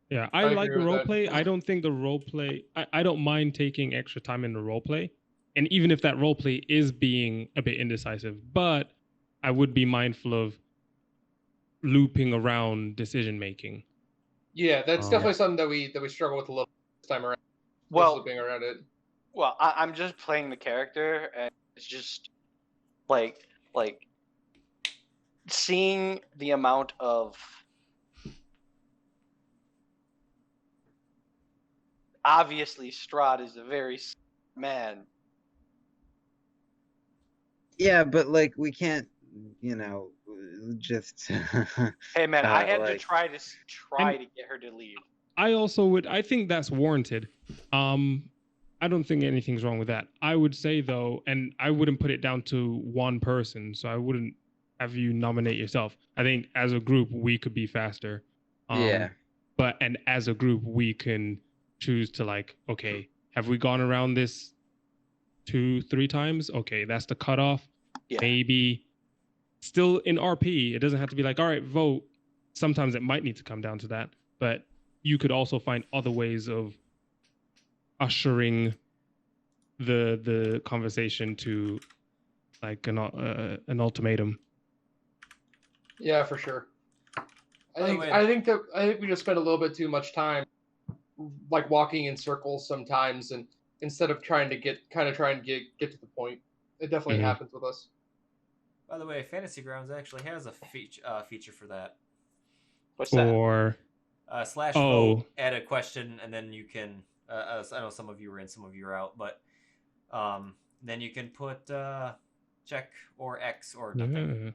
Yeah, I like the roleplay. I don't think the roleplay. I don't mind taking extra time in the roleplay, and even if that roleplay is being a bit indecisive, but I would be mindful of looping around decision making. Yeah, that's definitely something that we struggle with a little this time around. Well, looping around it. Well, I'm just playing the character, and it's just like seeing the amount of obviously Strahd is a very man. Yeah, but like we can't, just. Hey man, I had to try to get her to leave. I also would. I think that's warranted. I don't think anything's wrong with that. I would say though, and I wouldn't put it down to one person, so I wouldn't have you nominate yourself. I think as a group we could be faster. Yeah. And as a group we can choose to like, okay, have we gone around this 2-3 times? Okay, that's the cutoff. Yeah. Maybe still in RP, it doesn't have to be like, all right, vote. Sometimes it might need to come down to that, but you could also find other ways of ushering the conversation to like an ultimatum. Yeah, for sure. I think we just spend a little bit too much time like walking in circles sometimes, and instead of trying to get to the point. It definitely happens with us. By the way, Fantasy Grounds actually has a feature for that. What's that? Or /vote, add a question, and then you can. I know some of you are in, some of you are out, but then you can put check or X or nothing. Yeah.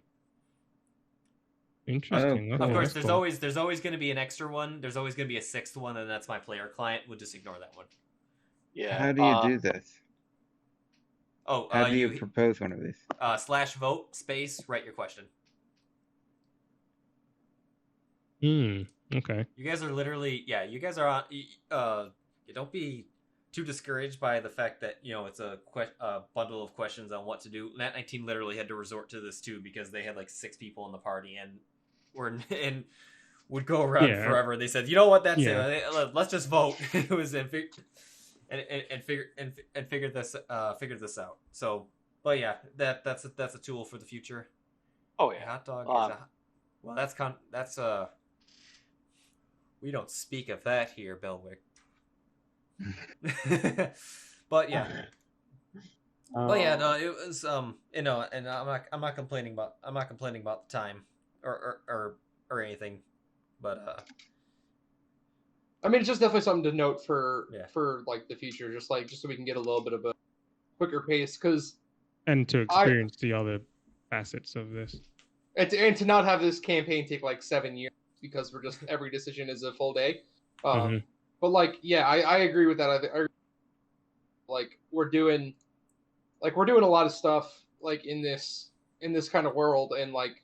Interesting. Of course, there's always going to be an extra one. There's always going to be a sixth one, and that's my player client. We'll just ignore that one. Yeah. How do you do this? Oh, how do you propose one of these? /vote space write your question. Okay. You guys are literally, you guys are on. Don't be too discouraged by the fact that it's a bundle of questions on what to do. Nat 19 literally had to resort to this too because they had like 6 people in the party and would go around forever. They said, you know what, that's it. Let's just vote. It was and figure this out. So, but yeah, that's a tool for the future. Oh yeah, hot dog. That's we don't speak of that here, Belwick. But yeah. But yeah, no, it was and I'm not complaining about the time or anything, but I mean, it's just definitely something to note for like the future, just so we can get a little bit of quicker pace because and to experience the other facets of this, and to not have this campaign take like 7 years because we're just every decision is a full day. But like, yeah, I agree with that. Like we're doing a lot of stuff like in this kind of world, and like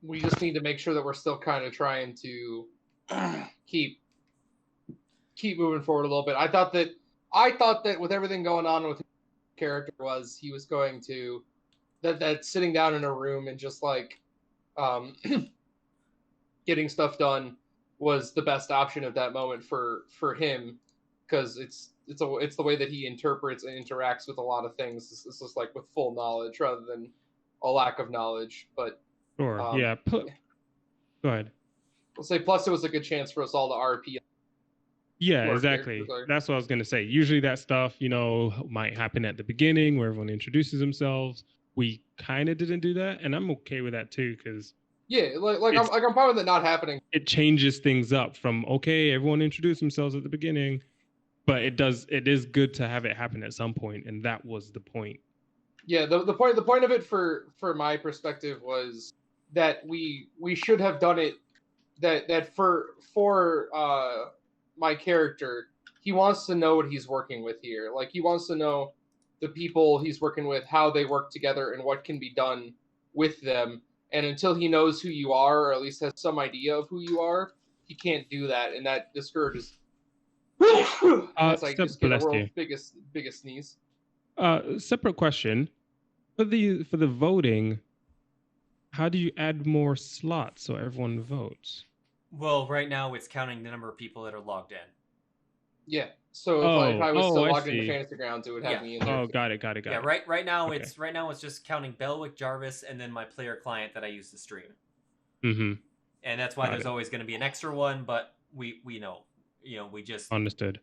we just need to make sure that we're still kind of trying to keep moving forward a little bit. I thought that with everything going on with his character was he was going to that sitting down in a room and just like getting stuff done was the best option at that moment for him, because it's the way that he interprets and interacts with a lot of things. It's just like with full knowledge rather than a lack of knowledge. But sure, yeah. Go ahead. I'll say plus it was a good chance for us all to RP. Yeah, exactly. That's what I was gonna say. Usually that stuff, might happen at the beginning where everyone introduces themselves. We kind of didn't do that, and I'm okay with that too, because yeah, I'm fine with it not happening. It changes things up from okay, everyone introduced themselves at the beginning, but it is good to have it happen at some point, and that was the point. Yeah, the point of it for my perspective was that we should have done it that for my character, he wants to know what he's working with here. Like he wants to know the people he's working with, how they work together, and what can be done with them. And until he knows who you are, or at least has some idea of who you are, he can't do that, and that discourages. That's like just get the world's biggest sneeze. Separate question for the voting. How do you add more slots so everyone votes? Well, right now it's counting the number of people that are logged in. Yeah. So if I was still logged into Fantasy Grounds, it would have me in there. Oh, got it. Yeah, right now it's just counting Belwick, Jarvis, and then my player client that I use to stream. Mm-hmm. And that's why there's always going to be an extra one, but we know. We just understood.